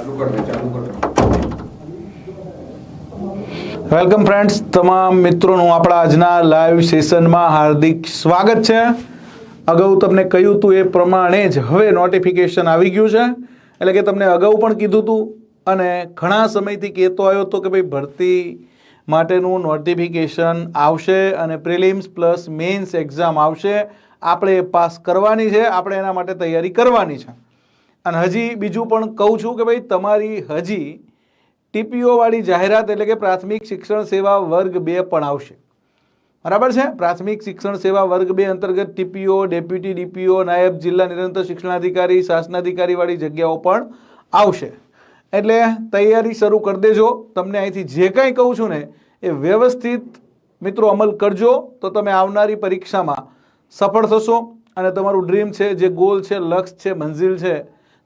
Welcome friends, તમામ મિત્રોનું આપણા આજના લાઈવ સેશનમાં હાર્દિક સ્વાગત છે। અગાઉ તમને કહ્યું હતું એ પ્રમાણે જ હવે નોટિફિકેશન આવી ગયું છે, એટલે કે તમને અગાઉ પણ કીધું હતું અને ઘણા સમયથી કહેતો આવ્યો હતો કે ભાઈ ભરતી માટેનું નોટિફિકેશન આવશે અને પ્રિલિમ્સ પ્લસ મેઇન્સ એક્ઝામ આવશે, આપણે પાસ કરવાની છે, આપણે એના માટે તૈયારી કરવાની છે। અને હજી બીજું પણ કહું છું કે ભાઈ તમારી હજી ટીપીઓ વાળી જાહેરાત એટલે કે પ્રાથમિક શિક્ષણ સેવા વર્ગ 2 પણ આવશે, બરાબર છે। પ્રાથમિક શિક્ષણ સેવા વર્ગ 2 અંતર્ગત ટીપીઓ, ડેપ્યુટી ડીપીઓ, નાયબ જિલ્લા નિરંતર શિક્ષણાધિકારી, શાસનાધિકારી વાળી જગ્યાઓ પણ આવશે, એટલે તૈયારી શરૂ કરી દેજો। તમને અહીંથી જે કંઈ કહું છું ને એ વ્યવસ્થિત મિત્રો અમલ કરજો તો તમે આવનારી પરીક્ષામાં સફળ થશો અને તમારું ડ્રીમ છે, જે ગોલ છે, લક્ષ્ય છે, મંજિલ છે,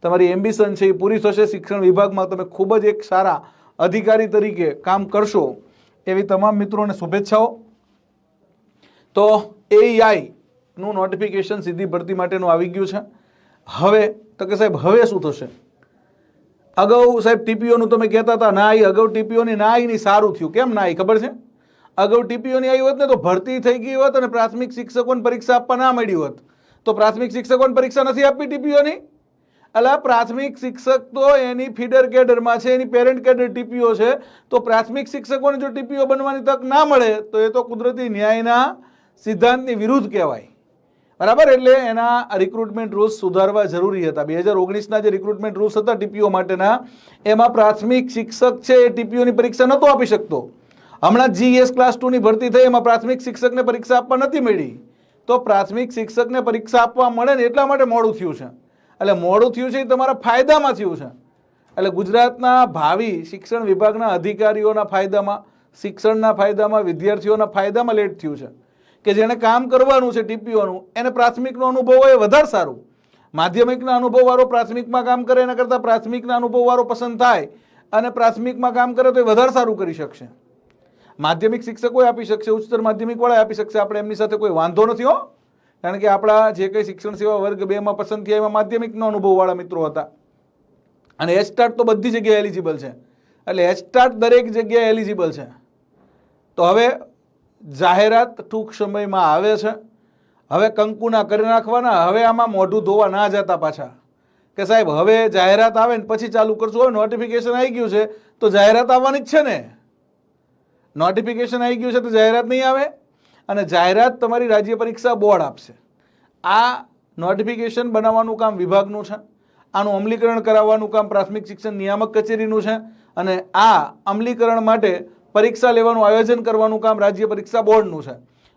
તમારી એમ્બિશન છે એ પૂરી થશે। શિક્ષણ વિભાગમાં તમે ખૂબ જ એક સારા અધિકારી તરીકે કામ કરશો એવી તમામ મિત્રોને શુભેચ્છાઓ। તો એઆઈ નું નોટિફિકેશન સીધી ભરતી માટેનું આવી ગયું છે। હવે તો કે સાહેબ હવે શું થશે? અગાઉ સાહેબ ટીપીઓનું તમે કહેતા હતા ના આવી, અગાઉ ટીપીઓની ના આવી, સારું થયું। કેમ ના આવી ખબર છે? અગાઉ ટીપીઓની આવી હોત ને તો ભરતી થઈ ગઈ હોત અને પ્રાથમિક શિક્ષકોને પરીક્ષા આપવા ના મળી હોત। તો પ્રાથમિક શિક્ષકોને પરીક્ષા નથી આપી ટીપીઓની, એટલે પ્રાથમિક શિક્ષક તો એની ફીડર કેડરમાં છે, એની પેરેન્ટ કેડર ટીપીઓ છે, તો પ્રાથમિક શિક્ષકોને જો ટીપીઓ બનવાની તક ના મળે તો એ તો કુદરતી ન્યાયના સિદ્ધાંતની વિરુદ્ધ કહેવાય, બરાબર। એટલે એના રિક્રુટમેન્ટ રૂલ્સ સુધારવા જરૂરી હતા। 2019ના જે રિક્રુટમેન્ટ રૂલ્સ હતા ટીપીઓ માટેના, એમાં પ્રાથમિક શિક્ષક છે એ ટીપીઓની પરીક્ષા નહોતો આપી શકતો। હમણાં જીએસ ક્લાસ 2ની ભરતી થઈ, એમાં પ્રાથમિક શિક્ષકને પરીક્ષા આપવા નથી મળી, તો પ્રાથમિક શિક્ષકને પરીક્ષા આપવા મળે ને એટલા માટે મોડું થયું છે। એટલે મોડું થયું છે એ તમારા ફાયદામાં થયું છે, એટલે ગુજરાતના ભાવિ શિક્ષણ વિભાગના અધિકારીઓના ફાયદામાં, શિક્ષણના ફાયદામાં, વિદ્યાર્થીઓના ફાયદામાં લેટ થયું છે કે જેને કામ કરવાનું છે ટીપીઓનું એને પ્રાથમિકનો અનુભવ હોય વધારે સારું। માધ્યમિકના અનુભવવાળો પ્રાથમિકમાં કામ કરે એના કરતાં પ્રાથમિકના અનુભવવાળો પસંદ થાય અને પ્રાથમિકમાં કામ કરે તો એ વધારે સારું કરી શકશે। માધ્યમિક શિક્ષકો આપી શકશે, ઉચ્ચતર માધ્યમિકવાળા આપી શકશે, આપણે એમની સાથે કોઈ વાંધો નથી હો, કારણ કે આપણા જે કંઈ શિક્ષણ સેવા વર્ગ 2માં પસંદ થયા એમાં માધ્યમિકનો અનુભવવાળા મિત્રો હતા અને એચટાટ તો બધી જગ્યાએ એલિજિબલ છે, એટલે એચટાટ દરેક જગ્યાએ એલિજિબલ છે। તો હવે જાહેરાત ટૂંક સમયમાં આવે છે, હવે કંકુના કરી નાખવાના, હવે આમાં મોઢું ધોવા ના જતા પાછા કે સાહેબ હવે જાહેરાત આવે ને પછી ચાલુ કરશું। હવે નોટિફિકેશન આવી ગયું છે તો જાહેરાત આવવાની જ છે ને, નોટિફિકેશન આવી ગયું છે તો જાહેરાત નહીં આવે, અને જાહેરાત તમારી રાજ્ય પરીક્ષા બોર્ડ આપશે। આ નોટિફિકેશન બનાવવાનું કામ વિભાગનું છે, આનું અમલીકરણ કરાવવાનું કામ પ્રાથમિક શિક્ષણ નિયામક કચેરીનું છે, અને આ અમલીકરણ માટે પરીક્ષા લેવાનું આયોજન કરવાનું કામ રાજ્ય પરીક્ષા બોર્ડનું છે।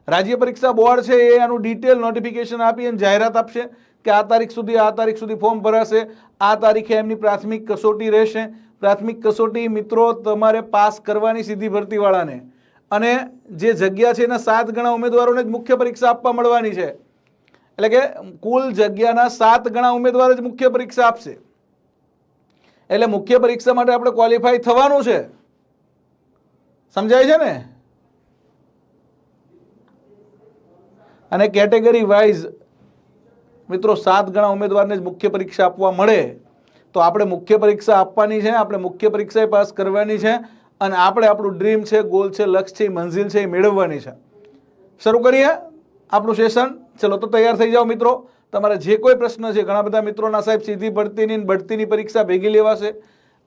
રાજ્ય પરીક્ષા બોર્ડ છે એ આનું ડિટેલ નોટિફિકેશન આપી અને જાહેરાત આપશે કે આ તારીખ સુધી ફોર્મ ભરાશે, આ તારીખે એમની પ્રાથમિક કસોટી રહેશે। પ્રાથમિક કસોટી મિત્રો તમારે પાસ કરવાની સીધી ભરતીવાળાને, અને જે જગ્યા છે એના 7 ગણા ઉમેદવારોને જ મુખ્ય પરીક્ષા આપવા મળવાની છે, એટલે કે કુલ જગ્યાના 7 ગણા ઉમેદવાર જ મુખ્ય પરીક્ષા આપશે, એટલે મુખ્ય પરીક્ષા માટે આપણે ક્વોલિફાય થવાનું છે, સમજાય છે ને? અને કેટેગરી વાઇઝ મિત્રો 7 ગણા ઉમેદવારને જ મુખ્ય પરીક્ષા આપવા મળે, તો આપણે મુખ્ય પરીક્ષા આપવાની છે, આપણે મુખ્ય પરીક્ષા પાસ કરવાની છે, અને આપણે આપણું ડ્રીમ છે, ગોલ છે, લક્ષ્ય છે, મંજિલ છે એ મેળવવાની છે। શરૂ કરીએ આપણું સેશન, ચલો તો તૈયાર થઈ જાઓ મિત્રો। તમારે જે કોઈ પ્રશ્ન છે, ઘણા બધા મિત્રોના સાહેબ સીધી ભરતીની બઢતીની પરીક્ષા ભેગી લેવાશે,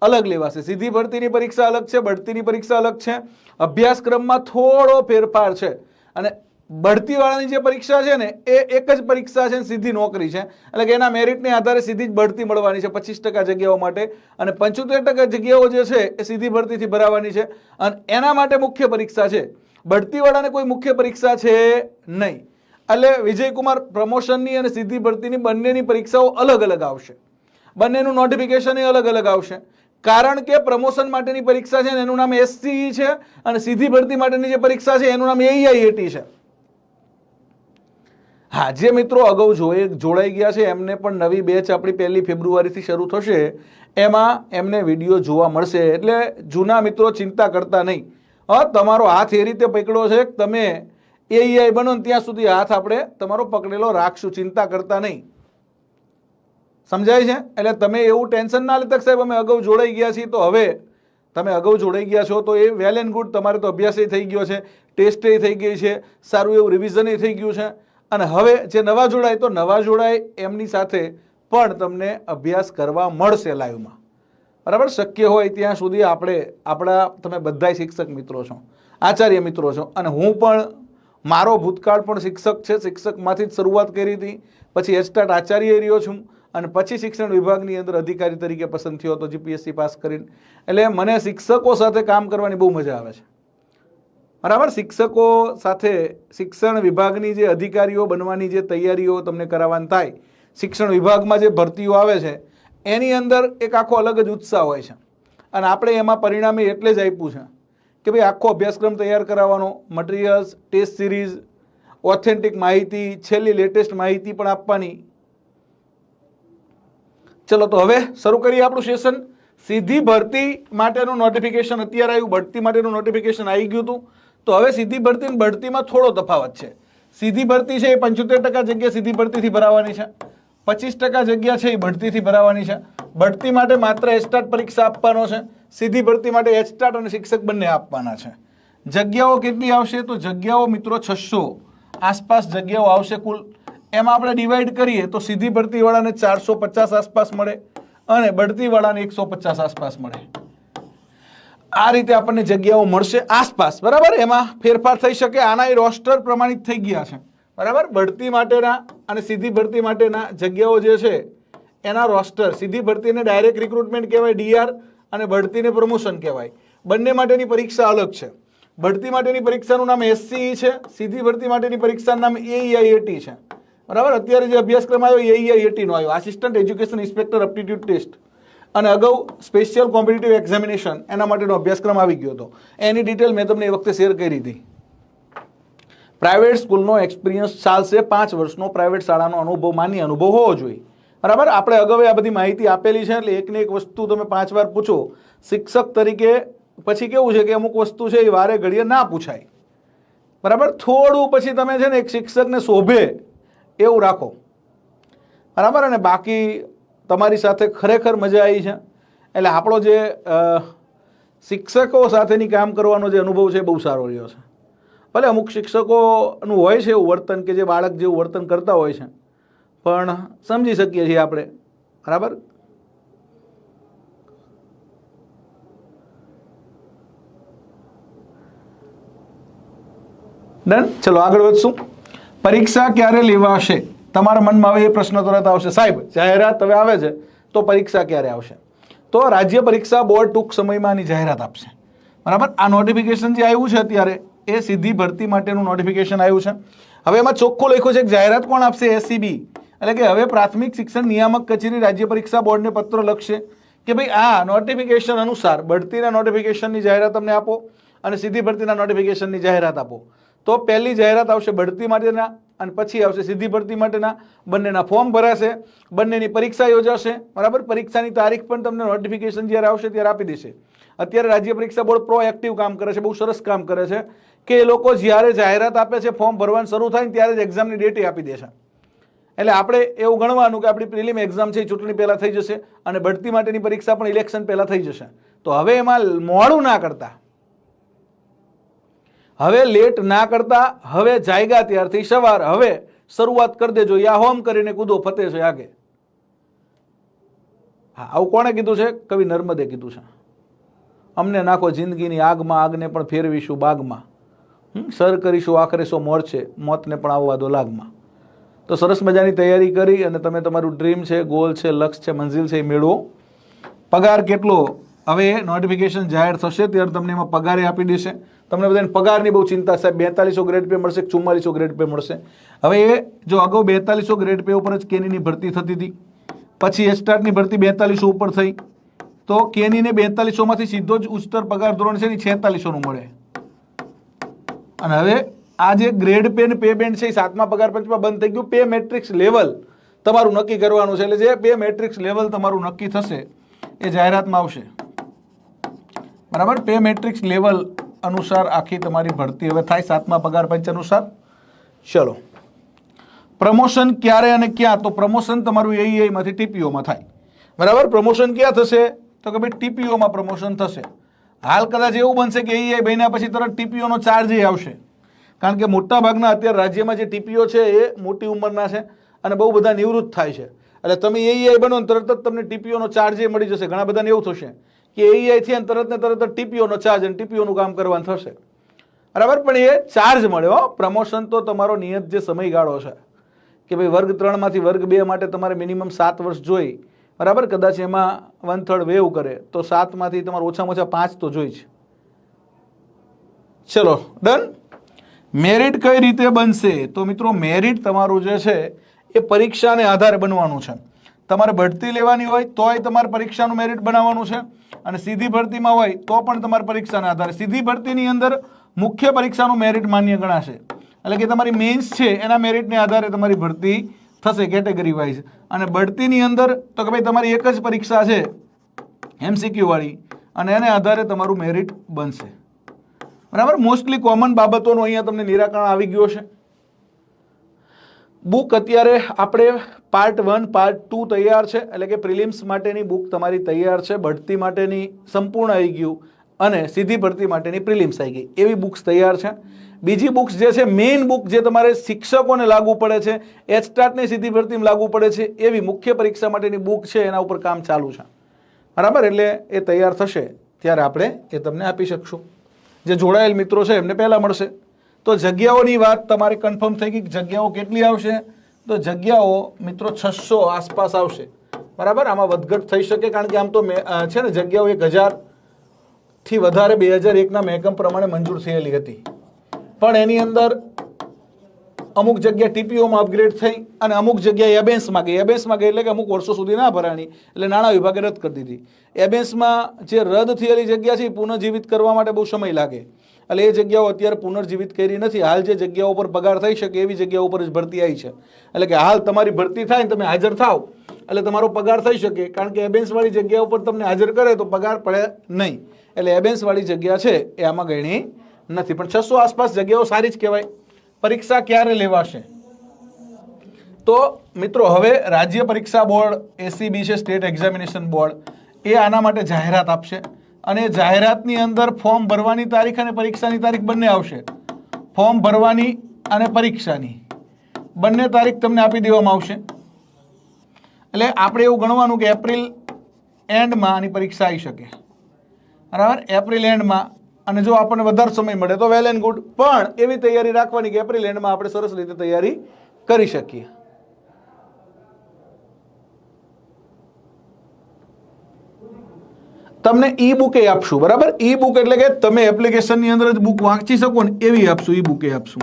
અલગ લેવાશે। સીધી ભરતીની પરીક્ષા અલગ છે, બઢતીની પરીક્ષા અલગ છે, અભ્યાસક્રમમાં થોડો ફેરફાર છે, અને બઢતીવાળાની જે પરીક્ષા છે ને એ એક જ પરીક્ષા છે, સીધી નોકરી છે, એટલે કે એના મેરિટને આધારે સીધી જ બઢતી મળવાની છે 25% જગ્યાઓ માટે, અને 75% જગ્યાઓ જે છે એ સીધી ભરતીથી ભરાવાની છે, અને એના માટે મુખ્ય પરીક્ષા છે। બઢતીવાળાને કોઈ મુખ્ય પરીક્ષા છે નહીં, એટલે વિજયકુમાર પ્રમોશનની અને સીધી ભરતીની બંનેની પરીક્ષાઓ અલગ અલગ આવશે, બંનેનું નોટિફિકેશન અલગ અલગ આવશે, કારણ કે પ્રમોશન માટેની પરીક્ષા છે ને એનું નામ એસસીઈ છે, અને સીધી ભરતી માટેની જે પરીક્ષા છે એનું નામ એઈઆઈએટી છે। હા, જે મિત્રો અગાઉ જોડાઈ ગયા છે એમને પણ નવી બેચ આપણી 1 ફેબ્રુઆરીથી શરૂ થશે, એમાં એમને વિડીયો જોવા મળશે, એટલે જૂના મિત્રો ચિંતા કરતા નહીં। તમારો હાથ એ રીતે પકડ્યો છે કે તમે એઈઆઈ બનો ને ત્યાં સુધી હાથ આપણે તમારો પકડેલો રાખશું, ચિંતા કરતા નહીં, સમજાય છે? એટલે તમે એવું ટેન્શન ના લેતા કે સાહેબ અમે અગાઉ જોડાઈ ગયા છીએ, તો હવે તમે અગાઉ જોડાઈ ગયા છો તો એ વેલ એન્ડ ગુડ, તમારે તો અભ્યાસ થઈ ગયો છે, ટેસ્ટ થઈ ગઈ છે, સારું એવું રિવિઝન થઈ ગયું છે, અને હવે જે નવા જોડાય તો નવા જોડાય એમની સાથે પણ તમને અભ્યાસ કરવા મળશે લાઈવમાં, બરાબર? શક્ય હોય ત્યાં સુધી તમે બધા શિક્ષક મિત્રો છો, આચાર્ય મિત્રો છો, અને હું પણ મારો ભૂતકાળ પણ શિક્ષક છે, શિક્ષકમાંથી જ શરૂઆત કરી હતી, પછી એચટાટ આચાર્ય રહ્યો છું, અને પછી શિક્ષણ વિભાગની અંદર અધિકારી તરીકે પસંદ થયો હતો જીપીએસસી પાસ કરીને. એટલે મને શિક્ષકો સાથે કામ કરવાની બહુ મજા આવે છે, બરાબર? શિક્ષકો સાથે શિક્ષણ વિભાગની જે અધિકારીઓ બનવાની જે તૈયારીઓ તમને કરાવવાની થાય, શિક્ષણ વિભાગમાં જે ભરતીઓ આવે છે એની અંદર એક આખો અલગ જ ઉત્સાહ હોય છે, અને આપણે એમાં પરિણામે એટલે જ આપ્યું છે કે ભાઈ આખો અભ્યાસક્રમ તૈયાર કરાવવાનો, મટીરિયલ્સ, ટેસ્ટ સિરીઝ, ઓથેન્ટિક માહિતી, છેલ્લી લેટેસ્ટ માહિતી પણ આપવાની. ચલો તો હવે શરૂ કરીએ આપણું સેશન. સીધી ભરતી માટેનું નોટિફિકેશન અત્યારે આવ્યું, બઢતી માટેનું નોટિફિકેશન આવી ગયું હતું. તો હવે સીધી ભરતી અને બઢતીમાં થોડો તફાવત છે. સીધી ભરતી છે એ 75% જગ્યા સીધી ભરતીથી ભરાવાની છે, 25% જગ્યા છે એ બઢતીથી ભરાવાની છે. બઢતી માટે માત્ર એચટાટ પરીક્ષા આપવાનો છે, સીધી ભરતી માટે એચટાટ અને શિક્ષક બંને આપવાના છે. જગ્યાઓ કેટલી આવશે? તો જગ્યાઓ મિત્રો 600 આસપાસ જગ્યાઓ આવશે કુલ. એમાં આપણે ડિવાઈડ કરીએ તો સીધી ભરતીવાળાને 450 આસપાસ મળે અને બઢતીવાળાને 150 આસપાસ મળે. આ રીતે આપણને જગ્યાઓ મળશે આસપાસ, બરાબર? એમાં ફેરફાર થઈ શકે. આના એ રોસ્ટર પ્રમાણિત થઈ ગયા છે, બરાબર? બઢતી માટેના અને સીધી ભરતી માટેના જગ્યાઓ જે છે એના રોસ્ટર, સીધી ભરતીને ડાયરેક્ટ રિક્રુટમેન્ટ કહેવાય ડીઆર, અને બઢતીને પ્રમોશન કહેવાય. બંને માટેની પરીક્ષા અલગ છે. બઢતી માટેની પરીક્ષાનું નામ એસસીઈ છે, સીધી ભરતી માટેની પરીક્ષાનું નામ એઈઆઈએટી છે, બરાબર? અત્યારે જે અભ્યાસક્રમ આવ્યો એઈઆઈએટી નો આવ્યો, assistant education inspector aptitude test, અને અગાઉ સ્પેશિયલ કોમ્પિટિટિવ એક્ઝામિનેશન એના માટેનો અભ્યાસક્રમ આવી ગયો હતો. એની ડિટેલ મેં તમને એ વખતે શેર કરી હતી. પ્રાઇવેટ સ્કૂલનો એક્સપિરિયન્સ ચાલશે, 5 વર્ષનો પ્રાઇવેટ શાળાનો અનુભવ, માન્ય અનુભવ હોવો જોઈએ, બરાબર? આપણે અગાઉ આ બધી માહિતી આપેલી છે, એટલે એકને એક વસ્તુ તમે 5 વાર પૂછો. શિક્ષક તરીકે પછી કેવું છે કે અમુક વસ્તુ છે એ વારે ઘડીએ ના પૂછાય, બરાબર? થોડું પછી તમે છે ને એક શિક્ષકને શોભે એવું રાખો, બરાબર? અને બાકી તમારી સાથે ખરેખર મજા આવી છે. એટલે આપણો જે શિક્ષકો સાથેની કામ કરવાનો જે અનુભવ છે બહુ સારો રહ્યો છે. ભલે અમુક શિક્ષકોનું હોય છે એવું વર્તન કે જે બાળક જેવું વર્તન કરતા હોય છે, પણ સમજી શકીએ છીએ આપણે, બરાબર? ડન. ચલો આગળ વધશું. પરીક્ષા ક્યારે લેવાશે? તમારા મનમાં હવે એ પ્રશ્ન તરત આવશે, સાહેબ જાહેરાત હવે આવે છે તો પરીક્ષા ક્યારે આવશે? તો રાજ્ય પરીક્ષા બોર્ડ ટૂંક સમયમાં આની જાહેરાત આપશે, બરાબર? આ નોટિફિકેશન જે આવ્યું છે અત્યારે એ સીધી ભરતી માટેનું નોટિફિકેશન આવ્યું છે. હવે એમાં ચોખ્ખું લખ્યું છે કે જાહેરાત કોણ આપશે? એસસીબી. એટલે કે હવે પ્રાથમિક શિક્ષણ નિયામક કચેરી રાજ્ય પરીક્ષા બોર્ડને પત્ર લખશે કે ભાઈ આ નોટિફિકેશન અનુસાર બઢતીના નોટિફિકેશનની જાહેરાત અમને આપો અને સીધી ભરતીના નોટિફિકેશનની જાહેરાત આપો. તો પહેલી જાહેરાત આવશે બઢતી માટેના અને પછી આવશે સીધી ભરતી માટેના. બંનેના ફોર્મ ભરાશે, બંનેની પરીક્ષા યોજાશે, બરાબર? પરીક્ષાની તારીખ પણ તમને નોટિફિકેશન જ્યારે આવશે ત્યારે આપી દેશે. અત્યારે રાજ્ય પરીક્ષા બોર્ડ પ્રોએક્ટિવ કામ કરે છે, બહુ સરસ કામ કરે છે કે એ લોકો જ્યારે જાહેરાત આપે છે, ફોર્મ ભરવાનું શરૂ થાય ને ત્યારે જ એક્ઝામની ડેટ આપી દેશે. એટલે આપણે એવું ગણવાનું કે આપણી પ્રિલિમ એક્ઝામ છે એ ચૂંટણી પહેલાં થઈ જશે અને બઢતી માટેની પરીક્ષા પણ ઇલેક્શન પહેલાં થઈ જશે. તો હવે એમાં મોડું ના કરતા, હવે લેટ ના કરતા, હવે જાયગા ત્યારથી સવાર, હવે શરૂઆત કરી દેજો. યા હોમ કરીને કૂદો ફતે છે આગે. હા, આવું કોણે કીધું છે? કવિ નર્મદે કીધું છે. અમને નાખો જિંદગીની આગમાં, આગને પણ ફેરવીશું બાગમાં, સર કરીશું આખરે સો મોરશે, મોતને પણ આવવા દો લાગમાં. તો સરસ મજાની તૈયારી કરી અને તમે તમારું ડ્રીમ છે, ગોલ છે, લક્ષ્ય છે, મંજિલ છે એ મેળવો. પગાર કેટલો? હવે નોટિફિકેશન જાહેર થશે ત્યારે તમને એમાં પગારે આપી દેશે. તમને બધાને પગારની બહુ ચિંતા, સાહેબ 4200 ગ્રેડ પે મળશે, 4400 ગ્રેડ પે મળશે. હવે એ જો અગાઉ 4200 ગ્રેડ પે ઉપર જ કેનીની ભરતી થતી હતી, પછી એચટાટની ભરતી 4200 ઉપર થઈ, તો કેનીને 4200 માંથી સીધો જ ઉચ્ચતર પગાર ધોરણ છે એ 4600 નું મળે. અને હવે આ જે ગ્રેડ પે ને પે બેન્ડ છે એ 7મા પગાર પંચમાં બંધ થઈ ગયું. પે મેટ્રિક્સ લેવલ તમારું નક્કી કરવાનું છે. એટલે જે પે મેટ્રિક્સ લેવલ તમારું નક્કી થશે એ જાહેરાતમાં આવશે, બરાબર? પે મેટ્રિક્સ લેવલ અનુસાર આખી તમારી ભરતી હવે થાય 7મા પગાર પંચ અનુસાર. ચલો, પ્રમોશન ક્યારે અને ક્યાં? તો પ્રમોશન તમારું એઈઆઈ માંથી ટીપીઓમાં થાય, બરાબર. પ્રમોશન ક્યાં થશે? તો કે ભાઈ ટીપીઓમાં પ્રમોશન થશે. હાલ કદાચ એવું બનશે કે એઈઆઈ બન્યા પછી તરત ટીપીઓનો ચાર્જ આવશે, કારણ કે મોટા ભાગના અત્યારે રાજ્યમાં જે ટીપીઓ છે એ મોટી ઉંમરના છે અને બહુ બધા નિવૃત્ત થાય છે. એટલે તમે એઈઆઈ બનો ને તરત જ તમને ટીપીઓનો ચાર્જ મળી જશે. ઘણા બધાને એવું થશે કે એઈઆઈ થયા ને તરત જ ટીપીઓનો ચાર્જ અને ટીપીઓનું કામ કરવાનું થશે, બરાબર. પણ એ ચાર્જ મળ્યો. પ્રમોશન તો તમારો નિયત જે સમયગાળો છે કે ભાઈ વર્ગ 3 માંથી વર્ગ 2 માટે તમારે મિનિમમ 7 વર્ષ જોઈ, બરાબર. કદાચ એમાં 1/3 વેવ કરે તો 7 માંથી તમારે ઓછામાં ઓછા 5 તો જોઈ છે. ચલો ડન. મેરિટ કઈ રીતે બનશે? તો મિત્રો મેરિટ તમારું જે છે એ પરીક્ષાને આધારે બનવાનું છે. તમારે બઢતી લેવાની હોય તોય તમારે પરીક્ષાનું મેરિટ બનાવવાનું છે, અને સીધી ભરતીમાં હોય તો પણ તમારે પરીક્ષાના આધારે. સીધી ભરતીની અંદર મુખ્ય પરીક્ષાનું મેરિટ માન્ય ગણાશે, એટલે કે તમારી મેન્સ છે એના મેરિટને આધારે તમારી ભરતી થશે કેટેગરી વાઇઝ. અને બઢતીની અંદર તો કે ભાઈ તમારી એક જ પરીક્ષા છે MCQ વાળી, અને એને આધારે તમારું મેરિટ બનશે, બરાબર. મોસ્ટલી કોમન બાબતોનું અહીંયા તમને નિરાકરણ આવી ગયું છે. બુક અત્યારે આપણે પાર્ટ 1 પાર્ટ 2 તૈયાર છે, એટલે કે પ્રિલિમ્સ માટેની બુક તમારી તૈયાર છે, બઢતી માટેની સંપૂર્ણ આવી ગયું અને સીધી ભરતી માટેની પ્રિલિમ્સ આવી ગઈ, એવી બુક્સ તૈયાર છે. બીજી બુક્સ જે છે મેઇન બુક જે તમારે શિક્ષકોને લાગુ પડે છે, એચટાટની સીધી ભરતીમાં લાગુ પડે છે, એવી મુખ્ય પરીક્ષા માટેની બુક છે, એના ઉપર કામ ચાલુ છે, બરાબર. એટલે એ તૈયાર થશે ત્યારે આપણે એ તમને આપી શકશું. જે જોડાયેલ મિત્રો છે એમને પહેલાં મળશે. તો જગ્યાઓની વાત તમારે કન્ફર્મ થઈ ગઈ. જગ્યાઓ કેટલી આવશે? તો જગ્યાઓ મિત્રો 600 આસપાસ આવશે, બરાબર. આમાં વધઘટ થઈ શકે, કારણ કે આમ તો છે ને જગ્યાઓ 1000 થી વધારે 2001ના મહેકમ પ્રમાણે મંજૂર થયેલી હતી, પણ એની અંદર અમુક જગ્યા ટીપીઓમાં અપગ્રેડ થઈ અને અમુક જગ્યાએ એબેન્સમાં ગઈ. એબેન્સમાં ગઈ એટલે કે અમુક વર્ષો સુધી ના ભરાણી, એટલે નાણાં વિભાગે રદ કરી દીધી. એબેન્સમાં જે રદ થયેલી જગ્યા છે એ પુનઃજીવિત કરવા માટે બહુ સમય લાગે, એટલે એ જગ્યાઓ અત્યારે પુનર્જીવિત કરી નથી. હાલ જે જગ્યાઓ પર પગાર થઈ શકે એવી જગ્યાઓ પર જ ભરતી આવી છે, એટલે કે હાલ તમારી ભરતી થાય ને તમે હાજર થાવ એટલે તમારો પગાર થઈ શકે, કારણ કે એબેન્સવાળી જગ્યા ઉપર તમને હાજર કરે તો પગાર પડે નહીં, એટલે એબેન્સવાળી જગ્યા છે એ આમાં ગણી નથી. પણ 600 આસપાસ જગ્યાઓ સારી જ કહેવાય. પરીક્ષા ક્યારે લેવાશે? તો મિત્રો હવે રાજ્ય પરીક્ષા બોર્ડ એસીબી છે, સ્ટેટ એક્ઝામિનેશન બોર્ડ, એ આના માટે જાહેરાત આપશે, અને જાહેરાતની અંદર ફોર્મ ભરવાની તારીખ અને પરીક્ષાની તારીખ બંને આવશે. ફોર્મ ભરવાની અને પરીક્ષાની બંને તારીખ તમને આપી દેવામાં આવશે. એટલે આપણે એવું ગણવાનું કે એપ્રિલ એન્ડમાં આની પરીક્ષા આવી શકે, બરાબર. એપ્રિલ એન્ડમાં, અને જો આપણને વધારે સમય મળે તો વેલ એન્ડ ગુડ, પણ એવી તૈયારી રાખવાની કે એપ્રિલ એન્ડમાં આપણે સરસ રીતે તૈયારી કરી શકીએ. તમને ઈ બુક આપશું, બરાબર. ઈ બુક એટલે કે તમે એપ્લિકેશનની અંદર જ બુક વાંચી શકો ને એવી આપશું, ઈ બુક આપશું.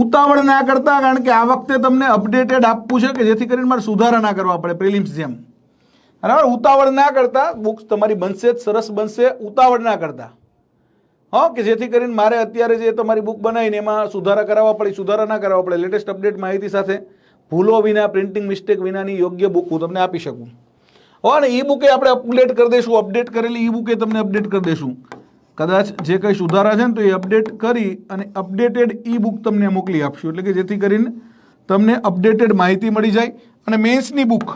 ઉતાવળ ના કરતા, કારણ કે આ વખતે તમને અપડેટેડ આપવું છે કે જેથી કરીને મારે સુધારા ના કરવા પડે પ્રિલિમ્સ જેમ, બરાબર. ઉતાવળ ના કરતા, બુક્સ તમારી બનશે જ સરસ બનશે, ઉતાવળ ના કરતા, હા, કે જેથી કરીને મારે અત્યારે જે તમારી બુક બનાવીને એમાં સુધારા કરાવવા પડે, સુધારા ના કરાવવા પડે. લેટેસ્ટ અપડેટ માહિતી સાથે ભૂલો વિના, પ્રિન્ટિંગ મિસ્ટેક વિનાની યોગ્ય બુક હું તમને આપી શકું. હો ને, ઈ બુકે આપણે અપડેટ કરી દઈશું, અપડેટ કરેલી ઈ બુકે તમને અપડેટ કરી દઈશું. કદાચ જે કંઈ સુધારા છે ને તો એ અપડેટ કરી અને અપડેટેડ ઈ બુક તમને મોકલી આપશું, એટલે કે જેથી કરીને તમને અપડેટેડ માહિતી મળી જાય. અને મેન્સની બુક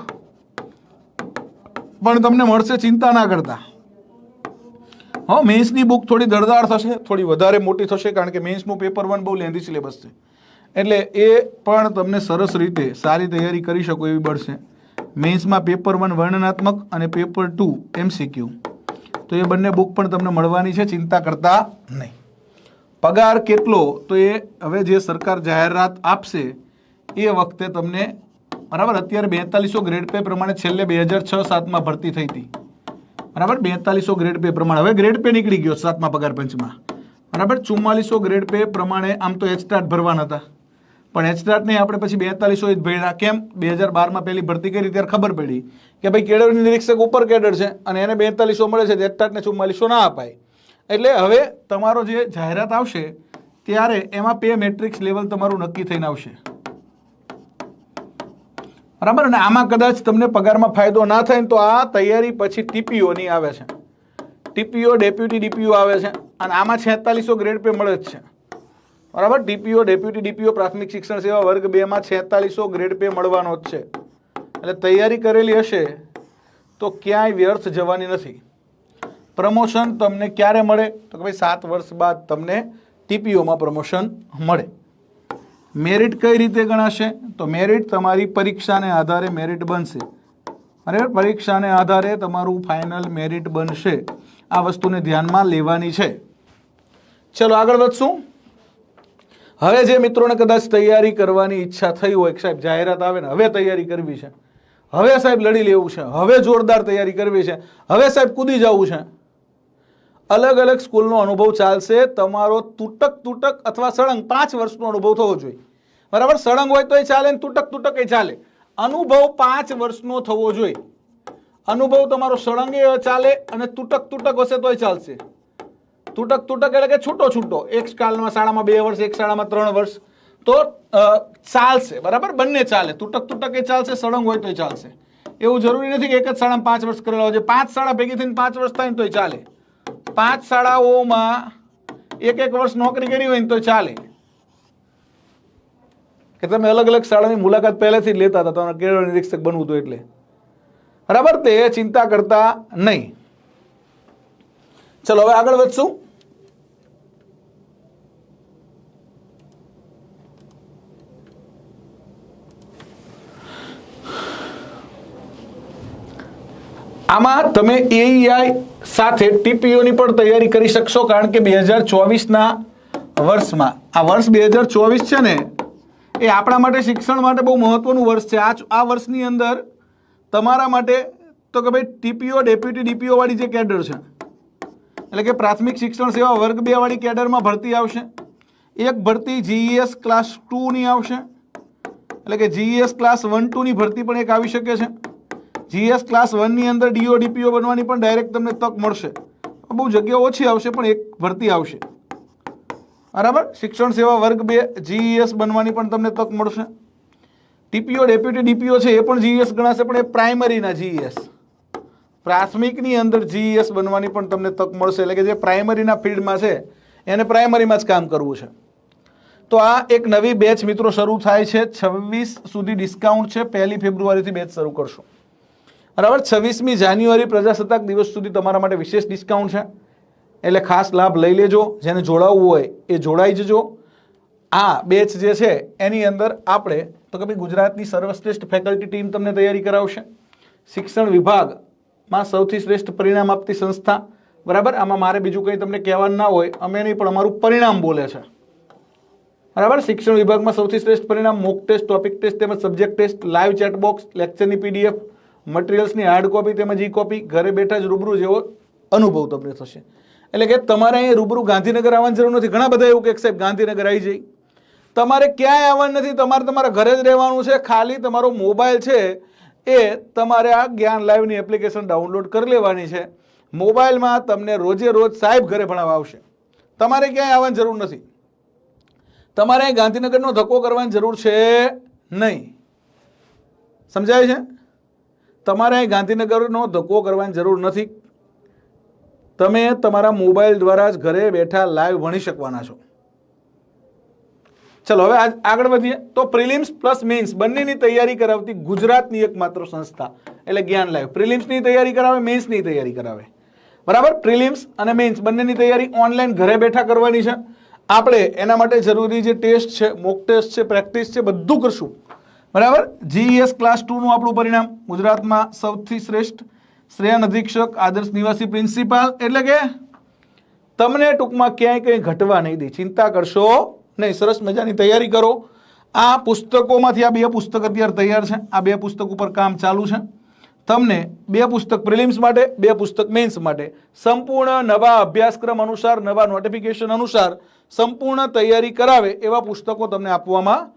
પણ તમને મળશે, ચિંતા ના કરતા. હા, મેન્સની બુક થોડી દળદાર થશે, થોડી વધારે મોટી થશે, કારણ કે મેન્સનું પેપર 1 બહુ લેન્ધી સિલેબસ છે, એટલે એ પણ તમને સરસ રીતે સારી તૈયારી કરી શકો એવી બનશે. મેન્સમાં પેપર 1 વર્ણનાત્મક અને પેપર 2 MCQ, તો એ બંને બુક પણ તમને મળવાની છે, ચિંતા કરતા નહીં. પગાર કેટલો? તો એ હવે જે સરકાર જાહેરાત આપશે એ વખતે તમને, બરાબર. અત્યારે 4200 ગ્રેડ પે પ્રમાણે છેલ્લે 2006-07માં ભરતી થઈ હતી, બરાબર. 4200 ગ્રેડ પે પ્રમાણે હવે ગ્રેડ પે નીકળી ગયો 7મા પગાર પંચમાં, બરાબર. 4400 ગ્રેડ પે પ્રમાણે આમ તો એચટાટ ભરવાના હતા, પણ એચટાટને આપણે પછી 4200 જ ભર્યા. કેમ? 2012માં પહેલી ભરતી કરી ત્યારે ખબર પડી કે ભાઈ કેડર નિરીક્ષક ઉપર કેડર છે અને એને 4200 મળે છે, એચટાટને 4400 ના અપાય. એટલે હવે તમારો જે જાહેરાત આવશે ત્યારે એમાં પે મેટ્રિક્સ લેવલ તમારું નક્કી થઈને આવશે, બરાબર. અને આમાં કદાચ તમને પગારમાં ફાયદો ના થાય ને તો આ તૈયારી પછી ટીપીઓની આવે છે, ટીપીઓ ડેપ્યુટી ડીપીઓ આવે છે, અને આમાં 4600 ગ્રેડ પે મળે જ છે, બરાબર. ટીપીઓ ડેપ્યુટી ડીપીઓ પ્રાથમિક શિક્ષણ સેવા વર્ગ 2 માં 4600 ગ્રેડ પે મળવાનો જ છે. એટલે તૈયારી કરેલી હશે તો ક્યાંય વ્યર્થ જવાની નથી. પ્રમોશન તમને ક્યારે મળે તો કે ભાઈ 7 વર્ષ બાદ તમને ટીપીઓમાં પ્રમોશન મળે. મેરિટ કઈ રીતે ગણાશે તો મેરિટ તમારી પરીક્ષાને આધારે મેરિટ બનશે. બરાબર, પરીક્ષાને આધારે તમારું ફાઇનલ મેરિટ બનશે. આ વસ્તુને ધ્યાનમાં લેવાની છે. ચલો આગળ વધશું. હવે જે મિત્રોને કદાચ તૈયારી કરવાની ઈચ્છા થઈ હોય કે સાહેબ જાહેરાત આવે ને હવે તૈયારી કરવી છે, હવે સાહેબ લડી લેવું છે, હવે જોરદાર તૈયારી કરવી છે, હવે સાહેબ કૂદી જવું છે, અલગ અલગ સ્કૂલનો અનુભવ ચાલશે. તમારો તૂટક અથવા સળંગ 5 વર્ષનો અનુભવ થવો જોઈએ. બરાબર, સળંગ હોય તોય ચાલે ને તૂટક એ ચાલે. અનુભવ 5 વર્ષનો થવો જોઈએ. અનુભવ તમારો સળંગે ચાલે અને તૂટક હશે તોય ચાલશે. તૂટક એટલે કે છૂટો એક શાળામાં 2 વર્ષ, એક શાળામાં 3 વર્ષ તો ચાલશે. બરાબર, બંને ચાલે. તૂટક એ ચાલશે, સળંગ હોય તોય ચાલશે. એવું જરૂરી નથી કે એક જ શાળામાં 5 વર્ષ કરેલા હોય. 5 શાળા ભેગી થઈને 5 વર્ષ થાય ને તોય ચાલે. 5 શાળાઓમાં એક વર્ષ નોકરી કરી હોય ને તો ચાલે. કે તમે અલગ અલગ શાળાની મુલાકાત પહેલેથી જ લેતા હતા, તમારે કેળવણી નિરીક્ષક બનવું હતું એટલે. બરાબર, તે ચિંતા કરતા નહીં. ચલો હવે આગળ વધશું. આમાં તમે એઈઆઈ સાથે ટીપીઓની પણ તૈયારી કરી શકશો. કારણ કે 2024ના વર્ષમાં, આ વર્ષ 2024 છે ને એ આપણા માટે શિક્ષણ માટે બહુ મહત્વનું વર્ષ છે. આ વર્ષની અંદર તમારા માટે તો કે ભાઈ ટીપીઓ ડેપ્યુટી ડીપીઓ વાળી જે કેડર છે, એટલે કે પ્રાથમિક શિક્ષણ સેવા વર્ગ 2 વાળી કેડરમાં ભરતી આવશે. એક ભરતી જીઈએસ ક્લાસ 2 ની આવશે, એટલે કે જીઈએસ ક્લાસ 1-2 ની ભરતી પણ એક આવી શકે છે. જીએસ ક્લાસ 1 ની અંદર ડીઓ ડીપીઓ બનવાની પણ ડાયરેક્ટ તમને તક મળશે. બહુ જગ્યા ઓછી આવશે પણ એક ભરતી આવશે. બરાબર, શિક્ષણ સેવા વર્ગ 2 જીઈએસ બનવાની પણ તમને તક મળશે. ટીપીઓ ડેપ્યુટી ડીપીઓ છે એ પણ જીઈએસ ગણાશે, પણ એ પ્રાઇમરીના જીઈએસ. પ્રાથમિકની અંદર જીઈએસ બનવાની પણ તમને તક મળશે. એટલે કે જે પ્રાઇમરીના ફિલ્ડમાં છે એને પ્રાઇમરીમાં જ કામ કરવું છે. તો આ એક નવી બેચ મિત્રો શરૂ થાય છે. 26 સુધી ડિસ્કાઉન્ટ છે. 1 ફેબ્રુઆરીથી બેચ શરૂ કરશો. બરાબર, 26મી જાન્યુઆરી પ્રજાસત્તાક દિવસ સુધી તમારા માટે વિશેષ ડિસ્કાઉન્ટ છે. એટલે ખાસ લાભ લઈ લેજો. જેને જોડાવવું હોય એ જોડાઈ જજો. આ બેચ જે છે એની અંદર આપણે તો કે ભાઈ ગુજરાતની સર્વશ્રેષ્ઠ ફેકલ્ટી ટીમ તમને તૈયારી કરાવશે. શિક્ષણ વિભાગમાં સૌથી શ્રેષ્ઠ પરિણામ આપતી સંસ્થા. બરાબર, આમાં મારે બીજું કંઈ તમને કહેવાનું ના હોય, અમે નહીં પણ અમારું પરિણામ બોલે છે. બરાબર, શિક્ષણ વિભાગમાં સૌથી શ્રેષ્ઠ પરિણામ, મોક ટેસ્ટ, ટોપિક ટેસ્ટ તેમજ subject test, live chat box, લેક્ચરની પીડીએફ, મટીરિયલ્સની હાર્ડ કોપી તેમજ ઈ કોપી, ઘરે બેઠા જ રૂબરૂ જેવો અનુભવ તમને થશે. એટલે કે તમારે અહીં રૂબરૂ ગાંધીનગર આવવાની જરૂર નથી. ઘણા બધા એવું કે સાહેબ ગાંધીનગર આવી જાય. તમારે ક્યાંય આવવાનું નથી, તમારે તમારા ઘરે જ રહેવાનું છે. ખાલી તમારો મોબાઈલ છે એ તમારે આ જ્ઞાન લાઈવની એપ્લિકેશન ડાઉનલોડ કરી લેવાની છે. મોબાઈલમાં તમને રોજે રોજ સાહેબ ઘરે ભણાવવા આવશે. તમારે ક્યાંય આવવાની જરૂર નથી. તમારે અહીં ગાંધીનગરનો ધક્કો કરવાની જરૂર છે નહીં. સમજાય છે? તમારે અહીં ગાંધીનગરનો ધક્કો કરવાની જરૂર નથી. તમે તમારા મોબાઈલ દ્વારા જ ઘરે બેઠા લાઈવ ભણી શકવાના છો. ચલો હવે આગળ વધીએ. તો પ્રિલિમ્સ પ્લસ મેઇન્સ બંનેની તૈયારી કરાવતી ગુજરાતની એકમાત્ર સંસ્થા એટલે જ્ઞાન લાઈવ. પ્રિલિમ્સની તૈયારી કરાવે, મેઇન્સની તૈયારી કરાવે. બરાબર, પ્રિલિમ્સ અને મેઇન્સ બંનેની તૈયારી ઓનલાઈન ઘરે બેઠા કરવાની છે. આપણે એના માટે જરૂરી જે ટેસ્ટ છે, મોક ટેસ્ટ છે, પ્રેક્ટિસ છે, બધું કરશું. બરાબર, જીઈએસ ક્લાસ 2 નું આપણું પરિણામ ગુજરાતમાં સૌથી શ્રેષ્ઠ શ્રેય અધિક્ષક, આદર્શ નિવાસી પ્રિન્સિપાલ. એટલે કે તમને ટૂંકમાં ક્યાંય કંઈ ઘટવા નહીં દે. ચિંતા કરશો નહીં. સરસ મજાની તૈયારી કરો. આ પુસ્તકોમાંથી આ 2 પુસ્તક અત્યારે તૈયાર છે. આ 2 પુસ્તક ઉપર કામ ચાલુ છે. તમને 2 પુસ્તક પ્રિલિમ્સ માટે, 2 પુસ્તક મેઇન્સ માટે સંપૂર્ણ નવા અભ્યાસક્રમ અનુસાર, નવા નોટિફિકેશન અનુસાર સંપૂર્ણ તૈયારી કરાવે એવા પુસ્તકો તમને આપવામાં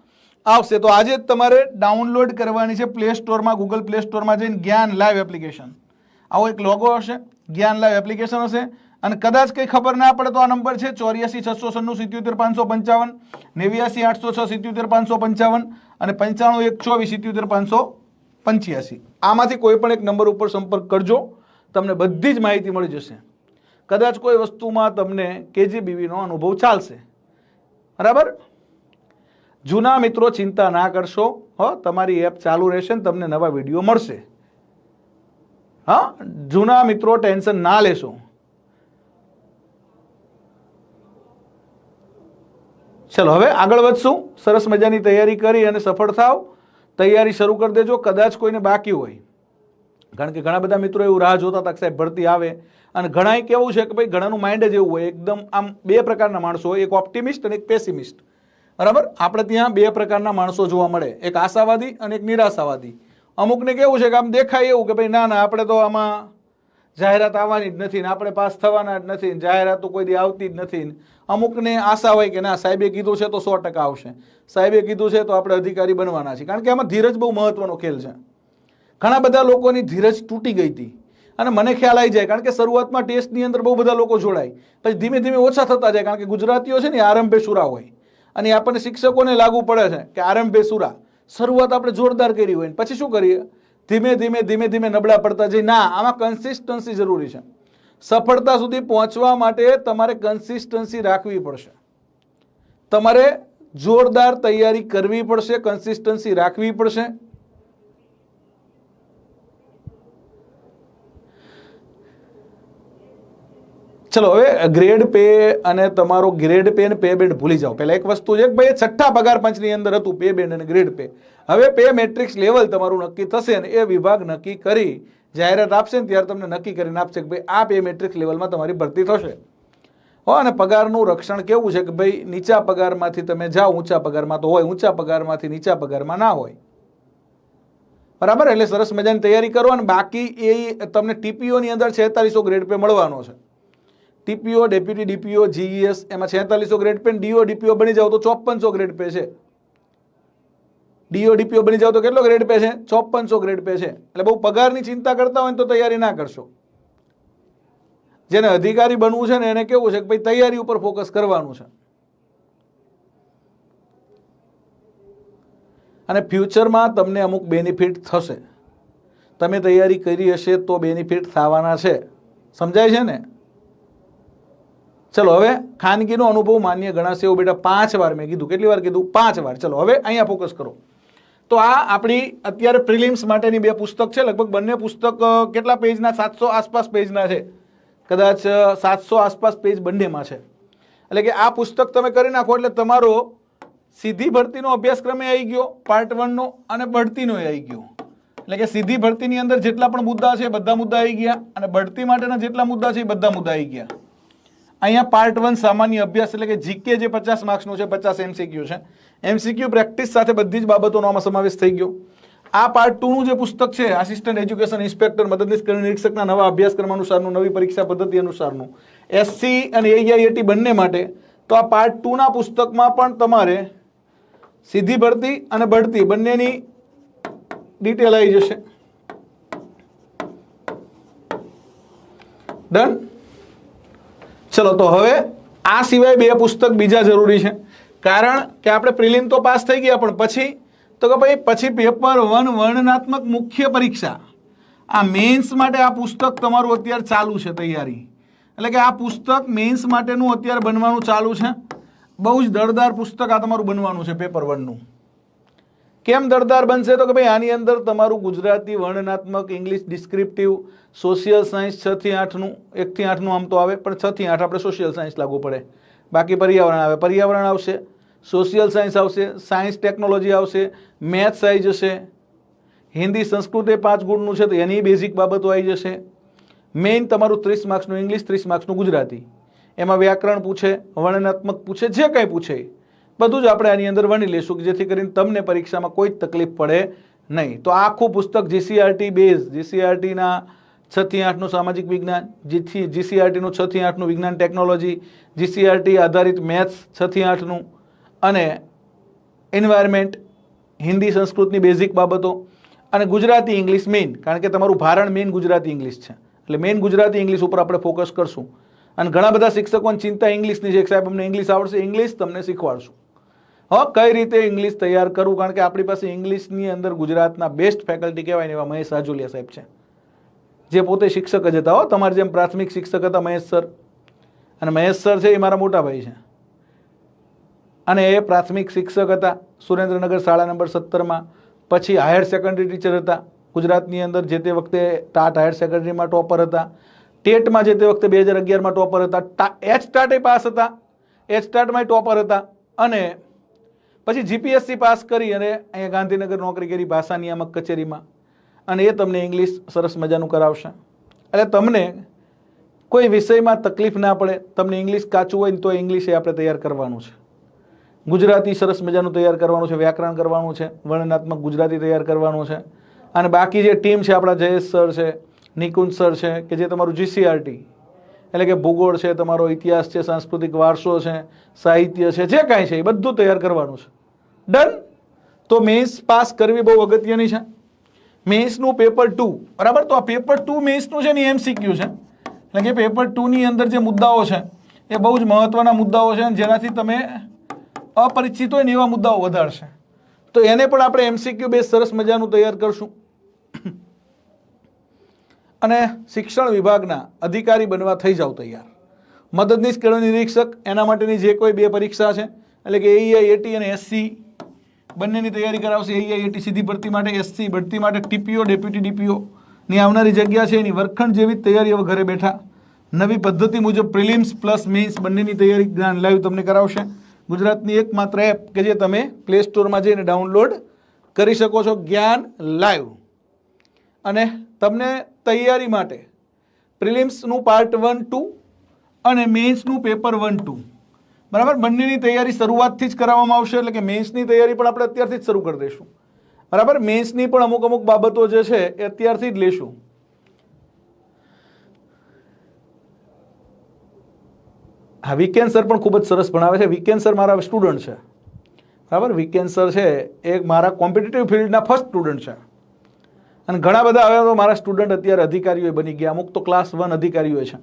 આવશે. તો આજે જ તમારે ડાઉનલોડ કરવાની છે પ્લે સ્ટોરમાં, ગૂગલ પ્લે સ્ટોરમાં જઈને જ્ઞાન લાઈવ એપ્લિકેશન. આવો એક લોગો હશે, જ્ઞાન લાઈવ એપ્લિકેશન હશે. અને કદાચ કંઈ ખબર ના પડે તો આ નંબર છે 84 697 77 555, 89 806 77 555 અને 95 124 77 585. આમાંથી કોઈ પણ એક નંબર ઉપર સંપર્ક કરજો. તમને બધી જ માહિતી મળી જશે. કદાચ કોઈ વસ્તુમાં તમને કેજીબીવીનો અનુભવ ચાલશે. બરાબર. જૂના મિત્રો ચિંતા ના કરશો, તમારી એપ ચાલુ રહેશે ને તમને નવા વિડીયો મળશે. જૂના મિત્રો ટેન્શન ના લેશો. ચલો હવે આગળ વધશું. સરસ મજાની તૈયારી કરી અને સફળ થાવ. તૈયારી શરૂ કરી દેજો. કદાચ કોઈને બાકી હોય, કારણ કે ઘણા બધા મિત્રો એવું રાહ જોતા હતા કે સાહેબ ભરતી આવે, અને ઘણા કેવું છે કે ભાઈ ઘણાનું માઇન્ડ જ એવું હોય, એકદમ આમ બે પ્રકારના માણસો હોય, એક ઓપ્ટિમિસ્ટ અને એક પેસિમિસ્ટ. બરાબર. આપણે ત્યાં બે પ્રકારના માણસો જોવા મળે, એક આશાવાદી અને એક નિરાશાવાદી. અમુકને કેવું છે કે આમ દેખાય એવું કે ભાઈ ના ના આપણે તો આમાં જાહેરાત આવવાની જ નથી ને આપણે પાસ થવાના જ નથી, જાહેરાત તો કોઈ દી આવતી જ નથી. અમુકને આશા હોય કે ના સાહેબે કીધું છે તો 100% આવશે, સાહેબે કીધું છે તો આપણે અધિકારી બનવાના છીએ. કારણ કે આમાં ધીરજ બહુ મહત્વનો ખેલ છે. ઘણા બધા લોકોની ધીરજ તૂટી ગઈ હતી અને મને ખ્યાલ આવી જાય, કારણ કે શરૂઆતમાં ટેસ્ટની અંદર બહુ બધા લોકો જોડાય, પછી ધીમે ધીમે ઓછા થતા જાય. કારણ કે ગુજરાતીઓ છે ને આરંભે સુરા હોય, અને આપણને શિક્ષકોને લાગુ પડે છે કે આરંભે સુરા. શરૂઆત આપણે જોરદાર કરી હોય, પછી શું કરીએ, ધીમે ધીમે નબળા પડતા જઈએ. ના, આમાં કન્સિસ્ટન્સી જરૂરી છે. સફળતા સુધી પહોંચવા માટે તમારે કન્સિસ્ટન્સી રાખવી પડશે. તમારે જોરદાર તૈયારી કરવી પડશે, કન્સિસ્ટન્સી રાખવી પડશે. ચલો હવે ગ્રેડ પે અને તમારો ગ્રેડ પે અને પે બેન્ડ ભૂલી જાઓ. પહેલા એક વસ્તુ છે કે ભાઈ 6ઠ્ઠા પગાર પંચની અંદર હતું પે બેન્ડ અને ગ્રેડ પે. હવે પે મેટ્રિક્સ લેવલ તમારું નક્કી થશે ને એ વિભાગ નક્કી કરી જાહેરાત આપશે ને ત્યારે તમને નક્કી કરીને આપશે કે ભાઈ આ પે મેટ્રિક્સ લેવલમાં તમારી ભરતી થશે. અને પગારનું રક્ષણ કેવું છે કે ભાઈ નીચા પગારમાંથી તમે જાઓ, ઊંચા પગારમાં તો હોય, ઊંચા પગારમાંથી નીચા પગારમાં ના હોય. બરાબર. એટલે સરસ મજાની તૈયારી કરો. અને બાકી એ તમને ટીપીઓની અંદર 4600 ગ્રેડ પે મળવાનો છે. ટીપીઓ, ડેપ્યુટી ડીપીઓ, જીઈએસ એમાં 4600 ગ્રેડ પે. ડીઓ ડીપીઓ બની જાવ તો 5400 ગ્રેડ પે છે. ડીઓ ડીપીઓ બની જાવ તો કેટલો ગ્રેડ પે છે? 5400 ગ્રેડ પે છે. એટલે બહુ પગારની ચિંતા કરતા હોય તો તૈયારી ના કરશો. જેને અધિકારી બનવું છે ને એને કેવું છે કે ભાઈ તૈયારી ઉપર ફોકસ કરવાનું છે. અને ફ્યુચરમાં તમને અમુક બેનિફિટ થશે. તમે તૈયારી કરી હશે તો બેનિફિટ થવાના છે. સમજાય છે ને? ચલો હવે ખાનગીનો અનુભવ માન્ય ગણાશે એવું બેટા 5 વાર મેં કીધું. કેટલી વાર કીધું? 5 વાર. ચલો હવે અહીંયા ફોકસ કરો. તો આ આપણી અત્યારે પ્રિલિમ્સ માટેની 2 પુસ્તક છે. લગભગ બંને પુસ્તક કેટલા પેજના? 700 આસપાસ પેજના છે. કદાચ 700 આસપાસ પેજ બંનેમાં છે. એટલે કે આ પુસ્તક તમે કરી નાખો એટલે તમારો સીધી ભરતીનો અભ્યાસક્રમ આવી ગયો, પાર્ટ 1 નો, અને બઢતીનો આવી ગયો. એટલે કે સીધી ભરતીની અંદર જેટલા પણ મુદ્દા છે બધા મુદ્દા આવી ગયા, અને બઢતી માટેના જેટલા મુદ્દા છે એ બધા મુદ્દા આવી ગયા. અહીંયા પાર્ટ 1 સામાન્ય અભ્યાસ એટલે કે જીકે જે 50 માર્ક્સનું છે, 50 એમસીક્યુ છે. એમસીક્યુ પ્રેક્ટિસ સાથે બધી જ બાબતોનો આમાં સમાવેશ થઈ ગયો. આ પાર્ટ 2 નું જે પુસ્તક છે આસિસ્ટન્ટ એજ્યુકેશન ઇન્સ્પેક્ટર મદદનીશ નિરીક્ષકના નવા અભ્યાસક્રમ અનુસારનું, નવી પરીક્ષા પદ્ધતિ અનુસારનું, એસસી અને એઆઈએટી બંને માટે, તો આ પાર્ટ 2 ના પુસ્તકમાં પણ તમારે સીધી ભરતી અને બઢતી બંનેની ડિટેલ આવી જશે. ડન. ચલો તો હવે આ સિવાય 2 પુસ્તક બીજા જરૂરી છે. કારણ કે આપણે પ્રિલિમ તો પાસ થઈ ગયા, પણ પછી તો કે ભાઈ પછી પેપર 1 વર્ણનાત્મક મુખ્ય પરીક્ષા, આ મેન્સ માટે આ પુસ્તક તમારું અત્યારે ચાલુ છે તૈયારી. એટલે કે આ પુસ્તક મેન્સ માટેનું અત્યારે બનવાનું ચાલુ છે. બહુ જ દળદાર પુસ્તક આ તમારું બનવાનું છે પેપર 1 નું. કેમ દળદાર બનશે? તો કે ભાઈ આની અંદર તમારું ગુજરાતી વર્ણનાત્મક, ઇંગ્લિશ ડિસ્ક્રિપ્ટિવ, સોશિયલ સાયન્સ 6 થી 8 નું, 1 થી 8 નું આમ તો આવે, પણ 6 થી 8 આપણે સોશિયલ સાયન્સ લાગુ પડે. બાકી પર્યાવરણ આવે, પર્યાવરણ આવશે, સોશિયલ સાયન્સ આવશે, સાયન્સ ટેકનોલોજી આવશે, મેથ્સ આવી જશે, હિન્દી સંસ્કૃત એ 5 ગુણનું છે તો એની બેઝિક બાબતો આવી જશે. મેઇન તમારું 30 માર્ક્સનું ઇંગ્લિશ, 30 માર્ક્સનું ગુજરાતી. એમાં વ્યાકરણ પૂછે, વર્ણનાત્મક પૂછે, જે કંઈ પૂછે બધું જ આપણે આની અંદર વણી લેશું કે જેથી કરીને તમને પરીક્ષામાં કોઈ તકલીફ પડે નહીં. તો આખું પુસ્તક જીસીઆરટી બેઝ, જીસીઆરટીના 6 થી 8 નું સામાજિક વિજ્ઞાન, જીસીઆરટીનું 6 થી 8 નું વિજ્ઞાન ટેકનોલોજી, જીસીઆરટી આધારિત મેથ્સ 6 થી 8 નું, અને એન્વાયરમેન્ટ, હિન્દી સંસ્કૃતની બેઝિક બાબતો, અને ગુજરાતી ઇંગ્લિશ મેઇન. કારણ કે તમારું ભારણ મેઇન ગુજરાતી ઇંગ્લિશ છે, એટલે મેઇન ગુજરાતી ઇંગ્લિશ ઉપર આપણે ફોકસ કરશું. અને ઘણા બધા શિક્ષકોની ચિંતા ઇંગ્લિશની છે કે સાહેબ અમને ઇંગ્લિશ આવડશે. ઇંગ્લિશ તમને શીખવાડશું. કઈ રીતે ઇંગ્લિશ તૈયાર કરવું, કારણ કે આપણી પાસે ઇંગ્લિશની અંદર ગુજરાતના બેસ્ટ ફેકલ્ટી કહેવાય ને એવા મહેશ રાજુલિયા સાહેબ છે, જે પોતે શિક્ષક જ હતા. તમારી જેમ પ્રાથમિક શિક્ષક હતા મહેશ સર, અને મહેશ સર છે એ મારા મોટા ભાઈ છે. અને એ પ્રાથમિક શિક્ષક હતા સુરેન્દ્રનગર શાળા નંબર 17માં. પછી હાયર સેકન્ડરી ટીચર હતા. ગુજરાતની અંદર જે તે વખતે ટાટ હાયર સેકન્ડરીમાં ટોપર હતા. ટેટમાં જે તે વખતે 2011માં ટોપર હતા. એચટાટે પાસ હતા. એચટાટમાં ટોપર હતા. અને પછી જીપીએસસી પાસ કરી અને અહીંયા ગાંધીનગર નોકરી કરી ભાષા નિયામક કચેરીમાં. અને એ તમને ઇંગ્લિશ સરસ મજાનું કરાવશે. એટલે તમને કોઈ વિષયમાં તકલીફ ના પડે. તમને ઇંગ્લિશ કાચું હોય ને તો ઇંગ્લિશ એ આપણે તૈયાર કરવાનું છે. ગુજરાતી સરસ મજાનું તૈયાર કરવાનું છે. વ્યાકરણ કરવાનું છે. વર્ણનાત્મક ગુજરાતી તૈયાર કરવાનું છે. અને બાકી જે ટીમ છે આપણા જયેશ સર છે, નિકુંજ સર છે, કે જે તમારું જીસીઆરટી એટલે કે ભૂગોળ છે, તમારો ઇતિહાસ છે, સાંસ્કૃતિક વારસો છે, સાહિત્ય છે, જે કાંઈ છે એ બધું તૈયાર કરવાનું છે. ડન. તો મેન્સ પાસ કરવી બહુ અગત્યની છે. મેન્સનું પેપર 2, બરાબર. તો આ પેપર 2 મેન્સનું છે ને એમસીક્યુ છે. એટલે કે પેપર 2ની અંદર જે મુદ્દાઓ છે એ બહુ જ મહત્વના મુદ્દાઓ છે, જેનાથી તમે અપરિચિત હોય ને એવા મુદ્દાઓ વધારશે. તો એને પણ આપણે એમસીક્યુ બેઝ સરસ મજાનું તૈયાર કરશું. અને શિક્ષણ વિભાગના અધિકારી બનવા થઈ જાવ તૈયાર. મદદનીશ ખેડૂત નિરીક્ષક એના માટેની જે કોઈ 2 પરીક્ષા છે એટલે કે એઈઆઈએટી અને એસસી બંનેની તૈયારી કરાવશે. એઈઆઈએટી સીધી ભરતી માટે, એસસી ભરતી માટે ટીપીઓ ડેપ્યુટી ડીપીઓની આવનારી જગ્યા છે એની વર્ગખંડ જેવી જ તૈયારી હવે ઘરે બેઠા નવી પદ્ધતિ મુજબ પ્રિલિમ્સ પ્લસ મેઇન્સ બંનેની તૈયારી જ્ઞાન લાઈવ તમને કરાવશે. ગુજરાતની એકમાત્ર એપ કે જે તમે પ્લે સ્ટોરમાં જઈને ડાઉનલોડ કરી શકો છો, જ્ઞાન લાઈવ. અને તમને તૈયારી માટે પ્રિલિમ્સનું પાર્ટ 1, 2 અને મેઇન્સનું પેપર 1, 2 બરાબર બંનેની તૈયારી શરૂઆતથી જ કરાવવામાં આવશે. એટલે કે મેઇન્સની તૈયારી પણ આપણે અત્યારથી જ શરૂ કરી દઈશું. બરાબર. મેઇન્સની પણ અમુક બાબતો જે છે એ અત્યારથી જ લેશું. હા, વિકેન સર પણ ખૂબ જ સરસ ભણાવે છે. વિકેન સર મારા સ્ટુડન્ટ છે. બરાબર. વિકેન સર છે એ મારા કોમ્પિટિટિવ ફિલ્ડના ફર્સ્ટ સ્ટુડન્ટ છે. અને ઘણા બધા હવે તો મારા સ્ટુડન્ટ અત્યારે અધિકારીઓ બની ગયા. અમુક તો ક્લાસ 1 અધિકારીઓ છે.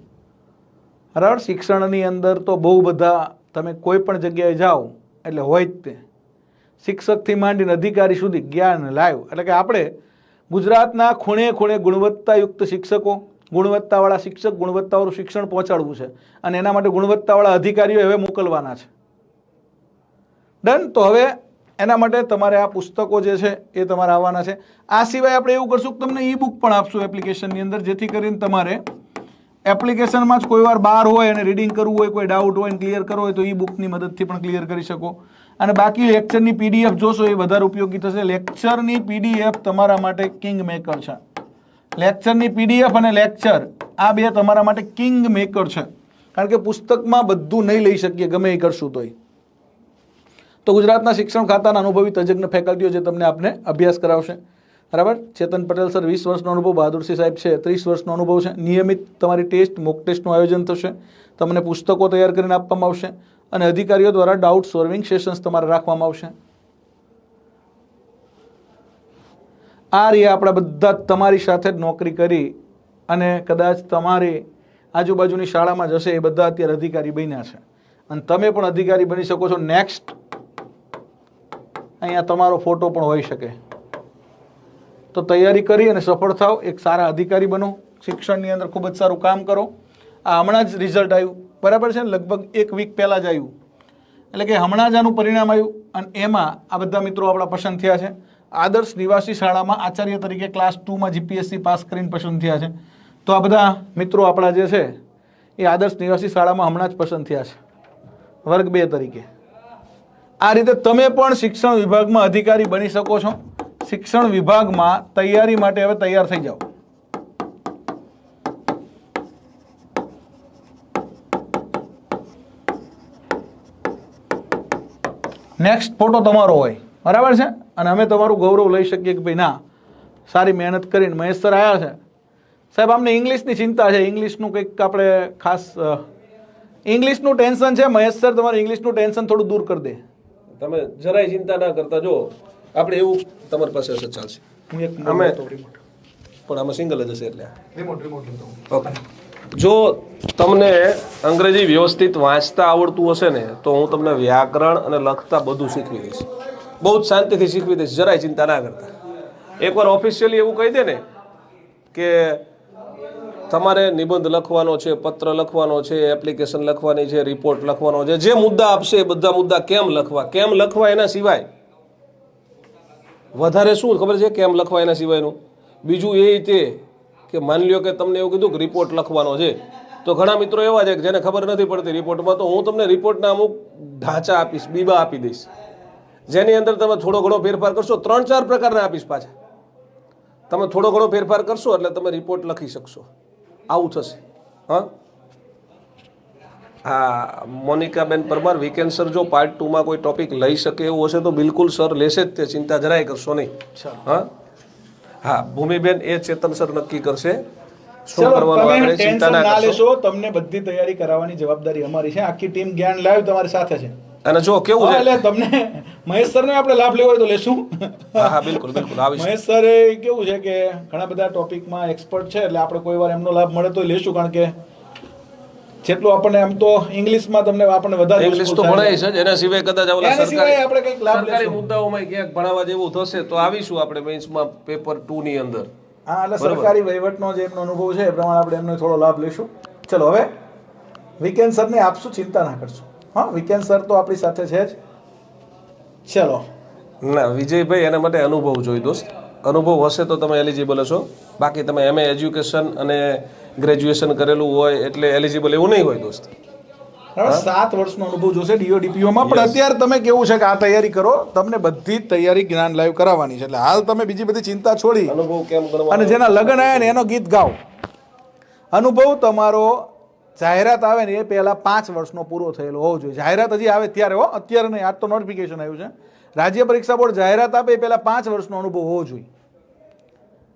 બરાબર. શિક્ષણની અંદર તો બહુ બધા તમે કોઈ પણ જગ્યાએ જાઓ એટલે હોય જ તે. શિક્ષકથી માંડીને અધિકારી સુધી જ્ઞાન લાઈવ. એટલે કે આપણે ગુજરાતના ખૂણે ખૂણે ગુણવત્તાયુક્ત શિક્ષકો, ગુણવત્તાવાળા શિક્ષક, ગુણવત્તાવાળું શિક્ષણ પહોંચાડવું છે. અને એના માટે ગુણવત્તાવાળા અધિકારીઓ હવે મોકલવાના છે. ડન. તો હવે એના માટે તમારે આ પુસ્તકો જે છે એ તમારે આવવાના છે. આ સિવાય આપણે એવું કરશું કે તમને ઈ બુક પણ આપશું એપ્લિકેશનની અંદર, જેથી કરીને તમારે એપ્લિકેશનમાં જ કોઈ વાર બહાર હોય અને રીડિંગ કરવું હોય, કોઈ ડાઉટ હોય ને ક્લિયર કરવો હોય તો ઈ બુકની મદદથી પણ ક્લિયર કરી શકો. અને બાકી લેક્ચરની પીડીએફ જોશો એ વધારે ઉપયોગી થશે. લેક્ચરની પીડીએફ તમારા માટે કિંગ મેકર છે. લેક્ચરની પીડીએફ અને લેક્ચર આ 2 તમારા માટે કિંગ મેકર છે. કારણ કે પુસ્તકમાં બધું નહીં લઈ શકીએ ગમે એ કરશું તોય. તો ગુજરાતના શિક્ષણ ખાતાના અનુભવી તજજ્ઞ ફેકલ્ટીઓ જે તમને આપને અભ્યાસ કરાવશે. બરાબર. ચેતન પટેલ સર 20 વર્ષનો અનુભવ, બહાદુરસિંહ સાહેબ છે 30 વર્ષનો અનુભવ છે. નિયમિત તમારી ટેસ્ટ, મોક ટેસ્ટનું આયોજન થશે. તમને પુસ્તકો તૈયાર કરીને આપવામાં આવશે. અને અધિકારીઓ દ્વારા ડાઉટ સોલ્વિંગ સેશન્સ તમારે રાખવામાં આવશે. આ રીતે આપણા બધા તમારી સાથે જ નોકરી કરી અને કદાચ તમારી આજુબાજુની શાળામાં જશે એ બધા અત્યારે અધિકારી બન્યા છે. અને તમે પણ અધિકારી બની શકો છો. નેક્સ્ટ અહીંયા તમારો ફોટો પણ હોઈ શકે. તો તૈયારી કરી અને સફળ થાવ, એક સારા અધિકારી બનો, શિક્ષણની અંદર ખૂબ જ સારું કામ કરો. આ હમણાં જ રિઝલ્ટ આવ્યું. બરાબર છે. લગભગ 1 વીક પહેલાં જ આવ્યું. એટલે કે હમણાં જ આનું પરિણામ આવ્યું. અને એમાં આ બધા મિત્રો આપણા પસંદ થયા છે. આદર્શ નિવાસી શાળામાં આચાર્ય તરીકે ક્લાસ 2માં જીપીએસસી પાસ કરીને પસંદ થયા છે. તો આ બધા મિત્રો આપણા જે છે એ આદર્શ નિવાસી શાળામાં હમણાં જ પસંદ થયા છે વર્ગ 2 તરીકે. આ રીતે તમે પણ શિક્ષણ વિભાગમાં અધિકારી બની શકો છો. શિક્ષણ વિભાગમાં તૈયારી માટે હવે તૈયાર થઈ જાઓ. નેક્સ્ટ ફોટો તમારો હોય. બરાબર છે. અને અમે તમારું ગૌરવ લઈ શકીએ કે ભાઈ ના, સારી મહેનત કરીને મહેશ સર આવ્યા છે. સાહેબ અમને ઇંગ્લિશની ચિંતા છે. ઇંગ્લિશનું કંઈક આપણે ખાસ ઇંગ્લિશનું ટેન્શન છે. મહેશ સર તમારું ઇંગ્લિશનું ટેન્શન થોડું દૂર કરી દે. તમે જરાય ચિંતા ના કરતા. જો આપણે એવું તમારી પાસે હશે ચાલશે. અમે પણ આમાં સિંગલ જ હશે એટલે ઓકે. જો તમને અંગ્રેજી વ્યવસ્થિત વાંચતા આવડતું હશે ને તો હું તમને વ્યાકરણ અને લખતા બધું શીખવી દઈશ. બહુ જ શાંતિથી શીખવી દઈશ. જરાય ચિંતા ના કરતા. એકવાર ઓફિશિયલી એવું કહી દે ને કે તમારે નિબંધ લખવાનો છે, પત્ર લખવાનો છે, એપ્લિકેશન લખવાની છે, રિપોર્ટ લખવાનો છે, જે મુદ્દા આપશે એ બધા મુદ્દા કેમ લખવા એના સિવાય વધારે શું ખબર છે? કેમ લખવા એના સિવાયનું બીજું એ રીતે કે માની લ્યો કે તમને એવું કીધું કે રિપોર્ટ લખવાનો છે, તો ઘણા મિત્રો એવા છે કે જેને ખબર નથી પડતી રિપોર્ટમાં, તો હું તમને રિપોર્ટના અમુક ઢાંચા આપીશ, બીબા આપી દઈશ, જેની અંદર તમે થોડો ઘણો ફેરફાર કરશો. 3-4 પ્રકારના આપીશ પાછા. તમે થોડો ઘણો ફેરફાર કરશો એટલે તમે રિપોર્ટ લખી શકશો. આવું થશે. હા, મોનિકાબેન પરમાર, વીકેન્ડ સર જો પાર્ટ 2માં કોઈ ટોપિક લઈ શકે એવું હશે તો બિલકુલ સર લેશે જ, તે ચિંતા જરાય કરશો નહીં. હા, ભૂમિબેન એ ચેતન સર નક્કી કરશે શું કરવાનું આગળ, ચિંતા ના લેશો. તમને બધી તૈયારી કરાવવાની જવાબદારી અમારી છે. આખી ટીમ જ્ઞાન લાઈવ તમારી સાથે છે. અને જો કેવું છે એટલે તમને મહેશ સરને આપણે લાભ લેવો હોય તો લેશું. હા, બિલકુલ આવીશ. મહેશ સર કેવું છે કે ઘણા બધા ટોપિકમાં એક્સપર્ટ છે, એટલે આપણે કોઈ વાર એમનો લાભ મળે તો લેશું, કારણ કે જેટલું આપણને એમ તો ઇંગ્લિશમાં તમને આપણને વધારે ઇંગ્લિશ તો ભણાય છે, એના સિવાય કદાચ આપણે કંઈક લાભ સરકારી મુદ્દાઓમાં ક્યાંક ભણાવવા જેવું થશે તો આવીશું આપણે મેન્સમાં પેપર 2 ની અંદર. હા, એટલે સરકારી વહીવટનો જે એમનો અનુભવ છે એ પ્રમાણે આપણે એમનો થોડો લાભ લેશું. ચલો હવે વીકેન્ડ સરને આપશું, ચિંતા ના કરશો. હા, વીકેન્ડ સર તો આપણી સાથે છે જ. ચલો ના, વિજયભાઈ એના માટે અનુભવ જોઈએ દોસ્ત. અનુભવ હશે તો તમે એલિજિબલ હશો, બાકી તમે એમએ એજ્યુકેશન અને ગ્રેજ્યુએશન કરેલું હોય એટલે એલિજિબલ એવું નહીં હોય દોસ્ત. 7 વર્ષનો અનુભવ જોશે ડીઓડીપીઓમાં. પણ અત્યારે તમે કેવું છે કે આ તૈયારી કરો, તમને બધી જ તૈયારી જ્ઞાન લાઈવ કરાવવાની છે, એટલે હાલ તમે બીજી બધી ચિંતા છોડી અનુભવ કેમ ગણવાનો, અને જેના લગ્ન આવ્યા ને એનો ગીત ગાઓ. અનુભવ તમારો જાહેરાત આવે ને એ પહેલા 5 વર્ષનો પૂરો થયેલો હોવો જોઈએ. જાહેરાત હજી આવે ત્યારે હો, અત્યારે નહીં. આજ તો નોટિફિકેશન આવ્યું છે. રાજ્ય પરીક્ષા બોર્ડ જાહેરાત આપે એ પહેલા 5 વર્ષનો અનુભવ હોવો જોઈએ.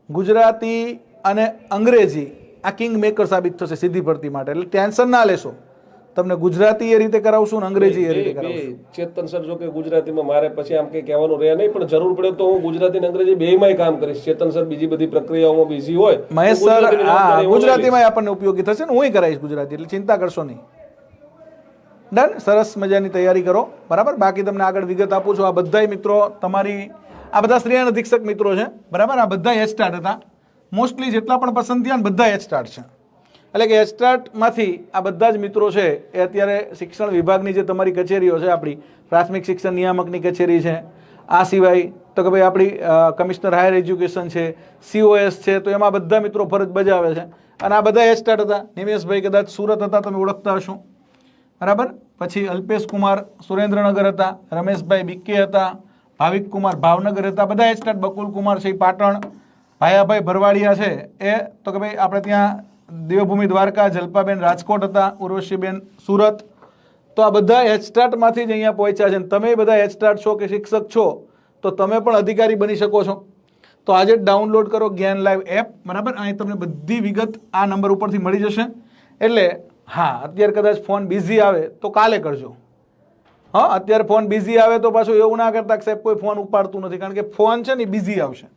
ગુજરાતી અને અંગ્રેજી આ કિંગ મેકર સાબિત થશે સીધી ભરતી માટે, એટલે ટેન્શન ના લેશો. તમને ગુજરાતી એ રીતે કરાવશું ને અંગ્રેજી એ રીતે કરાવશું. ચેતન સર જો કે ગુજરાતીમાં મારે પછી આમ કઈ કહેવાનું રહે નહીં, પણ જરૂર પડે તો હું ગુજરાતી અને અંગ્રેજી બેયમાંય કામ કરીશ. ચેતન સર બીજી બધી પ્રક્રિયાઓમાં બિઝી હોય, મહેશ સર હા ગુજરાતીમાં આપણને ઉપયોગી થશે ને હું કરાવીશ ગુજરાતી, એટલે ચિંતા કરશો નહીં. ડન, સરસ મજાની તૈયારી કરો. બરાબર, બાકી તમને આગળ વિગત આપું છું. આ બધા મિત્રો તમારી આ બધા શ્રેય અધિક્ષક મિત્રો છે. બરાબર, આ બધા એચ સ્ટાર્ટ હતા. મોસ્ટલી જેટલા પણ પસંદ થયા ને બધા એચ સ્ટાર્ટ છે. એટલે કે એચ સ્ટાર્ટમાંથી આ બધા જ મિત્રો છે એ અત્યારે શિક્ષણ વિભાગની જે તમારી કચેરીઓ છે, આપણી પ્રાથમિક શિક્ષણ નિયામકની કચેરી છે, આ સિવાય તો કે ભાઈ આપણી કમિશનર હાયર એજ્યુકેશન છે, COS છે, તો એમાં બધા મિત્રો ફરજ બજાવે છે. અને આ બધા એચ સ્ટાર્ટ હતા. નિમેશભાઈ કદાચ સુરત હતા, તમે ઓળખતા હશો. બરાબર, પછી અલ્પેશ કુમાર સુરેન્દ્રનગર હતા, રમેશભાઈ બીકે હતા, ભાવિક કુમાર ભાવનગર હતા, બધા એચ સ્ટાર્ટ. બકુલ કુમાર છે પાટણ, ભાયાભાઈ ભરવાડિયા છે એ તો કે ભાઈ આપણે ત્યાં દેવભૂમિ દ્વારકા, જલ્પાબેન રાજકોટ હતા, ઉર્વશીબેન સુરત. તો આ બધા એચ સ્ટાર્ટમાંથી જ અહીંયા પહોંચ્યા છે. તમે બધા એચ સ્ટાર્ટ છો કે શિક્ષક છો તો તમે પણ અધિકારી બની શકો છો. તો આજે ડાઉનલોડ કરો જ્ઞાન લાઈવ એપ. બરાબર, અહીં તમને બધી વિગત આ નંબર ઉપરથી મળી જશે. એટલે હા, અત્યારે કદાચ ફોન બિઝી આવે તો કાલે કરજો. હા, અત્યારે ફોન બિઝી આવે તો પાછું એવું ના કરતા કે સાહેબ કોઈ ફોન ઉપાડતું નથી, કારણ કે ફોન છે ને બિઝી આવશે.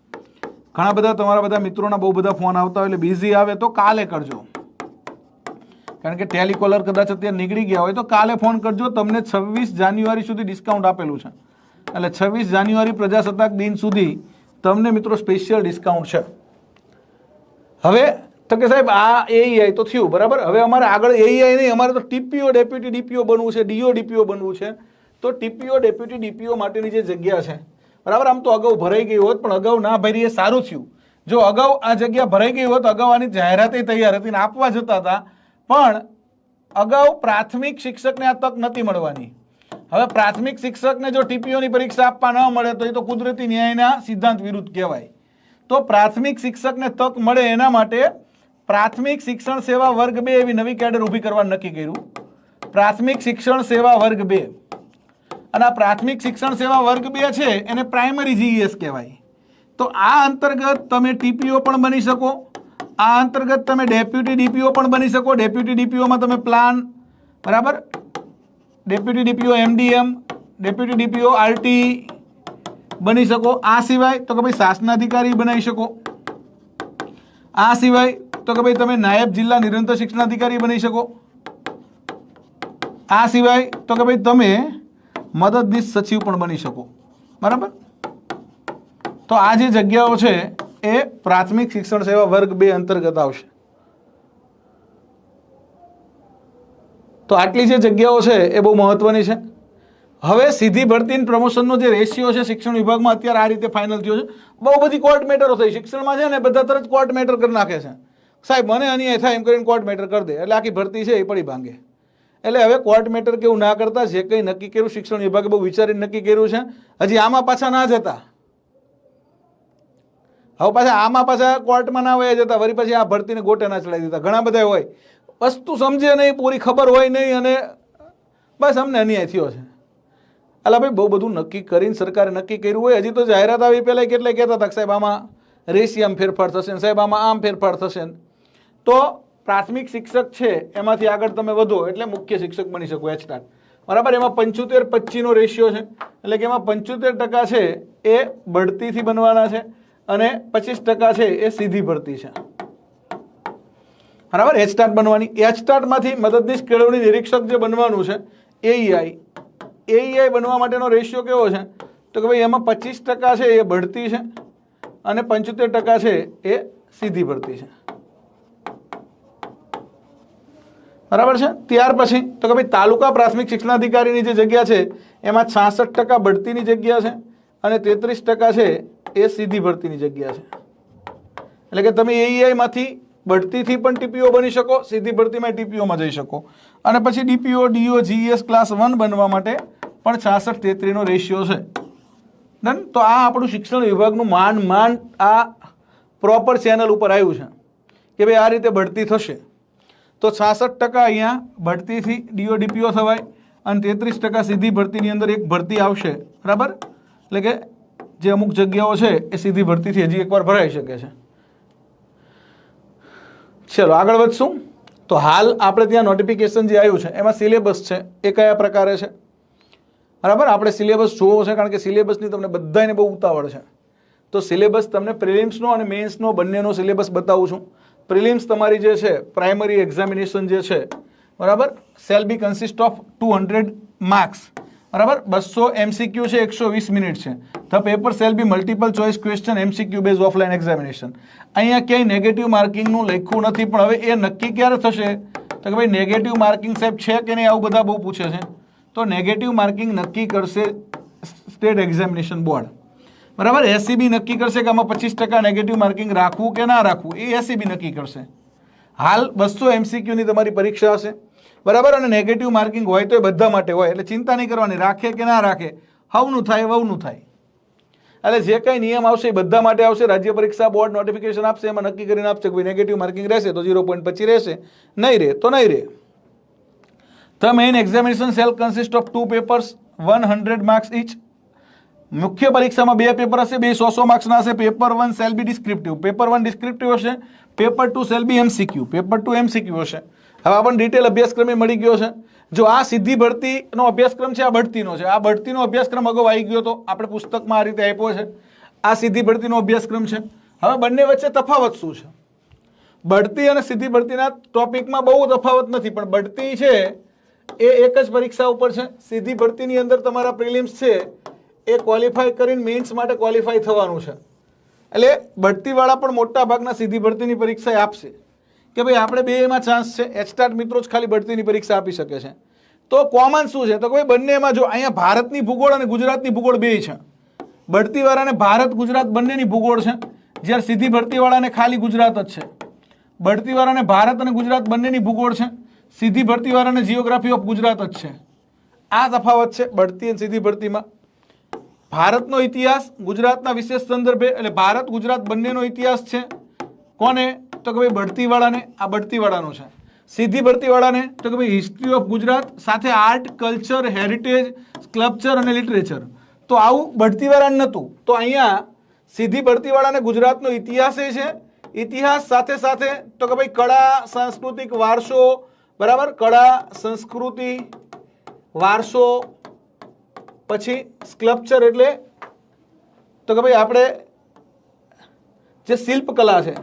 ઘણા બધા તમારા બધા મિત્રોના બહુ બધા ફોન આવતા હોય, એટલે બિઝી આવે તો કાલે કરજો. કારણ કે ટેલિકોલર કદાચ અત્યારે નીકળી ગયા હોય તો કાલે ફોન કરજો. તમને 26 જાન્યુઆરી સુધી ડિસ્કાઉન્ટ આપેલું છે, એટલે 26 જાન્યુઆરી પ્રજાસત્તાક દિન સુધી તમને મિત્રો સ્પેશિયલ ડિસ્કાઉન્ટ છે. હવે તો કે સાહેબ આ એઆઈ તો થયું બરાબર, હવે અમારે આગળ એઆઈ નહીં, અમારે તો ટીપીઓ ડેપ્યુટી ડીપીઓ બનવું છે, ડીઓડીપીઓ બનવું છે. તો ટીપીઓ ડેપ્યુટી ડીપીઓ માટેની જે જગ્યા છે બરાબર, આમ તો અગાઉ ભરાઈ ગઈ હોત, પણ અગાઉ ના ભરી એ સારું થયું. જો અગાઉ આ જગ્યા ભરાઈ ગઈ હોત, અગાઉ આની જાહેરાત તૈયાર હતી ને આપવા જતા હતા, પણ અગાઉ પ્રાથમિક શિક્ષકને આ તક નથી મળવાની. હવે પ્રાથમિક શિક્ષકને જો ટીપીઓની પરીક્ષા આપવા ન મળે તો એ તો કુદરતી ન્યાયના સિદ્ધાંત વિરુદ્ધ કહેવાય. તો પ્રાથમિક શિક્ષકને તક મળે એના માટે પ્રાથમિક શિક્ષણ સેવા વર્ગ 2 એવી નવી કેડર ઊભી કરવાનું નક્કી કર્યું. પ્રાથમિક શિક્ષણ સેવા વર્ગ 2, અને આ પ્રાથમિક શિક્ષણ સેવા વર્ગ 2 છે એને પ્રાઇમરી GES કહેવાય. તો આ અંતર્ગત તમે ટીપીઓ પણ બની શકો, આ અંતર્ગત તમે ડેપ્યુટી ડીપીઓ પણ બની શકો. ડેપ્યુટી ડીપીઓમાં તમે પ્લાન બરાબર, deputy DPO MDM, deputy DPO RT બની શકો. આ સિવાય તો કે ભાઈ શાસનાધિકારી બનાવી શકો. આ સિવાય તો કે ભાઈ તમે નાયબ જિલ્લા નિરંતર શિક્ષણાધિકારી બની શકો. આ સિવાય તો કે ભાઈ તમે મદદનીશ સચિવ પણ બની શકો. બરાબર, તો આ જે જગ્યાઓ છે એ પ્રાથમિક શિક્ષણ સેવા વર્ગ 2 અંતર્ગત આવશે. તો આટલી જે જગ્યાઓ છે એ બહુ મહત્વની છે. હવે સીધી ભરતી અને પ્રમોશનનો જે રેશિયો છે શિક્ષણ વિભાગમાં અત્યારે આ રીતે ફાઇનલ થયો છે. બહુ બધી કોર્ટ મેટરો થઈ શિક્ષણમાં છે ને, બધા તરત કોર્ટ મેટર કરી નાખે છે. સાહેબ મને અન્યાય થાય એમ કરીને કોર્ટ મેટર કરી દે એટલે આખી ભરતી છે એ પડી ભાંગે. એટલે હવે કોર્ટ મેટર કેવું ના કરતા જે કંઈ નક્કી કર્યું શિક્ષણ વિભાગે બહુ વિચારીને નક્કી કર્યું છે. હજી આમાં પાછા ના જતા, હવે પાછા આમાં પાછા કોર્ટમાં ના વયા જતા, વળી પછી આ ભરતીને ગોટે ના ચડાવી દીધા. ઘણા બધા હોય વસ્તુ સમજે નહીં, પૂરી ખબર હોય નહીં અને બસ અમને અન્યાય થયો છે. એટલે ભાઈ બહુ બધું નક્કી કરીને સરકારે નક્કી કર્યું હોય. હજી તો જાહેરાત આવી પહેલાં કેટલાય કહેતા હતા કે સાહેબ આમાં રેશિયામાં ફેરફાર થશે ને, સાહેબ આમાં આમ ફેરફાર થશે ને. તો પ્રાથમિક શિક્ષક છે એમાંથી આગળ તમે વધો એટલે મુખ્ય શિક્ષક બની શકો એચટાટ, બરાબર. એમાં 75-25 રેશિયો છે એટલે કે એમાં 75% છે એ બઢતીથી બનવાના છે અને 25% છે એ સીધી ભરતી છે, બરાબર. એચટાટ બનવાની. એચટાટમાંથી મદદનીશ કેળવણી નિરીક્ષક જે બનવાનું છે એઈઆઈ બનવા માટેનો રેશિયો કેવો છે તો કે ભાઈ એમાં 25% છે એ બઢતી છે અને 75% છે એ સીધી ભરતી છે, બરાબર છે. ત્યાર પછી તો કે ભાઈ તાલુકા પ્રાથમિક શિક્ષણાધિકારીની જે જગ્યા છે એમાં 66% બઢતીની જગ્યા છે અને 33% છે એ સીધી ભરતીની જગ્યા છે. એટલે કે તમે એઈઆઈમાંથી બઢતીથી પણ ટીપીઓ બની શકો, સીધી ભરતીમાં ટીપીઓમાં જઈ શકો. અને પછી ડીપીઓ ડીઓ જીએસ ક્લાસ 1 બનવા માટે પણ 66-33 રેશિયો છે. ડન. તો આ આપણું શિક્ષણ વિભાગનું માંડ આ પ્રોપર ચેનલ ઉપર આવ્યું છે કે ભાઈ આ રીતે બઢતી થશે. તો 66% અહીંયા બઢતીથી ડીઓ ડીપીઓ થવાય અને 33% સીધી ભરતીની અંદર એક ભરતી આવશે, બરાબર. એટલે કે જે અમુક જગ્યાઓ છે એ સીધી ભરતીથી હજી એકવાર ભરાઈ શકે છે. ચલો આગળ વધશું. તો હાલ આપણે ત્યાં નોટિફિકેશન જે આવ્યું છે એમાં સિલેબસ છે એ કયા પ્રકારે છે, બરાબર. આપણે સિલેબસ જોવો છે કારણ કે સિલેબસની તમને બધાને બહુ ઉતાવળ છે. તો સિલેબસ તમને પ્રિલિમ્સનો અને મેન્સનો બંનેનો સિલેબસ બતાવું છું. પ્રિલિમ્સ તમારી જે છે પ્રાઇમરી એક્ઝામિનેશન જે છે, બરાબર, shall be consist of 200 marks, બરાબર. 200 MCQ છે, 120 મિનિટ છે. The paper shall B multiple choice question MCQ base offline examination. અહીંયા ક્યાંય નેગેટિવ માર્કિંગનું લખ્યું નથી, પણ હવે એ નક્કી ક્યારે થશે તો કે ભાઈ નેગેટિવ માર્કિંગ સાહેબ છે કે નહીં, આવું બધા બહુ પૂછે છે. તો નેગેટિવ માર્કિંગ નક્કી કરશે સ્ટેટ એક્ઝામિનેશન બોર્ડ, બરાબર. એસસીબી નક્કી કરશે કે આમાં 25% નેગેટિવ માર્કિંગ રાખવું કે ના રાખવું, એ એસસીબી નક્કી કરશે. હાલ 200 MCQ ની તમારી પરીક્ષા હશે, બરાબર. અને નેગેટિવ માર્કિંગ હોય તો એ બધા માટે હોય એટલે ચિંતા નહીં કરવાની, રાખે કે ના રાખે, હવનું થાય વહુનું થાય. એટલે જે કંઈ નિયમ આવશે એ બધા માટે આવશે. રાજ્ય પરીક્ષા બોર્ડ નોટિફિકેશન આપશે એમાં નક્કી કરીને આપશે કે ભાઈ નેગેટિવ માર્કિંગ રહેશે તો 0.25 રહેશે, નહીં રહે તો નહીં રહે. The main examination shall consist of 2 papers 100 marks each. મુખ્ય પરીક્ષામાં 2 પેપર હશે, 2 100 માર્ક્સના હશે. Paper 1 shall be descriptive, paper 1 descriptive હશે. Paper 2 shall be MCQ, paper 2 MCQ હશે. હવે આપણને ડિટેલ અભ્યાસક્રમ મળી ગયો છે. જો આ સીધી ભરતીનો અભ્યાસક્રમ છે, આ બઢતીનો છે. આ બઢતીનો અભ્યાસક્રમ અગાઉ આવી ગયો હતો, આપણે પુસ્તકમાં આ રીતે આપ્યો છે. આ સીધી ભરતીનો અભ્યાસક્રમ છે. હવે બંને વચ્ચે તફાવત શું છે? બઢતી અને સીધી ભરતીના ટોપિકમાં બહુ તફાવત નથી, પણ બઢતી છે એ એક જ પરીક્ષા ઉપર છે. સીધી ભરતીની અંદર તમારા પ્રિલિમ્સ છે એ ક્વોલિફાય કરીને મેઇન્સ માટે ક્વોલિફાય થવાનું છે. એટલે બઢતીવાળા પણ મોટા ભાગના સીધી ભરતીની પરીક્ષા આપશે કે ભાઈ આપણે બેમાં ચાન્સ છે. એચટાટ મિત્રો જ ખાલી બઢતીની પરીક્ષા આપી શકે છે. તો કોમન શું છે તો કોઈ બંનેમાં જો અહીંયા ભારતની ભૂગોળ અને ગુજરાતની ભૂગોળ બે છે. બઢતીવાળાને ભારત ગુજરાત બંનેની ભૂગોળ છે, જ્યારે સીધી ભરતીવાળાને ખાલી ગુજરાત જ છે. બઢતીવાળાને ભારત અને ગુજરાત બંનેની ભૂગોળ છે, સીધી ભરતીવાળાને જીઓગ્રાફી ઓફ ગુજરાત જ છે. આ તફાવત છે બઢતી અને સીધી ભરતીમાં. ભારતનો ઇતિહાસ ગુજરાતના વિશેષ સંદર્ભે, એટલે ભારત ગુજરાત બંનેનો ઇતિહાસ છે. કોને તો કે ભાઈ બઢતીવાળાને, આ બઢતીવાળાનો છે. સીધી ભરતીવાળાને તો કે ભાઈ હિસ્ટ્રી ઓફ ગુજરાત સાથે આર્ટ, કલ્ચર, હેરિટેજ, સ્કલ્પચર અને લિટરેચર. તો આવું બઢતીવાળાને નહોતું. તો અહીંયા સીધી ભરતીવાળાને ગુજરાતનો ઇતિહાસ છે, ઇતિહાસ સાથે સાથે તો કે ભાઈ કળા, સાંસ્કૃતિક વારસો, બરાબર, કળા, સંસ્કૃતિ, વારસો, પછી સ્કલ્પચર એટલે તો કે ભાઈ આપણે જે શિલ્પકલા છે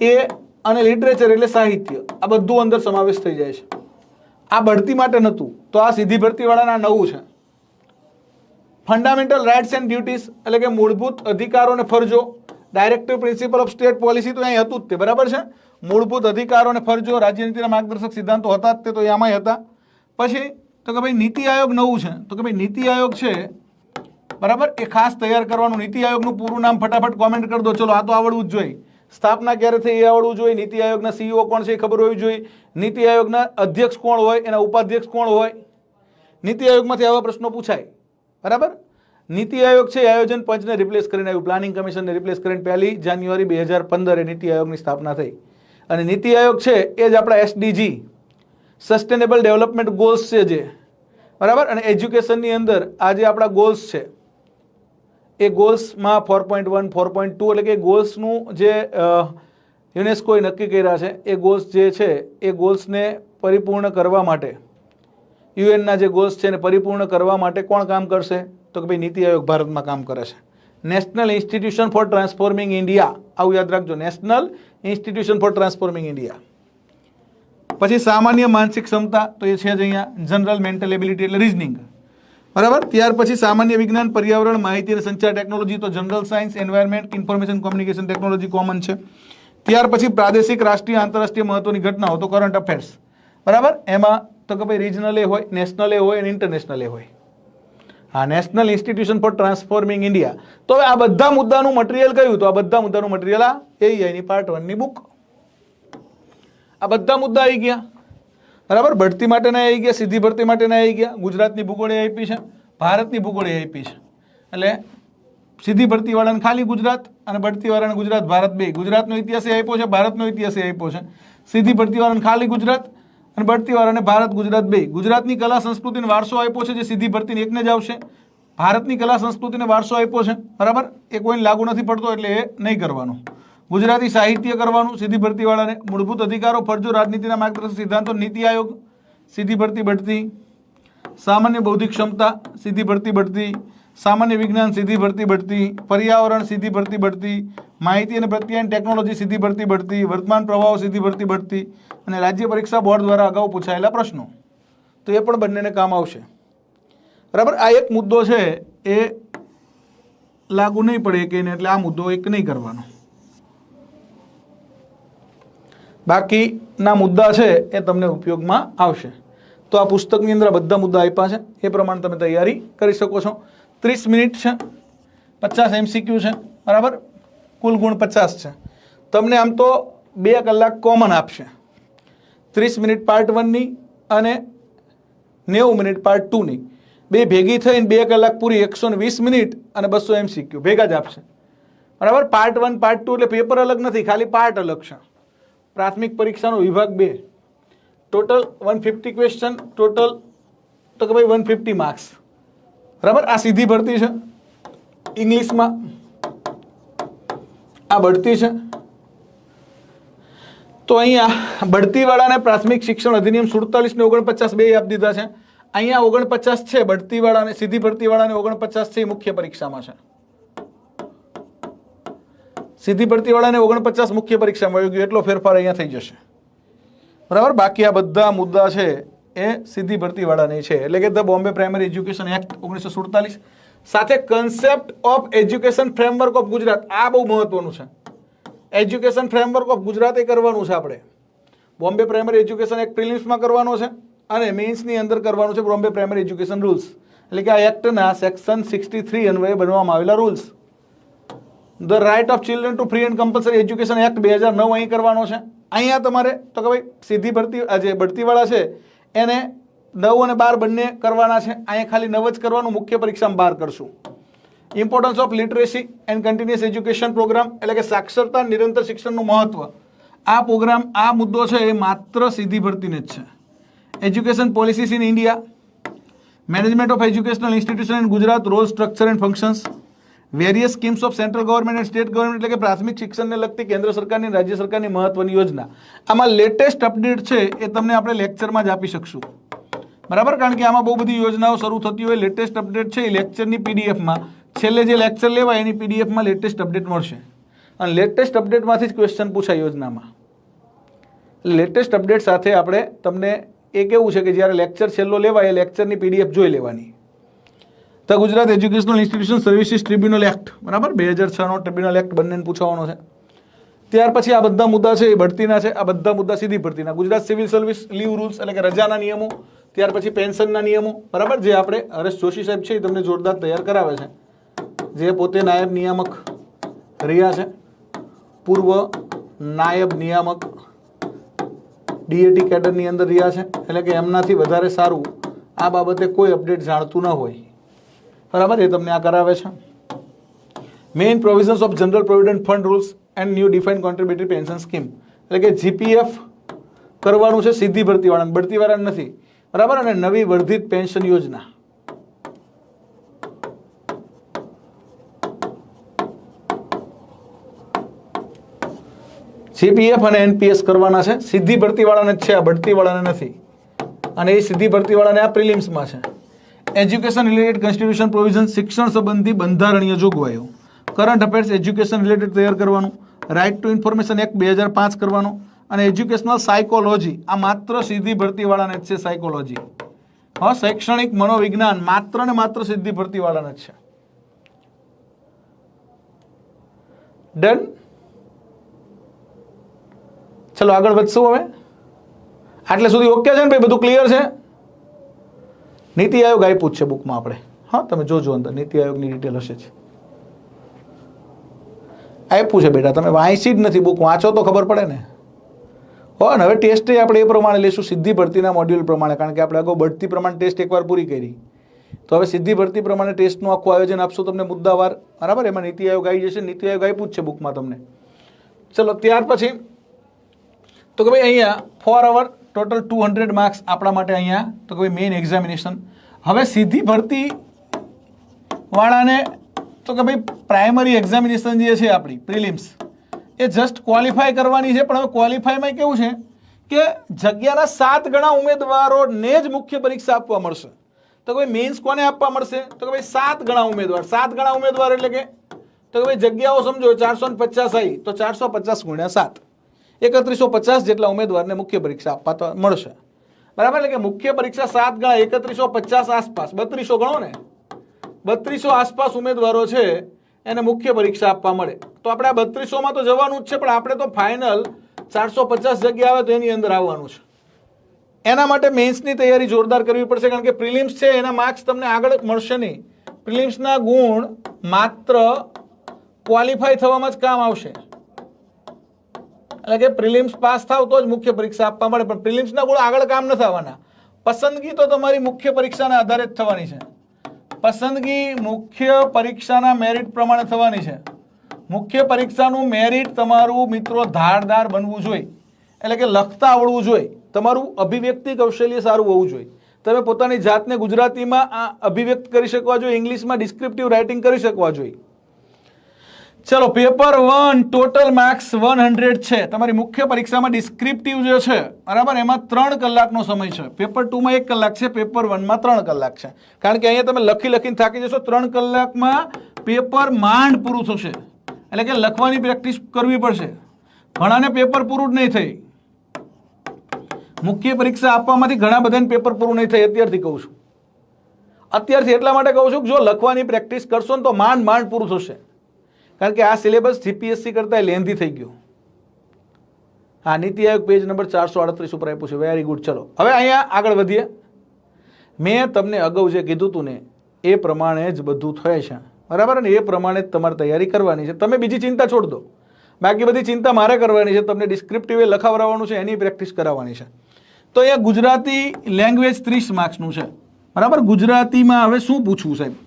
એ, અને લિટરેચર એટલે સાહિત્ય, આ બધું અંદર સમાવેશ થઈ જાય છે. આ બઢતી માટે નહોતું, તો આ સીધી ભરતીવાળાના નવું છે. ફંડામેન્ટલ રાઇટ્સ એન્ડ ડ્યુટીઝ એટલે કે મૂળભૂત અધિકારો અને ફરજો, directive principal of state policy તો અહીં હતું જ તે, બરાબર છે. મૂળભૂત અધિકારો અને ફરજો રાજ્યનીતિના માર્ગદર્શક સિદ્ધાંતો હતા જ તે, તો આમાંય હતા. પછી તો કે ભાઈ નીતિ આયોગ નવું છે, તો કે ભાઈ નીતિ આયોગ છે બરાબર, એ ખાસ તૈયાર કરવાનું. નીતિ આયોગનું પૂરું નામ ફટાફટ કોમેન્ટ કરી દો. ચલો, આ તો આવડવું જ જોઈએ. સ્થાપના ક્યારે થઈ એ આવડવું જોઈએ. નીતિ આયોગના સીઈઓ કોણ છે એ ખબર હોવી જોઈએ. નીતિ આયોગના અધ્યક્ષ કોણ હોય, એના ઉપાધ્યક્ષ કોણ હોય. નીતિ આયોગમાંથી આવા પ્રશ્નો પૂછાય બરાબર. નીતિ આયોગ છે આયોજન પંચને રિપ્લેસ કરીને આવ્યું, પ્લાનિંગ કમિશનને રિપ્લેસ કરીને 1 જાન્યુઆરી 2015 નીતિ આયોગની સ્થાપના થઈ. અને નીતિ આયોગ છે એ જ આપણા SDG સસ્ટેનેબલ ડેવલપમેન્ટ ગોલ્સ છે જે બરાબર. અને એજ્યુકેશનની અંદર આ જે આપણા ગોલ્સ છે એ ગોલ્સમાં 4.1 4.2 એટલે કે ગોલ્સનું જે યુનેસ્કોએ નક્કી કર્યા છે એ ગોલ્સ જે છે એ ગોલ્સને પરિપૂર્ણ કરવા માટે, યુએનના જે ગોલ્સ છે એને પરિપૂર્ણ કરવા માટે કોણ કામ કરશે? તો કે ભાઈ નીતિ આયોગ ભારતમાં કામ કરે છે. National institution for transforming India, આવું યાદ રાખજો, national institution for transforming India. પછી સામાન્ય માનસિક ક્ષમતા, તો એ છે જ અહીંયા જનરલ મેન્ટલ એબિલિટી એટલે રિઝનિંગ બરાબર. ત્યાર પછી સામાન્ય વિજ્ઞાન, પર્યાવરણ, માહિતી અને સંચાર ટેકનોલોજી, તો general science, environment, information communication technology common છે. ત્યાર પછી પ્રાદેશિક, રાષ્ટ્રીય, આંતરરાષ્ટ્રીય મહત્વની ઘટનાઓ, તો કરંટ અફેર્સ બરાબર. એમાં તો કે ભાઈ રિજનલ હોય, નેશનલ હોય અને ઇન્ટરનેશનલ હોય. હા, national institution for transforming India. તો હવે આ બધા મુદ્દાનું મટીરિયલ કયું? તો આ બધા મુદ્દાનું મટીરિયલ આ AEIની પાર્ટ 1 ની બુક. આ બધા મુદ્દા આવી ગયા બરાબર. ભરતી માટેના આવી ગયા, સીધી ભરતી માટેના આવી ગયા. ગુજરાતની ભૂગોળ આપી છે, ભારતની ભૂગોળ આપી છે. એટલે સીધી ભરતી વાળાને ખાલી ગુજરાત અને ભરતી વાળાને ગુજરાત ભારત બે. ગુજરાતનો ઇતિહાસ આપ્યો છે, ભારતનો ઇતિહાસ આપ્યો છે. સીધી ભરતી વાળાને ખાલી ગુજરાત અને ભરતી વાળાને ભારત ગુજરાત બે. ગુજરાતની કલા સંસ્કૃતિને વારસો આપ્યો છે જે સીધી ભરતીને એકને જ આવશે. ભારતની કલા સંસ્કૃતિને વારસો આપ્યો છે બરાબર, એ કોઈને લાગુ નથી પડતો એટલે એ નહીં કરવાનું. ગુજરાતી સાહિત્ય કરવાનું સીધી ભરતી વાળાને. મૂળભૂત અધિકારો, ફરજો, રાજનીતિના માર્ગદર્શક સિદ્ધાંતો, નીતિ આયોગ, સીધી ભરતી બઢતી. સામાન્ય બૌદ્ધિક ક્ષમતા, સીધી ભરતી બઢતી. સામાન્ય વિજ્ઞાન, સીધી ભરતી બઢતી. પર્યાવરણ, સીધી ભરતી બઢતી. માહિતી અને પ્રત્યાયન ટેકનોલોજી, સીધી ભરતી બઢતી. વર્તમાન પ્રવાહો, સીધી ભરતી બઢતી. અને રાજ્ય પરીક્ષા બોર્ડ દ્વારા અગાઉ પૂછાયેલા પ્રશ્નો, તો એ પણ બંનેને કામ આવશે બરાબર. આ એક મુદ્દો છે એ લાગુ નહીં પડે કે એટલે આ મુદ્દો એક નહીં કરવાનો. બાકીના મુદ્દા છે એ તમને ઉપયોગમાં આવશે. તો આ પુસ્તકની અંદર બધા મુદ્દા આપ્યા છે, એ પ્રમાણે તમે તૈયારી કરી શકો છો. 30 મિનિટ છે, 50 MCQ છે બરાબર. કુલ ગુણ 50 છે. તમને આમ તો 2 કલાક કોમન આપશે. 30 મિનિટ પાર્ટ 1ની અને 90 મિનિટ પાર્ટ 2ની, બે ભેગી થઈને 2 કલાક પૂરી 120 મિનિટ અને 200 MCQ ભેગા જ આપશે બરાબર. પાર્ટ 1 પાર્ટ 2 એટલે પેપર અલગ નથી, ખાલી પાર્ટ અલગ છે. પ્રાથમિક પરીક્ષાનો વિભાગ 2, ટોટલ 150 ક્વેશ્ચન, ટોટલ તો કે ભાઈ 150 માર્ક્સ બરાબર. આ સીધી ભરતી છે ઇંગ્લિશમાં, આ બઢતી છે. તો અહીંયા બઢતીવાળાને પ્રાથમિક શિક્ષણ અધિનિયમ 47 ને 49 બે આપી દીધા છે. અહીંયા 49 છે બઢતીવાળાને, સીધી ભરતીવાળાને 49 છે, મુખ્ય પરીક્ષામાં છે. સીધી ભરતીવાળાને 49 મુખ્ય પરીક્ષામાં આવી ગયું, એટલો ફેરફાર અહીંયા થઈ જશે બરાબર. બાકી આ બધા મુદ્દા છે એ સીધી ભરતીવાળાની છે. એટલે કે the Bombay primary education act 1947 સાથે concept of education framework of Gujarat, આ બહુ મહત્વનું છે. એજ્યુકેશન ફ્રેમવર્ક ઓફ ગુજરાત એ કરવાનું છે આપણે. બોમ્બે પ્રાઇમરી એજ્યુકેશન એક્ટ પ્રિલિમ્સમાં કરવાનો છે અને મેઇન્સની અંદર કરવાનું છે બોમ્બે પ્રાઇમરી એજ્યુકેશન રૂલ્સ. એટલે કે આ એક્ટના સેક્શન 63 અન્વયે બનવામાં આવેલા rules. The right of children to free and compulsory education act 2009 અહીં કરવાનો છે. અહીંયા તમારે તો કે ભાઈ સીધી ભરતી જે ભરતીવાળા છે એને 9 અને 12 બંને કરવાના છે. અહીંયા ખાલી 9 જ કરવાનું, મુખ્ય પરીક્ષામાં 12 કરશું. Importance of literacy and continuous education programme, એટલે કે સાક્ષરતા નિરંતર શિક્ષણનું મહત્વ. આ પ્રોગ્રામ, આ મુદ્દો છે એ માત્ર સીધી ભરતીને જ છે. Education policies in India, management of educational institution in Gujarat, role structure and functions, various schemes of central government and state government, એટલે કે પ્રાથમિક શિક્ષણને લગતી કેન્દ્ર સરકારની રાજ્ય સરકારની મહત્વની યોજના. આમાં લેટેસ્ટ અપડેટ છે એ તમને આપણે લેક્ચરમાં જ આપી શકશું બરાબર. કારણ કે આમાં બહુ બધી યોજનાઓ શરૂ થતી હોય. લેટેસ્ટ અપડેટ છે એ લેક્ચરની પીડીએફમાં, છેલ્લે જે લેક્ચર લેવાય એની પીડીએફમાં લેટેસ્ટ અપડેટ મળશે. અને લેટેસ્ટ અપડેટમાંથી જ ક્વેશ્ચન પૂછાય યોજનામાં. લેટેસ્ટ અપડેટ સાથે આપણે તમને એ કેવું છે કે જ્યારે લેક્ચર છેલ્લો લેવાય એ લેક્ચરની પીડીએફ જોઈ લેવાની. તો Gujarat educational institution services tribunal act બરાબર 2006નો ટ્રિબ્યુનલ એક્ટ બંનેને પૂછવાનો છે. ત્યાર પછી આ બધા મુદ્દા છે એ બઢતીના છે, આ બધા મુદ્દા સીધી ભરતીના. Gujarat civil service leave rules એટલે કે રજાના નિયમો, ત્યાર પછી પેન્શનના નિયમો, બરાબર, જે આપણે હરેશ જોશી સાહેબ છે એ તમને જોરદાર તૈયાર કરાવે છે, જે પોતે નાયબ નિયામક રહ્યા છે, પૂર્વ નાયબ નિયામક ડીએટી કેડરની અંદર રહ્યા છે, એટલે કે એમનાથી વધારે સારું આ બાબતે કોઈ અપડેટ જાણતું ન હોય, બરાબર, એ તમને આ કરાવે છે. Main provisions of general provident fund rules and new defined contributory pension scheme, એટલે કે જીપીએફ કરવાનું છે સીધી ભરતીવાળાને, બઢતીવાળાને નથી, બરાબર, અને નવી વર્ધિત પેન્શન યોજના. જીપીએફ અને એનપીએસ કરવાના છે, સીધી ભરતીવાળાને જ છે, આ બઢતીવાળાને નથી, અને એ સીધી ભરતીવાળાને આ પ્રિલિમ્સમાં છે. એજ્યુકેશન રિલેટેડ કોન્સ્ટિટ્યુશન પ્રોવિઝન, શિક્ષણ સંબંધી બંધારણીય જોગવાઈઓ, કરંટ અફેર્સ એજ્યુકેશન રિલેટેડ તૈયાર કરવાનું, રાઇટ ટુ ઇન્ફોર્મેશન એક્ટ 2005 કરવાનો, અને એજ્યુકેશનલ સાયકોલોજી, આ માત્ર સીધી ભરતીવાળાને જ છે. સાયકોલોજી, હા, શૈક્ષણિક મનોવિજ્ઞાન માત્ર ને માત્ર સીધી ભરતીવાળાને જ છે. ડન. ચલો આગળ વધશું. હવે આટલે સુધી ઓકે છે ને ભાઈ, બધું ક્લિયર છે? નીતિ આયોગ આપ્યું છે બુકમાં આપણે, હા, તમે જોજો અંદર નીતિ આયોગની ડિટેલ હશે જ આપ્યું છે બેટા, તમે વાંચી જ નથી બુક, વાંચો તો ખબર પડે ને. હો, અને હવે ટેસ્ટ આપણે એ પ્રમાણે લઈશું, સીધી ભરતીના મોડ્યુલ પ્રમાણે, કારણ કે આપણે અગાઉ બઢતી પ્રમાણે ટેસ્ટ એકવાર પૂરી કરી, તો હવે સીધી ભરતી પ્રમાણે ટેસ્ટનું આખું આયોજન આપશું તમને મુદ્દાવાર, બરાબર. એમાં નીતિ આયોગ આવી જશે, નીતિ આયોગ આપ્યું જ છે બુકમાં તમને. ચલો ત્યાર પછી તો કે ભાઈ અહીંયા ફોર અવર ટોટલ 200 માર્ક્સ આપણા માટે અહીંયા, તો કે ભાઈ મેઇન એક્ઝામિનેશન. હવે સીધી ભરતી વાળાને તો કે ભાઈ પ્રાઇમરી એક્ઝામિનેશન જે છે આપણી પ્રિલિમ્સ, એ જસ્ટ ક્વોલિફાય કરવાની છે, પણ હવે ક્વોલિફાયમાં કેવું છે કે જગ્યાના 7 ગણા ઉમેદવારોને જ મુખ્ય પરીક્ષા આપવા મળશે. તો કે ભાઈ મેઇન્સ કોને આપવા મળશે? તો કે ભાઈ 7 ગણા ઉમેદવાર. 7 ગણા ઉમેદવાર એટલે કે તો કે ભાઈ જગ્યાઓ સમજો 450 આવી, તો 450 ગુણ્યા 7, 3150 જેટલા ઉમેદવારને મુખ્ય પરીક્ષા આપવા તો મળશે, બરાબર. એટલે કે મુખ્ય પરીક્ષા 7 ગણા 3150 આસપાસ, 3200 ગણો ને, 3200 આસપાસ ઉમેદવારો છે એને મુખ્ય પરીક્ષા આપવા મળે. તો આપણે આ 3200માં તો જવાનું જ છે, પણ આપણે તો ફાઇનલ 450 જગ્યા આવે તો એની અંદર આવવાનું છે. એના માટે મેન્સની તૈયારી જોરદાર કરવી પડશે, કારણ કે પ્રિલિમ્સ છે એના માર્ક્સ તમને આગળ મળશે નહીં. પ્રિલિમ્સના ગુણ માત્ર ક્વોલિફાય થવામાં જ કામ આવશે, એટલે કે પ્રિલિમ્સ પાસ થાવ તો જ મુખ્ય પરીક્ષા આપવા મળે, પણ પ્રિલિમ્સના ગુણ આગળ કામ ન થવાના. પસંદગી તો તમારી મુખ્ય પરીક્ષાના આધારે જ થવાની છે. પસંદગી મુખ્ય પરીક્ષાના મેરિટ પ્રમાણે થવાની છે. મુખ્ય પરીક્ષાનું મેરિટ તમારું મિત્રો ધારદાર બનવું જોઈએ, એટલે કે લખતા આવડવું જોઈએ, તમારું અભિવ્યક્તિ કૌશલ્ય સારું હોવું જોઈએ, તમે પોતાની જાતને ગુજરાતીમાં અભિવ્યક્ત કરી શકવા જોઈએ, ઇંગ્લિશમાં ડિસ્ક્રિપ્ટિવ રાઇટિંગ કરી શકવા જોઈએ. ચલો પેપર 1 ટોટલ માર્ક્સ 100 છે. તમારી મુખ્ય પરીક્ષામાં ડિસ્ક્રિપ્ટિવ જે છે, બરાબર, એમાં 3 કલાકનો સમય છે. પેપર 2 માં 1 કલાક છે, પેપર 1 માં 3 કલાક છે, કારણ કે અહીંયા તમે લખીને થાકી જશો. 3 કલાકમાં પેપર માંડ પૂરું થશે, એટલે કે લખવાની પ્રેક્ટિસ કરવી પડશે. ઘણાને પેપર પૂરું જ નહીં થઈ, મુખ્ય પરીક્ષા આપવામાંથી ઘણા બધાને પેપર પૂરું નહીં થાય, અત્યારથી કહું છું. અત્યારથી એટલા માટે કહું છું કે જો લખવાની પ્રેક્ટિસ કરશો ને તો માંડ પૂરું થશે, કારણ કે આ સિલેબસ જીપીએસસી કરતા લેન્ધી થઈ ગયો. હા, નીતિ આયોગ પેજ નંબર 438 ઉપર આપ્યું છે. Very good. ચલો હવે અહીંયા આગળ વધીએ. મેં તમને અગાઉ જે કીધું હતું ને એ પ્રમાણે જ બધું થાય છે, બરાબર, ને એ પ્રમાણે જ તમારે તૈયારી કરવાની છે. તમે બીજી ચિંતા છોડ દો, બાકી બધી ચિંતા મારે કરવાની છે. તમને ડિસ્ક્રિપ્ટિવ લખાવડાવવાનું છે, એની પ્રેક્ટિસ કરાવવાની છે. તો અહીંયા ગુજરાતી લેંગ્વેજ 30 માર્ક્સનું છે, બરાબર. ગુજરાતીમાં હવે શું પૂછવું સાહેબ?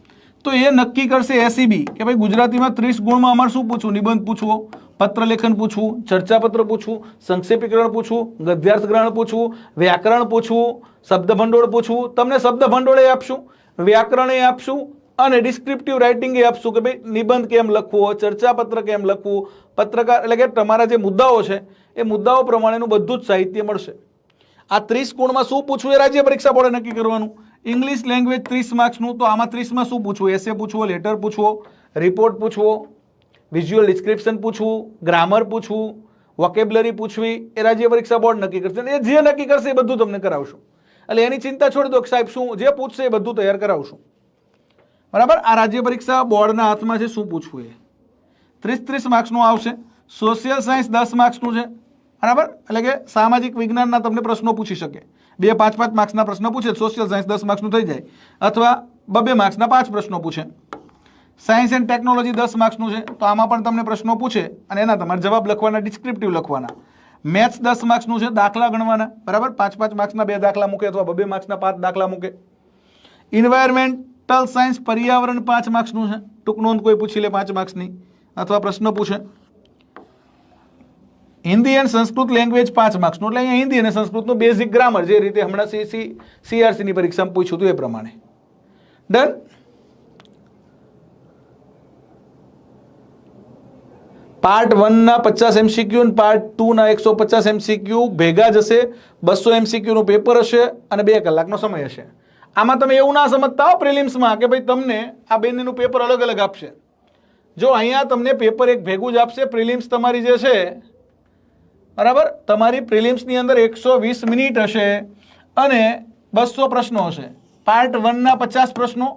તો એ નક્કી કરશે એસીબી કે ભાઈ ગુજરાતીમાં 30 ગુણમાં અમારે શું પૂછવું? નિબંધ પૂછવો, પત્રલેખન પૂછવું, ચર્ચાપત્ર પૂછવું, સંક્ષેપીકરણ પૂછવું, ગદ્યાર્થ ગ્રહણ પૂછવું, વ્યાકરણ પૂછવું, શબ્દભંડોળ પૂછવું. તમને શબ્દભંડોળ એ આપશું, વ્યાકરણ એ આપશું, અને ડિસ્ક્રિપ્ટિવ રાઇટિંગ એ આપશું કે ભાઈ નિબંધ કેમ લખવો, ચર્ચાપત્ર કેમ લખવું, પત્રકાર, એટલે કે તમારા જે મુદ્દાઓ છે એ મુદ્દાઓ પ્રમાણેનું બધું જ સાહિત્ય મળશે. આ 30 ગુણમાં શું પૂછવું એ રાજ્ય પરીક્ષા બોર્ડે નક્કી કરવાનું. ઇંગ્લિશ લેંગ્વેજ 30 માર્ક્સનું, તો આમાં 30માં શું પૂછવું? એસે પૂછવો, લેટર પૂછવો, રિપોર્ટ પૂછવો, વિઝ્યુઅલ ડિસ્ક્રિપ્શન પૂછવું, ગ્રામર પૂછવું, વોકેબ્લરી પૂછવી, એ રાજ્ય પરીક્ષા બોર્ડ નક્કી કરશે. એ જે નક્કી કરશે એ બધું તમને કરાવશું, એટલે એની ચિંતા છોડી દો કે સાહેબ શું જે પૂછશે એ બધું તૈયાર કરાવશું, બરાબર. આ રાજ્ય પરીક્ષા બોર્ડના હાથમાં છે શું પૂછવું એ. 30 માર્ક્સનું આવશે. સોશિયલ સાયન્સ 10 માર્ક્સનું છે, બરાબર. એટલે કે સામાજિક વિજ્ઞાનના તમને પ્રશ્નો પૂછી શકે. 2 5 માર્ક્સના પ્રશ્નો પૂછે, સોશિયલ સાયન્સ 10 માર્ક્સનું થઈ જાય, અથવા 2 માર્ક્સના 5 પ્રશ્નો પૂછે. સાયન્સ એન્ડ ટેકનોલોજી 10 માર્ક્સનું છે, તો આમાં પણ તમને પ્રશ્નો પૂછે અને એના તમારે જવાબ લખવાના, ડિસ્ક્રિપ્ટિવ લખવાના. મેથ્સ 10 માર્ક્સનું છે, દાખલા ગણવાના, બરાબર. 5 માર્ક્સના 2 દાખલા મૂકે અથવા 2 માર્ક્સના 5 દાખલા મૂકે. ઇન્વાયરમેન્ટલ સાયન્સ પર્યાવરણ 5 માર્ક્સનું છે, ટૂંક નોંધ કોઈ પૂછી લે 5 માર્ક્સની અથવા પ્રશ્ન પૂછે. હિન્દી એન્ડ સંસ્કૃત લેંગ્વેજ 5 માર્ક્સનું, એટલે અહીંયા હિન્દી અને સંસ્કૃતનું બેઝિક ગ્રામર, જે રીતે હમણાં CRCની પરીક્ષામાં પૂછ્યું હતું એ પ્રમાણે. ડન. પાર્ટ 1 ના 50 MCQ અને પાર્ટ 2 ના 150 MCQ ભેગા જશે. 200 MCQ નું પેપર હશે અને 2 કલાકનો સમય હશે. આમાં તમે એવું ના સમજતા હો પ્રિલિમ્સમાં કે ભાઈ તમને આ બંનેનું પેપર અલગ અલગ આપશે. જો અહીંયા તમને પેપર એક ભેગું જ આપશે. પ્રિલિમ્સ તમારી જે છે, બરાબર, તમારી પ્રિલિમ્સની અંદર 120 મિનિટ હશે અને 200 પ્રશ્નો હશે. પાર્ટ 1 ના 50 પ્રશ્નો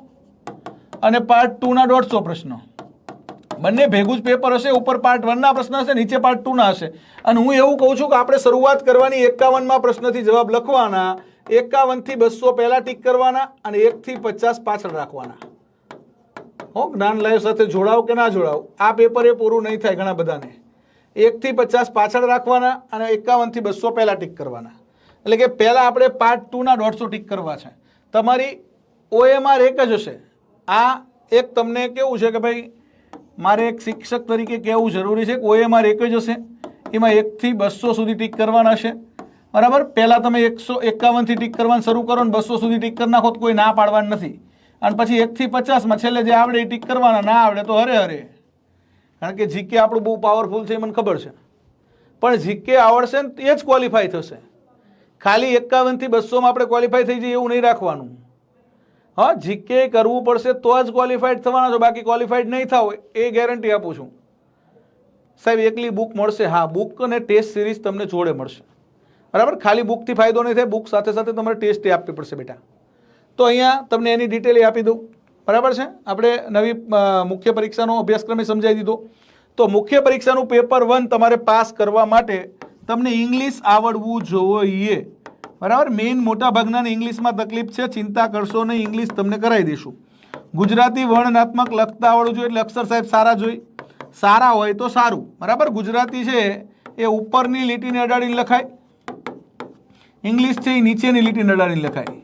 અને પાર્ટ 2 ના 150 પ્રશ્નો, બંને ભેગું જ પેપર હશે. ઉપર પાર્ટ 1 ના પ્રશ્ન હશે, નીચે પાર્ટ 2 ના હશે. અને હું એવું કહું છું કે આપણે શરૂઆત કરવાની 51માં પ્રશ્નથી જવાબ લખવાના, 51 થી 200 પહેલા ટીક કરવાના અને 1 થી 50 પાછળ રાખવાના. હો, જ્ઞાન લાઈવ સાથે જોડાવ કે ના જોડાવ, આ પેપર એ પૂરું નહીં થાય ઘણા બધાને. 1 થી 50 પાછળ રાખવાના અને 51 થી 200 પહેલા ટીક કરવાના. એટલે કે પહેલા આપણે પાર્ટ 2 ના 150 ટીક કરવા છે. તમારી OMR એક જ હશે. આ એક તમને કેવું છે કે ભાઈ મારે એક શિક્ષક તરીકે કહેવું જરૂરી છે કે OMR એક જ હશે. એમાં 1 થી 200 સુધી ટીક કરવાના છે, બરાબર. પહેલાં તમે 151 થી ટીક કરવાનું શરૂ કરો ને 200 સુધી ટીક કરી નાખો તો કોઈ ના પાડવાનું નથી. અને પછી 1 થી 50માં છેલ્લે જે આવડે એ ટીક કરવાના, ના આવડે તો હરે હરે. કારણ કે જીકે આપણું બહુ પાવરફુલ છે એ મને ખબર છે, પણ જીકે આવડશે ને એ જ ક્વોલિફાય થશે. ખાલી 51 થી 200માં આપણે ક્વોલિફાય થઈ જઈએ એવું નહીં રાખવાનું. હા, જીકે કરવું પડશે તો જ ક્વોલિફાઈડ થવાના છો, બાકી ક્વોલિફાઈડ નહીં થાવ એ ગેરંટી આપું છું. સાહેબ એકલી બુક મળશે? હા, બુક અને ટેસ્ટ સિરીઝ તમને જોડે મળશે, બરાબર. ખાલી બુકથી ફાયદો નહીં થાય, બુક સાથે સાથે તમારે ટેસ્ટ આપવી પડશે બેટા. તો અહીંયા તમને એની ડિટેલ આપી દઉં, બરાબર છે. આપણે નવી મુખ્ય પરીક્ષાનો અભ્યાસક્રમ સમજાવી દીધો. તો મુખ્ય પરીક્ષાનું પેપર 1 તમારે પાસ કરવા માટે તમને ઇંગ્લિશ આવડવું જોઈએ, બરાબર. મેઇન મોટા ભાગના ઇંગ્લિશમાં તકલીફ છે, ચિંતા કરશો નહીં, ઇંગ્લિશ તમને કરાવી દઈશું. ગુજરાતી વર્ણનાત્મક લખતા આવડવું જોઈએ, એટલે અક્ષર સાહેબ સારા જોઈએ, સારા હોય તો સારું, બરાબર. ગુજરાતી છે એ ઉપરની લીટીને અડાડીને લખાય, ઇંગ્લિશ છે એ નીચેની લીટીને અડાડીને લખાય.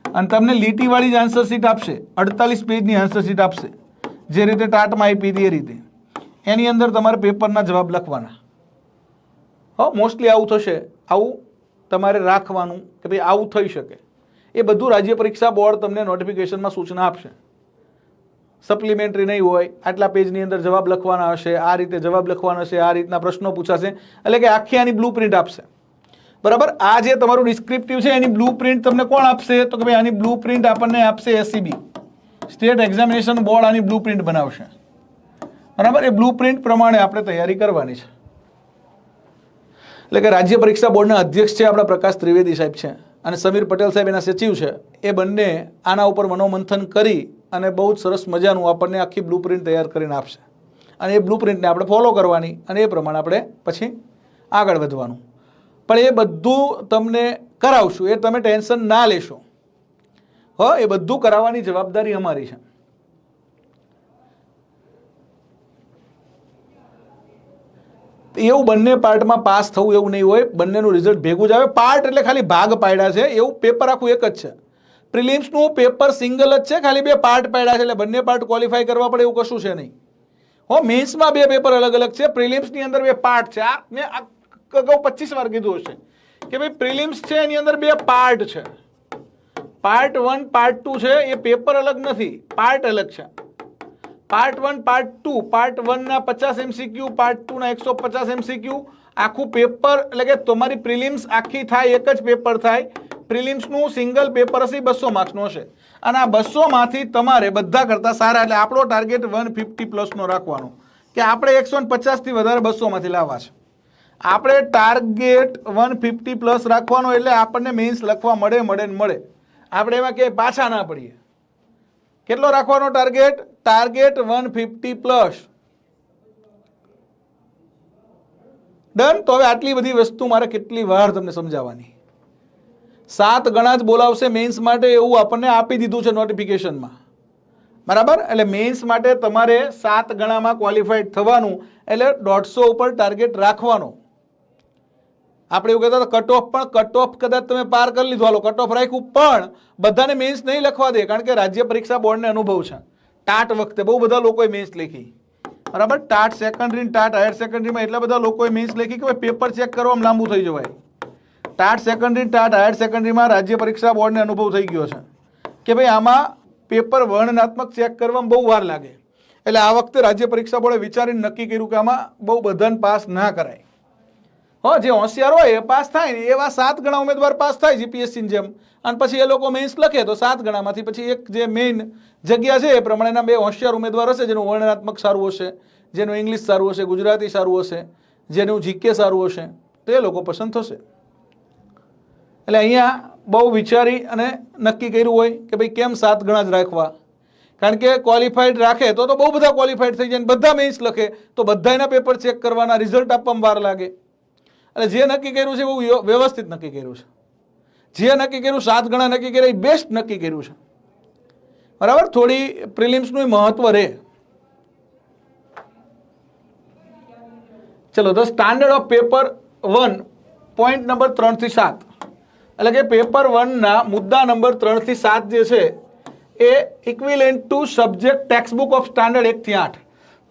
અને તમને લીટીવાળી જ આન્સર શીટ આપશે, 48 પેજની આન્સર શીટ આપશે, જે રીતે ટાટમાં આપી હતી એ રીતે. એની અંદર તમારે પેપરના જવાબ લખવાના. હો, મોસ્ટલી આવું થશે. આવું તમારે રાખવાનું કે ભાઈ આવું થઈ શકે. એ બધું રાજ્ય પરીક્ષા બોર્ડ તમને નોટિફિકેશનમાં સૂચના આપશે. સપ્લિમેન્ટરી નહીં હોય, આટલા પેજની અંદર જવાબ લખવાના હશે, આ રીતે જવાબ લખવાના હશે, આ રીતના પ્રશ્નો પૂછાશે. એટલે કે આખી આની બ્લુ પ્રિન્ટ આપશે, બરાબર. આ જે તમારું ડિસ્ક્રિપ્ટિવ છે એની બ્લુ પ્રિન્ટ તમને કોણ આપશે? તો કે ભાઈ આની બ્લુ પ્રિન્ટ આપણને આપશે SEB, સ્ટેટ એક્ઝામિનેશન બોર્ડ. આની બ્લુ પ્રિન્ટ બનાવશે, બરાબર. એ બ્લુ પ્રિન્ટ પ્રમાણે આપણે તૈયારી કરવાની છે. એટલે કે રાજ્ય પરીક્ષા બોર્ડના અધ્યક્ષ છે આપણા પ્રકાશ ત્રિવેદી સાહેબ છે અને સમીર પટેલ સાહેબ એના સચિવ છે. એ બંને આના ઉપર મનોમંથન કરી અને બહુ જ સરસ મજાનું આપણને આખી બ્લુ પ્રિન્ટ તૈયાર કરીને આપશે. અને એ બ્લુ પ્રિન્ટને આપણે ફોલો કરવાની અને એ પ્રમાણે આપણે પછી આગળ વધવાનું. પણ એ બધું તમને કરાવશું, એ તમે ટેન્શન ના લેશો. એ બધું કરાવવાની જવાબદારી અમારી છે. એવું બંને પાર્ટમાં પાસ થવું એવું નહીં હોય, બંનેનું રિઝલ્ટ ભેગું જ આવે. પાર્ટ એટલે ખાલી ભાગ પાડ્યા છે, એવું પેપર આખું એક જ છે. પ્રિલિમ્સનું પેપર સિંગલ જ છે, ખાલી 2 પાર્ટ પાડ્યા છે, એટલે બંને પાર્ટ ક્વોલિફાય કરવા પડે એવું કશું છે નહીં. મેન્સમાં 2 પેપર અલગ અલગ છે, પ્રિલિમ્સની અંદર 2 પાર્ટ છે. આ મેં અગાઉ 25 વાર કીધું હશે કે ભાઈ પ્રિલિમ્સ છે એની અંદર 2 પાર્ટ છે. પાર્ટ 1 પાર્ટ 2 છે, એ પેપર અલગ નથી, પાર્ટ અલગ છે. પાર્ટ 1 પાર્ટ 2, પાર્ટ 1 ના 50 MCQ, પાર્ટ 2 ના 150 MCQ, આખું પેપર. એટલે કે તમારી પ્રિલિમ્સ આખી થાય એક જ પેપર થાય. પ્રિલિમ્સનું સિંગલ પેપર હશે 200 માર્ક્સનું હશે અને આ 200 માંથી તમારે બધા કરતા સારા, એટલે આપણો ટાર્ગેટ 150 પ્લસનો રાખવાનો કે આપણે 150 થી વધારે 200 માંથી લાવવા છે. આપણે ટાર્ગેટ 150 પ્લસ રાખવાનો, એટલે આપણને મેન્સ લખવા મળે. આપણે એમાં ક્યાંય પાછા ના પડીએ. કેટલો રાખવાનો ટાર્ગેટ? Target 150 plus. ડન. તો હવે આટલી બધી વસ્તુ મારે કેટલી વાર તમને સમજાવવાની? 7 ગણા જ બોલાવશે મેઇન્સ માટે એવું આપણને આપી દીધું છે નોટિફિકેશનમાં, બરાબર. એટલે મેઇન્સ માટે તમારે 7 ગણામાં ક્વોલિફાઈડ થવાનું, એટલે 150 ઉપર ટાર્ગેટ રાખવાનો. આપણે એવું કહેતા હતા કટ ઓફ કદાચ તમે પાર કરી લીધો, હાલો કટ ઓફ રાખ્યું, પણ બધાને મેઇન્સ નહીં લખવા દે, કારણ કે રાજ્ય પરીક્ષા બોર્ડને અનુભવ છે. ટાટ વખતે બહુ બધા લોકોએ મેઇન્સ લખી, બરાબર. ટાટ સેકન્ડરી, ટાટ હાયર સેકન્ડરીમાં એટલા બધા લોકોએ મેઇન્સ લખી કે ભાઈ પેપર ચેક કરવામાં લાંબુ થઈ જવાય. ટાટ સેકન્ડરી, ટાટ હાયર સેકન્ડરીમાં રાજ્ય પરીક્ષા બોર્ડને અનુભવ થઈ ગયો છે કે ભાઈ આમાં પેપર વર્ણનાત્મક ચેક કરવામાં બહુ વાર લાગે. એટલે આ વખતે રાજ્ય પરીક્ષા બોર્ડે વિચારીને નક્કી કર્યું કે આમાં બહુ બધાને પાસ ના કરાય. જે હોશિયાર હોય એ પાસ થાય ને, એવા 7 ગણા ઉમેદવાર પાસ થાય જીપીએસસીની જેમ, અને પછી એ લોકો મેઇન્સ લખે તો 7 ગણામાંથી પછી એક જે મેઇન જગ્યા છે એ પ્રમાણેના 2 હોશિયાર ઉમેદવાર હશે, જેનું વર્ણનાત્મક સારું હશે, જેનું ઇંગ્લિશ સારું હશે, ગુજરાતી સારું હશે, જેનું જીકે સારું હશે, તો એ લોકો પસંદ થશે. એટલે અહીંયા બહુ વિચારી અને નક્કી કર્યું હોય કે ભાઈ કેમ 7 ગણા જ રાખવા, કારણ કે ક્વોલિફાઈડ રાખે તો બહુ બધા ક્વોલિફાઈડ થઈ જાય, બધા મેઇન્સ લખે તો બધાના પેપર ચેક કરવાના, રિઝલ્ટ આપવામાં વાર લાગે. એટલે જે નક્કી કર્યું છે બહુ વ્યવસ્થિત નક્કી કર્યું છે. જે નક્કી કર્યું 7 ગણા નક્કી કર્યા એ બેસ્ટ નક્કી કર્યું છે, બરાબર. થોડી પ્રિલિમ્સનું મહત્વ રહે. ચલો, the standard of paper 1 point number 3 થી 7, એટલે કે પેપર 1 ના મુદ્દા નંબર 3 થી 7 જે છે એ equivalent to subject text book of standard 1 થી 8.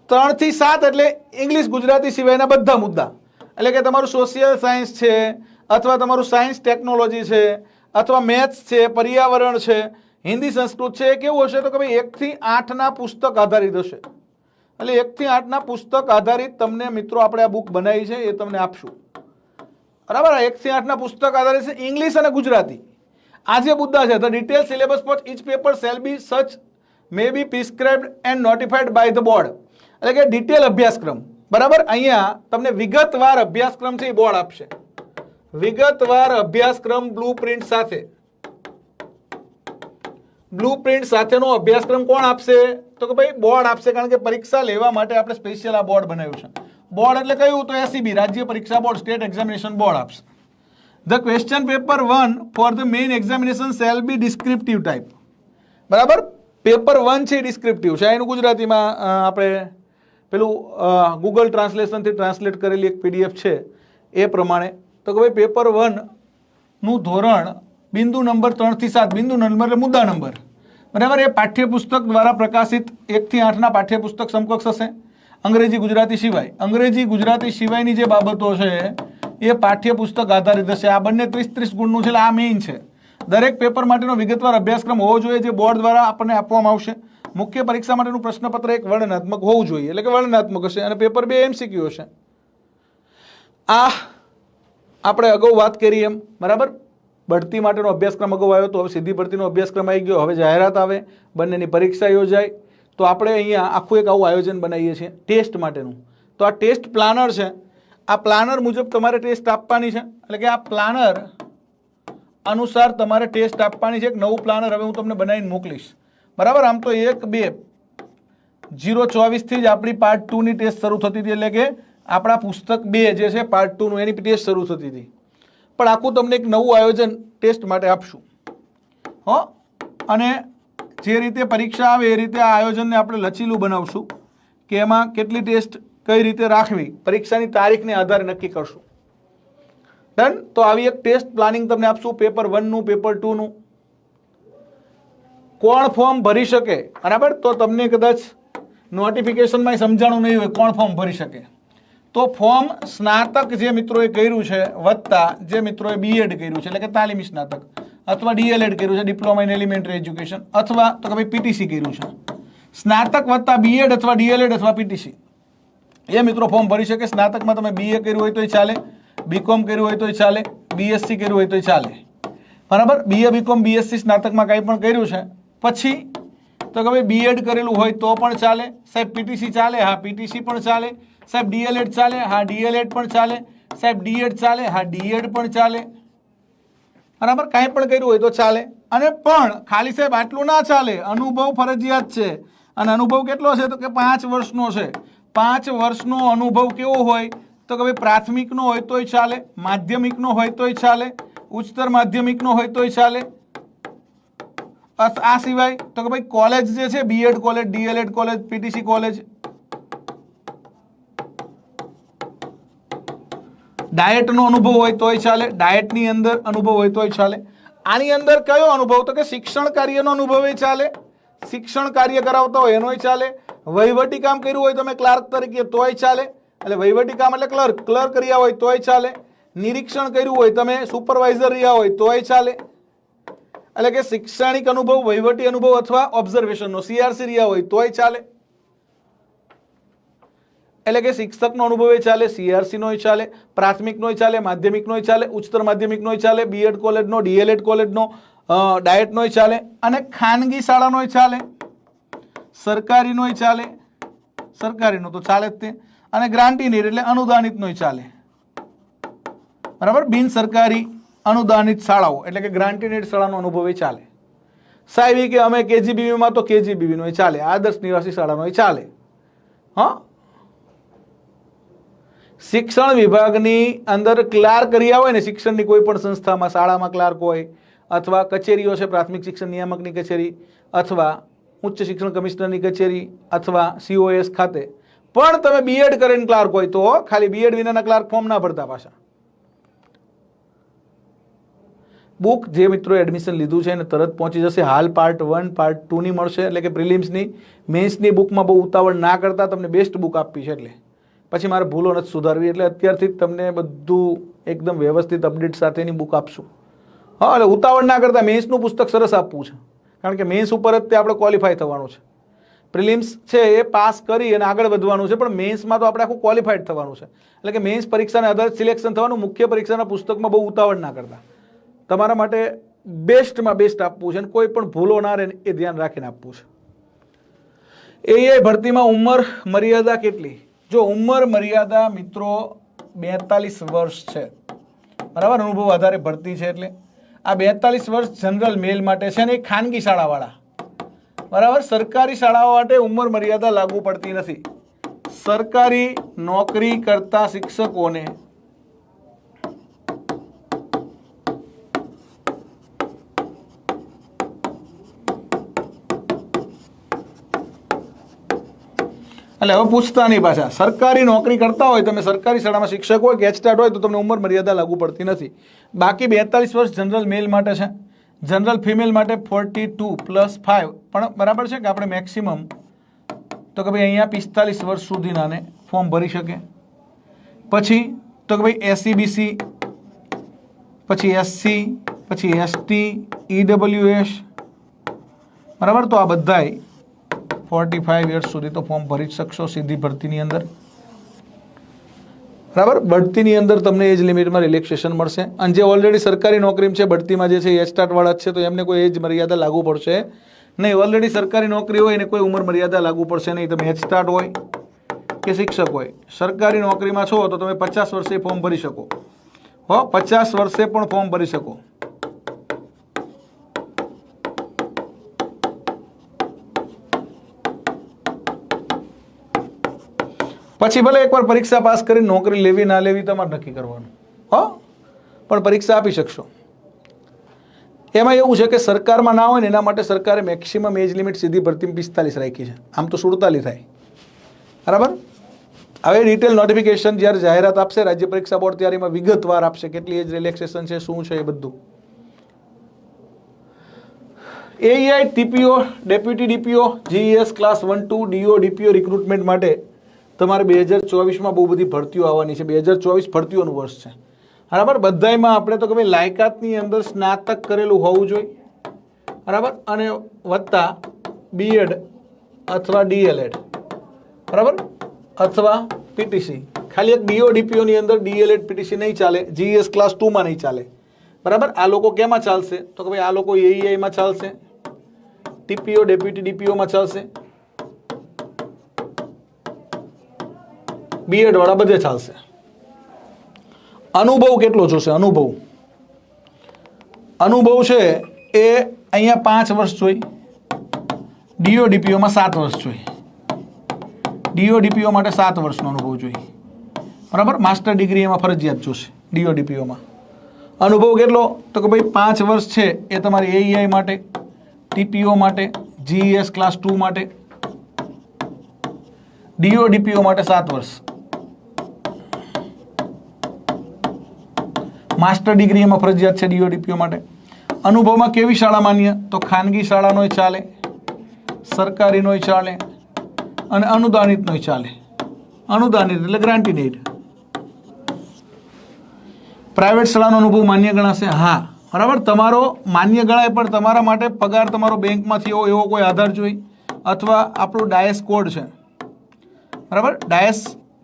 3 થી 7 એટલે ઇંગ્લિશ ગુજરાતી સિવાયના બધા મુદ્દા, એટલે કે તમારું સોશિયલ સાયન્સ છે, અથવા તમારું સાયન્સ ટેકનોલોજી છે, અથવા મેથ્સ છે, પર્યાવરણ છે, હિન્દી સંસ્કૃત છે. એ કેવું હશે તો કે ભાઈ 1 થી 8ના પુસ્તક આધારિત હશે. એટલે 1 થી 8ના પુસ્તક આધારિત તમને મિત્રો આપણે આ બુક બનાવી છે એ તમને આપશું, બરાબર. 1 થી 8ના પુસ્તક આધારિત છે, ઇંગ્લિશ અને ગુજરાતી. આ જે મુદ્દા છે, the detail syllabus for each paper shall be such may be prescribed and notified by the board. એટલે કે ડિટેલ અભ્યાસક્રમ, બરાબર. અહીંયા તમને વિગતવાર અભ્યાસક્રમ છે એ બોર્ડ આપશે. વિગતવાર અભ્યાસક્રમ બ્લુ પ્રિન્ટ સાથે, બ્લુ પ્રિન્ટ સાથેનો અભ્યાસક્રમ કોણ આપશે તો કે ભાઈ બોર્ડ આપશે, કારણ કે પરીક્ષા લેવા માટે આપણે સ્પેશિયલ આ બોર્ડ બનાવ્યું છે. બોર્ડ એટલે કયું તો એસીબી, રાજ્ય પરીક્ષા બોર્ડ, સ્ટેટ એક્ઝામિનેશન બોર્ડ આપશે. The question paper 1 for the main examination shall be descriptive type, બરાબર. પેપર 1 છે ડિસ્ક્રિપ્ટિવ છે, એનું ગુજરાતીમાં આપણે પેલું ગૂગલ ટ્રાન્સલેશનથી ટ્રાન્સલેટ કરેલી એક પીડીએફ છે એ પ્રમાણે. તો કે ભાઈ પેપર 1નું ધોરણ બિંદુ નંબર 3 થી 7, બિંદુ નંબર એટલે મુદ્દા નંબર, બરાબર. એ પાઠ્યપુસ્તક દ્વારા પ્રકાશિત 1 થી 8ના પાઠ્યપુસ્તક સમકક્ષ હશે. અંગ્રેજી ગુજરાતી સિવાય, અંગ્રેજી ગુજરાતી સિવાયની જે બાબતો છે એ પાઠ્યપુસ્તક આધારિત હશે. આ બંને 30-30 ગુણનું છે, એટલે આ મેઇન છે. દરેક પેપર માટેનો વિગતવાર અભ્યાસક્રમ હોવો જોઈએ, જે બોર્ડ દ્વારા આપણને આપવામાં આવશે. મુખ્ય પરીક્ષા માટેનું પ્રશ્નપત્ર એક વર્ણનાત્મક હોવું જોઈએ, એટલે કે વર્ણનાત્મક હશે, અને પેપર 2 MCQ હશે. આ આપણે અગાઉ વાત કરી એમ, બરાબર. ભરતી માટેનો અભ્યાસક્રમ અગાઉ આવ્યો તો હવે સીધી ભરતીનો અભ્યાસક્રમ આવી ગયો. હવે જાહેરાત આવે, બંનેની પરીક્ષા યોજાય, તો આપણે અહીંયા આખું એક આવું આયોજન બનાવીએ છીએ ટેસ્ટ માટેનું. તો આ ટેસ્ટ પ્લાનર છે, આ પ્લાનર મુજબ તમારે ટેસ્ટ આપવાની છે, એટલે કે આ પ્લાનર અનુસાર તમારે ટેસ્ટ આપવાની છે. એક નવું પ્લાનર હવે હું તમને બનાવીને મોકલીશ, બરાબર. આમ તો 1/2/024 જ આપણી પાર્ટ 2ની ટેસ્ટ શરૂ થતી હતી, એટલે કે આપણા પુસ્તક 2 જે છે પાર્ટ 2નું એની ટેસ્ટ શરૂ થતી હતી. પણ આખું તમને એક નવું આયોજન ટેસ્ટ માટે આપશું, હો. અને જે રીતે પરીક્ષા આવે એ રીતે આ આયોજનને આપણે લચીલું બનાવશું કે એમાં કેટલી ટેસ્ટ કઈ રીતે રાખવી, પરીક્ષાની તારીખને આધારે નક્કી કરશું. ડન. તો આવી એક ટેસ્ટ પ્લાનિંગ તમને આપશું, પેપર 1નું, પેપર 2નું. કોણ ફોર્મ ભરી શકે, બરાબર. તો તમને કદાચ નોટિફિકેશનમાં સમજાણું નહીં હોય કોણ ફોર્મ ભરી શકે. તો ફોર્મ સ્નાતક જે મિત્રોએ કર્યું છે વત્તા જે મિત્રોએ બીએડ કર્યું છે, એટલે કે તાલીમી સ્નાતક, અથવા ડીએલએડ કર્યું છે, ડિપ્લોમા ઇન એલિમેન્ટરી એજ્યુકેશન, અથવા તો કે ભાઈ પીટીસી કર્યું છે. સ્નાતક વત્તા બીએડ અથવા ડીએલએડ અથવા પીટીસી એ મિત્રો ફોર્મ ભરી શકે. સ્નાતકમાં તમે બીએ કર્યું હોય તોય ચાલે, બીકોમ કર્યું હોય તોય ચાલે, બીએસસી કર્યું હોય તોય ચાલે, બરાબર. બીએ, બીકોમ, બીએસસી સ્નાતકમાં કંઈ પણ કર્યું છે, પછી તો કે ભાઈ બીએડ કરેલું હોય તો પણ ચાલે. સાહેબ પીટીસી ચાલે, હા પીટીસી પણ ચાલે. સાહેબ ડીએલએડ ચાલે, હા ડીએલએડ પણ ચાલે. સાહેબ ડીએડ ચાલે, હા ડીએડ પણ ચાલે, બરાબર. કાંઈ પણ કર્યું હોય તો ચાલે. અને પણ ખાલી સાહેબ આટલું ના ચાલે, અનુભવ ફરજિયાત છે. અને અનુભવ કેટલો છે તો કે 5 વર્ષનો છે. 5 વર્ષનો અનુભવ કેવો હોય તો કે ભાઈ પ્રાથમિકનો હોય તોય ચાલે, માધ્યમિકનો હોય તોય ચાલે, ઉચ્ચતર માધ્યમિકનો હોય તોય ચાલે. આ સિવાય તો કે ભાઈ કોલેજ જે છે, BEd college, DElEd college, PTC college, ડાયટનો અનુભવ હોય તોય ચાલે, ડાયટની અંદર અનુભવ હોય તોય ચાલે. આની અંદર કયો અનુભવ? તો કે શિક્ષણ કાર્યનો અનુભવ એ ચાલે, શિક્ષણ કાર્ય કરાવતા હોય એનોય ચાલે, વહીવટી કામ કર્યું હોય તમે ક્લાર્ક તરીકે તોય ચાલે, એટલે વહીવટી કામ એટલે ક્લર્ક રહ્યા હોય તોય ચાલે, નિરીક્ષણ કર્યું હોય તમે સુપરવાઇઝર રહ્યા હોય તોય ચાલે. એટલે કે શૈક્ષણિક અનુભવ, વહીવટી અનુભવ અથવા ઓબ્ઝર્વેશનનો સીઆરસી રહ્યા હોય તોય ચાલે. એટલે કે શિક્ષકનો અનુભવ એ ચાલે, સીઆરસીનોય ચાલે, પ્રાથમિકનોય ચાલે, માધ્યમિકનોય ચાલે, ઉચ્ચતર માધ્યમિકનોય ચાલે, બીએડ કોલેજનો, ડીએલએડ કોલેજનો, ડાયટનોય ચાલે, અને ખાનગી શાળાનોય ચાલે, સરકારીનોય ચાલે, સરકારીનો તો ચાલે જ તે, અને ગ્રાન્ટીની એટલે અનુદાનિતનોય ચાલે. બરાબર, બિન સરકારી અનુદાનિત શાળાઓ એટલે કે ગ્રાન્ટીનેડ શાળાનો અનુભવ એ ચાલે. સાહેબ કે અમે કેજીબીવીમાં તો કેજીબીવીનો ચાલે, આદર્શ નિવાસી શાળાનો ચાલે. હા, શિક્ષણ વિભાગની અંદર ક્લાર્ક રહ્યા હોય ને, શિક્ષણની કોઈ પણ સંસ્થામાં, શાળામાં ક્લાર્ક હોય, અથવા કચેરીઓ છે, પ્રાથમિક શિક્ષણ નિયામકની કચેરી, અથવા ઉચ્ચ શિક્ષણ કમિશનરની કચેરી, અથવા સીઓએસ ખાતે પણ તમે બીએડ કરીને ક્લાર્ક હોય તો ખાલી બીએડ વિનાના ક્લાર્ક ફોર્મ ના ભરતા. પાછા બુક જે મિત્રોએ એડમિશન લીધું છે એને તરત પહોંચી જશે. હાલ પાર્ટ 1 પાર્ટ 2 ની મળશે, એટલે કે પ્રિલિમ્સની, મેન્સની બુકમાં બહુ ઉતાવળ ના કરતા, તમને બેસ્ટ બુક આપી છે, એટલે પછી મારે ભૂલો નથી સુધારવી, એટલે અત્યારથી જ તમને બધું એકદમ વ્યવસ્થિત અપડેટ સાથેની બુક આપશું. હા, એટલે ઉતાવળ ના કરતા મેન્સનું પુસ્તક સરસ આપવું છે, કારણ કે મેન્સ ઉપર જ તે આપણે ક્વોલિફાય થવાનું છે. પ્રિલિમ્સ છે એ પાસ કરી અને આગળ વધવાનું છે, પણ મેન્સમાં તો આપણે આખું ક્વોલિફાઈડ થવાનું છે. એટલે કે મેન્સ પરીક્ષાને આધારિત સિલેક્શન થવાનું. મુખ્ય પરીક્ષાના પુસ્તકમાં બહુ ઉતાવળ ના કરતા, તમારા માટે બેસ્ટમાં બેસ્ટ આપવું છે, અને કોઈ પણ ભૂલો ના રહે એ ધ્યાન રાખીને આપવું છે. એ ભરતીમાં ઉંમર મર્યાદા કેટલી? જો ઉંમર મર્યાદા મિત્રો 42 વર્ષ છે, બરાબર, અનુભવ આધારે ભરતી છે, એટલે આ 42 વર્ષ જનરલ મેલ માટે છે, અને એ ખાનગી શાળાવાળા, બરાબર. સરકારી શાળાઓ માટે ઉંમર મર્યાદા લાગુ પડતી નથી. સરકારી નોકરી કરતા શિક્ષકોને એટલે હવે પૂછતા નહીં પાછા. સરકારી નોકરી કરતા હોય તમે, સરકારી શાળામાં શિક્ષક હોય કે એચટાટ હોય તો તમને ઉંમર મર્યાદા લાગુ પડતી નથી. બાકી 42 વર્ષ જનરલ મેલ માટે છે, જનરલ ફિમેલ માટે 42+5 પણ બરાબર છે કે આપણે મેક્સિમમ તો કે ભાઈ અહીંયા 45 વર્ષ સુધીનાને ફોર્મ ભરી શકે. પછી તો કે ભાઈ એસસીબીસી, પછી એસસી, પછી એસટી, ઈડબ્લ્યુએસ, બરાબર. તો આ બધાય 45 યર્સ સુધી તો ફોર્મ ભરી જ શકશો સીધી ભરતીની અંદર, બરાબર. બઢતીની અંદર તમને એજ લિમિટમાં રિલેક્સેશન મળશે, અને જે ઓલરેડી સરકારી નોકરી છે બઢતીમાં જે છે એ એચટાટવાળા જ છે, તો એમને કોઈ એજ મર્યાદા લાગુ પડશે નહીં. ઓલરેડી સરકારી નોકરી હોય એને કોઈ ઉંમર મર્યાદા લાગુ પડશે નહીં. તમે એચટાટ હોય કે શિક્ષક હોય, સરકારી નોકરીમાં છો તો તમે 50 વર્ષે ફોર્મ ભરી શકો. 50 વર્ષે પણ ફોર્મ ભરી શકો. પછી ભલે એકવાર પરીક્ષા પાસ કરીને નોકરી લેવી ના લેવી તમારે નક્કી કરવાનું, પણ પરીક્ષા આપી શકશો. એમાં એવું છે કે સરકારમાં ના હોય ને એના માટે સરકારે મેક્સિમમ એજ લિમિટ સીધી ભરતીમાં 45 રાખી છે, આમ તો 47 થાય, બરાબર. હવે ડિટેલ નોટિફિકેશન જ્યારે જાહેરાત આપશે રાજ્ય પરીક્ષા બોર્ડ ત્યારે એમાં વિગતવાર આપશે કેટલી એજ રિલેક્સેશન છે, શું છે, એ બધું. AEI, TPO, deputy DPO, GES class 1 2, DO DPO recruitment માટે તમારે 2024માં બહુ બધી ભરતીઓ આવવાની છે. 2024 ભરતીઓનું વર્ષ છે, બરાબર. બધામાં આપણે તો કે ભાઈ લાયકાતની અંદર સ્નાતક કરેલું હોવું જોઈએ, બરાબર, અને વત્તા બીએડ અથવા ડીએલએડ, બરાબર, અથવા પીટીસી. ખાલી એક ડીઓ ડીપીઓની અંદર ડીએલએડ પીટીસી નહીં ચાલે, જીએસ ક્લાસ 2માં નહીં ચાલે, બરાબર. આ લોકો કેમાં ચાલશે? તો કે ભાઈ આ લોકો એઈઆઈમાં ચાલશે, ટીપીઓ ડેપ્યુટી ડીપીઓમાં ચાલશે, બીએડ વાળા બધે ચાલશે. અનુભવ કેટલો જોશે? અનુભવ છે એ અહીંયા 5 વર્ષ જોઈએ, ડીઓ ડીપીઓમાં 7 વર્ષ જોઈએ. ડીઓ ડીપીઓ માટે 7 વર્ષનો અનુભવ જોઈએ, બરાબર. માસ્ટર ડિગ્રી એમાં ફરજિયાત જોશે DODPOમાં. અનુભવ કેટલો? તો કે ભાઈ 5 વર્ષ છે એ તમારે AEI માટે, TPO માટે, GES ક્લાસ 2 માટે, DODPO માટે 7 વર્ષ. માસ્ટર ડિગ્રી એમાં ફરજિયાત છે DODPO માટે. અનુભવમાં કેવી શાળા માન્ય? તો ખાનગી શાળાનોય ચાલે, સરકારીનોય ચાલે અને અનુદાનિતનોય ચાલે. અનુદાનિત એટલે ગ્રાન્ટેડ એડ. પ્રાઇવેટ શાળાનો અનુભવ માન્ય ગણાશે? હા, બરાબર. તમારો માન્ય ગણાય પણ તમારા માટે પગાર તમારો બેંકમાંથી હોય એવો કોઈ આધાર જોઈએ, અથવા આપણું ડાયસ કોડ છે, બરાબર. ડાયસ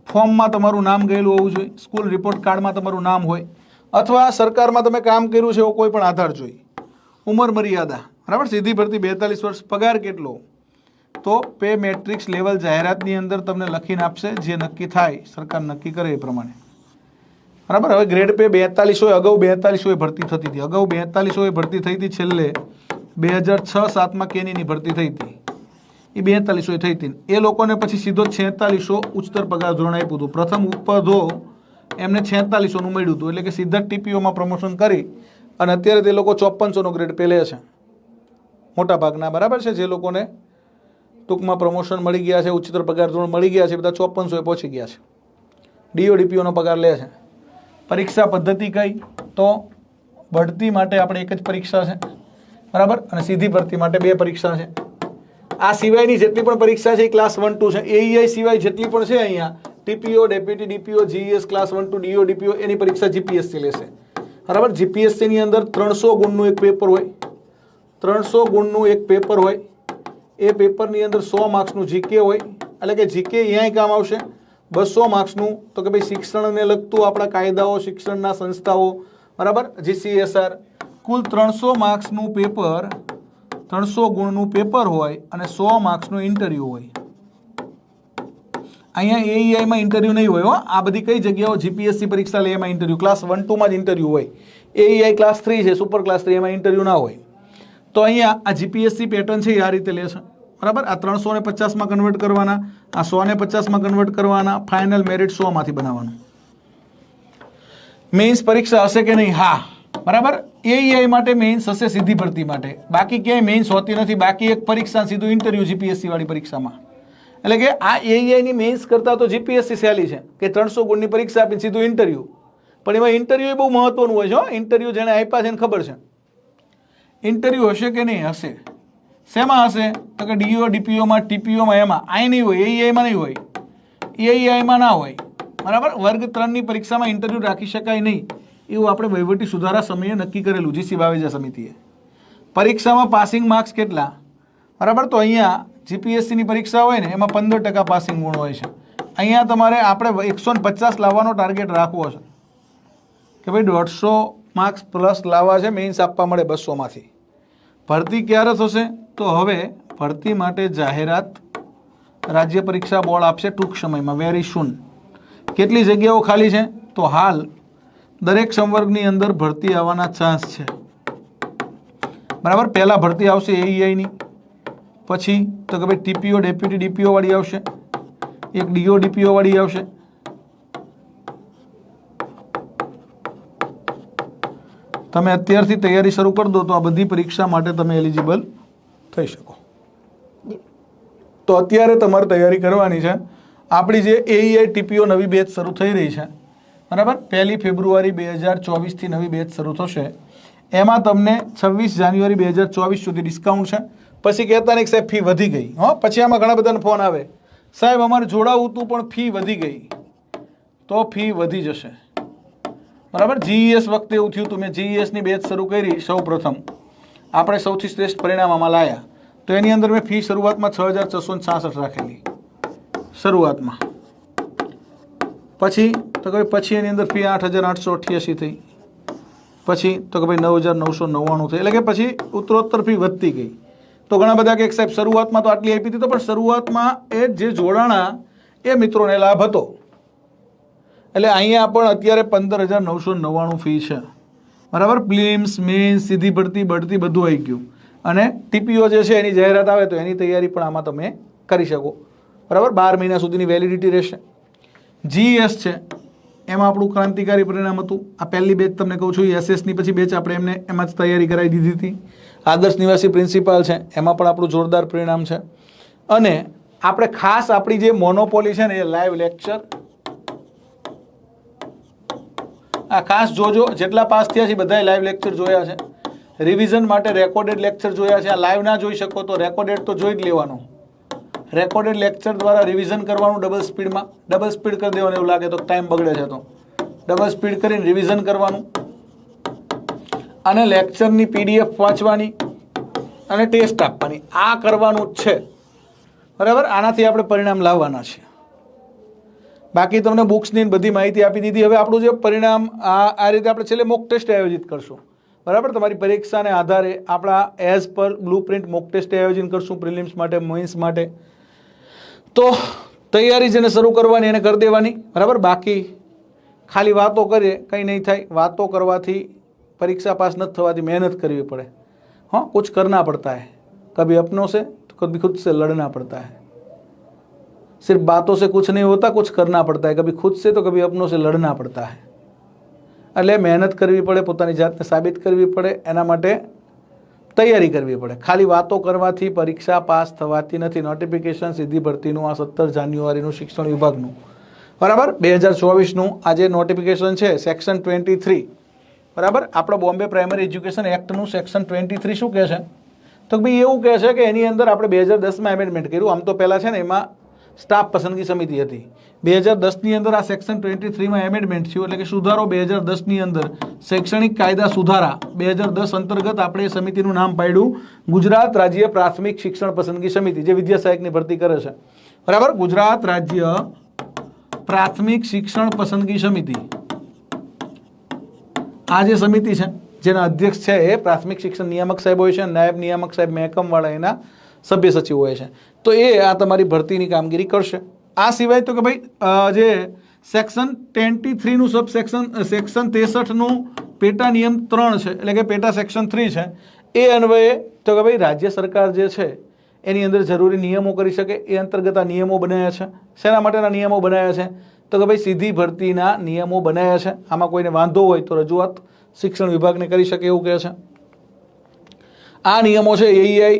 ફોર્મમાં તમારું નામ ગયેલું હોવું જોઈએ, સ્કૂલ રિપોર્ટ કાર્ડમાં તમારું નામ હોય, અથવા સરકારમાં તમે કામ કર્યું છે એવો કોઈ પણ આધાર જોઈએ. ઉંમર મર્યાદા, બરાબર. સીધી ભરતી 42 વર્ષ. પગાર કેટલો? તો પે મેટ્રિક્સ લેવલ જાહેરાતની અંદર તમને લખીને આપશે, જે નક્કી થાય સરકાર નક્કી કરે એ પ્રમાણે, બરાબર. હવે ગ્રેડ પે 42 હોય, અગાઉ 42 હોય ભરતી થતી હતી. અગાઉ 42 હોય ભરતી થઈ હતી, છેલ્લે 2006-07માં કેનીની ભરતી થઈ હતી, એ 42 હોય થઈ હતી. એ લોકોને પછી સીધો 4600 ઉચ્ચતર પગાર ધોરણ આપ્યું હતું. પ્રથમ પદ એમને 4600નું મળ્યું હતું, એટલે કે સીધા TPOમાં પ્રમોશન કરી અને અત્યારે તે લોકો 5400નો ગ્રેડ પે લે છે મોટા ભાગના, બરાબર છે. જે લોકોને ટૂંકમાં પ્રમોશન મળી ગયા છે, ઉચ્ચતર પગાર ધોરણ મળી ગયા છે, બધા 5400 પહોંચી ગયા છે. DODPOનો પગાર લે છે. પરીક્ષા પદ્ધતિ કઈ? તો બઢતી માટે આપણે એક જ પરીક્ષા છે, બરાબર, અને સીધી ભરતી માટે 2 પરીક્ષા છે. આ સિવાયની જેટલી પણ પરીક્ષા છે એ ક્લાસ 1 2 છે. AEI સિવાય જેટલી પણ છે અહીંયા TPO, deputy DPO, GES class 1 2, DODPO, એની પરીક્ષા GPSC લેશે, બરાબર. GPSCની અંદર 300 ગુણનું એક પેપર હોય, 300 ગુણનું એક પેપર હોય. એ પેપરની અંદર 100 માર્ક્સનું GK હોય, એટલે કે GK અહીંયા કામ આવશે. 200 માર્ક્સનું તો કે ભાઈ શિક્ષણને લગતું આપણા કાયદાઓ, શિક્ષણના સંસ્થાઓ, બરાબર, GCSR. કુલ 300 માર્ક્સનું પેપર, 300 ગુણનું પેપર હોય અને 100 માર્ક્સનું ઇન્ટરવ્યૂ હોય. અહીંયા AEIમાં ઇન્ટરવ્યૂ નહીં હોય હો. આ બધી કઈ જગ્યાઓ GPSC પરીક્ષા લે એમાં ઇન્ટરવ્યૂ ક્લાસ 1 2માં જ ઇન્ટરવ્યૂ હોય. AEI ક્લાસ 3 છે, સુપર ક્લાસ 3, એમાં ઇન્ટરવ્યૂ ના હોય. તો અહીંયા આ GPSC પેટર્ન છે એ આ રીતે લે છે, બરાબર. આ 350માં કન્વર્ટ કરવાના, આ 150માં કન્વર્ટ કરવાના, ફાઇનલ મેરિટ 100માંથી બનાવવાનું. મેઇન્સ પરીક્ષા હશે કે નહીં? હા, બરાબર. AEI માટે મેઇન્સ હશે સીધી ભરતી માટે, બાકી ક્યાંય મેઇન્સ હોતી નથી. બાકી એક પરીક્ષા સીધું ઇન્ટરવ્યૂ GPSC વાળી પરીક્ષામાં. એટલે કે આ AEIની મેઇન્સ કરતાં તો GPSC સહેલી છે કે 300 ગુણની પરીક્ષા આપીને સીધું ઇન્ટરવ્યૂ. પણ એમાં ઇન્ટરવ્યૂ બહુ મહત્વનું હોય છે હો. ઇન્ટરવ્યૂ જેણે આપ્યા છે એને ખબર છે ઇન્ટરવ્યૂ હશે કે નહીં હશે. શેમાં હશે? તો કે DODPOમાં, TPOમાં, એમાં. અહીં નહીં હોય, AEIમાં નહીં હોય, AEIમાં ના હોય, બરાબર. વર્ગ 3ની પરીક્ષામાં ઇન્ટરવ્યૂ રાખી શકાય નહીં, એવું આપણે વહીવટી સુધારા સમયે નક્કી કરેલું GC બાવેજા સમિતિએ. પરીક્ષામાં પાસિંગ માર્ક્સ કેટલા? બરાબર. તો અહીંયા GPSCની પરીક્ષા હોય ને એમાં 15% પાસિંગ ગુણ હોય છે. અહીંયા તમારે આપણે 150 લાવવાનો ટાર્ગેટ રાખવો છે કે ભાઈ 150 માર્ક્સ પ્લસ લાવવા છે, મેઇન્સ આપવા મળે 200માંથી. ભરતી ક્યારે થશે? તો હવે ભરતી માટે જાહેરાત રાજ્ય પરીક્ષા બોર્ડ આપશે ટૂંક સમયમાં, વેરી સૂન. કેટલી જગ્યાઓ ખાલી છે? તો હાલ દરેક સંવર્ગની અંદર ભરતી આવવાના ચાન્સ છે, બરાબર. પહેલાં ભરતી આવશે AEIની, પછી તો કે ભાઈ TPO, ડેપ્યુટી DPO વાળી આવશે, એક DODPO વાળી આવશે. તમે અત્યારથી તૈયારી શરૂ કરી દો તો આ બધી પરીક્ષા માટે તમે એલિજિબલ થઈ શકો. તો અત્યારે તમારે તૈયારી કરવાની છે. આપણી જે AEI TPO નવી બેચ શરૂ થઈ રહી છે, બરાબર. 1 ફેબ્રુઆરી 2024થી નવી બેચ શરૂ થશે. એમાં તમને 26 જાન્યુઆરી 2024 સુધી ડિસ્કાઉન્ટ છે. પછી કહેતા નહીં કે સાહેબ ફી વધી ગઈ. પછી આમાં ઘણા બધાને ફોન આવે, સાહેબ અમારે જોડાવું હતું પણ ફી વધી ગઈ. તો ફી વધી જશે, બરાબર. GES વખતે એવું થયું હતું. મેં GESની બેચ શરૂ કરી સૌ પ્રથમ, આપણે સૌથી શ્રેષ્ઠ પરિણામ આમાં લાયા. તો એની અંદર મેં ફી શરૂઆતમાં 6666 રાખેલી શરૂઆતમાં. પછી તો કે પછી એની અંદર ફી 8888 થઈ, પછી તો કે ભાઈ 9999 થઈ, એટલે કે પછી ઉત્તરોત્તર ફી વધતી ગઈ. તો ઘણા બધા કે સાહેબ શરૂઆતમાં તો આટલી આપી હતી, તો પણ શરૂઆતમાં એ જે જોડાણા એ મિત્રોને લાભ હતો. એટલે અહીંયા પણ અત્યારે 15999 ફી છે, બરાબર. પ્રિલિમ્સ, મેઇન્સ, સીધી ભરતી, બઢતી બધું આવી ગયું. અને TPO જે છે એની જાહેરાત આવે તો એની તૈયારી પણ આમાં તમે કરી શકો, બરાબર. 12 મહિના સુધીની વેલિડિટી રહેશે. GES છે, એમાં આપણું ક્રાંતિકારી પરિણામ હતું. આ પહેલી બેચ તમને કહું છું, એસએસની પછી બેચ આપણે એમને એમાં જ તૈયારી કરાવી દીધી હતી. આદર્શ નિવાસી પ્રિન્સિપાલ છે, એમાં પણ આપણું જોરદાર પરિણામ છે. અને આપણે ખાસ આપણી જે મોનોપોલી છે ને એ લાઈવ લેક્ચર, આ ખાસ જોજો. જેટલા પાસ થયા છે બધાએ લાઈવ લેક્ચર જોયા છે. રિવિઝન માટે રેકોર્ડેડ લેક્ચર જોયા છે. આ લાઈવ ના જોઈ શકો તો રેકોર્ડેડ તો જોઈ જ લેવાનું. રેકોર્ડેડ લેક્ચર દ્વારા રિવિઝન કરવાનું ડબલ સ્પીડમાં. ડબલ સ્પીડ કરી દેવાનું, એવું લાગે તો ટાઈમ બગડે છે તો ડબલ સ્પીડ કરીને રિવિઝન કરવાનું અને લેક્ચરની પીડીએફ વાંચવાની અને ટેસ્ટ આપવાની. આ કરવાનું જ છે, બરાબર. આનાથી આપણે પરિણામ લાવવાના છે. બાકી તમને બુક્સની બધી માહિતી આપી દીધી. હવે આપણું જે પરિણામ આ રીતે આપણે છેલ્લે મોક ટેસ્ટ આયોજિત કરશું, બરાબર. તમારી પરીક્ષાને આધારે આપણા as per blue print mock test આયોજન કરશું, પ્રિલિમ્સ માટે, મેઇન્સ માટે. તો તૈયારી જેને શરૂ કરવાની એને કરી દેવાની, બરાબર. બાકી ખાલી વાતો કરીએ કંઈ નહીં થાય. વાતો કરવાથી પરીક્ષા પાસ નથી થવાથી, મહેનત કરવી પડે. हाँ, कुछ करना पड़ता है, कभी अपनों से तो कभी खुद से लड़ना पड़ता है. सिर्फ बातों से कुछ नहीं होता, कुछ करना पड़ता है, कभी खुद से तो कभी अपनों से लड़ना पड़ता है. એટલે મહેનત કરવી પડે, પોતાની જાતને સાબિત કરવી પડે, એના માટે તૈયારી કરવી પડે. ખાલી વાતો કરવાથી પરીક્ષા પાસ થવાતી નથી. નોટિફિકેશન સીધી ભરતીનું આ 17 જાન્યુઆરીનું શિક્ષણ વિભાગનું, બરાબર, 2024નું આ જે નોટિફિકેશન છે સેક્શન 23, બરાબર. આપણો બોમ્બે પ્રાઇમરી એજ્યુકેશન એક્ટનું સેક્શન 23 શું કહે છે? તો ભાઈ એવું કહે છે કે એની અંદર આપણે 2010માં એમેન્ડમેન્ટ કર્યું. આમ તો પહેલાં છે ને એમાં સ્ટાફ પસંદગી સમિતિ હતી. 2010ની અંદર આ સેક્શન 23માં એમેન્ડમેન્ટ થયું, એટલે કે સુધારો. 2010ની અંદર શૈક્ષણિક કાયદા સુધારા 2010 અંતર્ગત આપણે એ સમિતિનું નામ પાડ્યું ગુજરાત રાજ્ય પ્રાથમિક શિક્ષણ પસંદગી સમિતિ, જે વિદ્યા સહાયકની ભરતી કરે છે, બરાબર. ગુજરાત રાજ્ય પ્રાથમિક શિક્ષણ પસંદગી સમિતિ, આ જે સમિતિ છે જેના અધ્યક્ષ છે એ પ્રાથમિક શિક્ષણ નિયામક સાહેબ હોય છે. નાયબ નિયામક સાહેબ મહેકમવાળા એના સભ્ય સચિવ હોય છે. તો એ આ તમારી ભરતીની કામગીરી કરશે. આ સિવાય તો કે ભાઈ જે સેક્શન 23નું સબ સેક્શન 63નું પેટા નિયમ 3 છે, એટલે કે પેટા સેક્શન 3 છે, એ અન્વયે તો કે ભાઈ રાજ્ય સરકાર જે છે એની અંદર જરૂરી નિયમો કરી શકે. એ અંતર્ગત આ નિયમો બનાવ્યા છે. શેના માટેના નિયમો બનાવ્યા છે? તો કે ભાઈ સીધી ભરતીના નિયમો બનાવ્યા છે. આમાં કોઈને વાંધો હોય તો રજૂઆત શિક્ષણ વિભાગને કરી શકે, એવું કહે છે. આ નિયમો છે AEI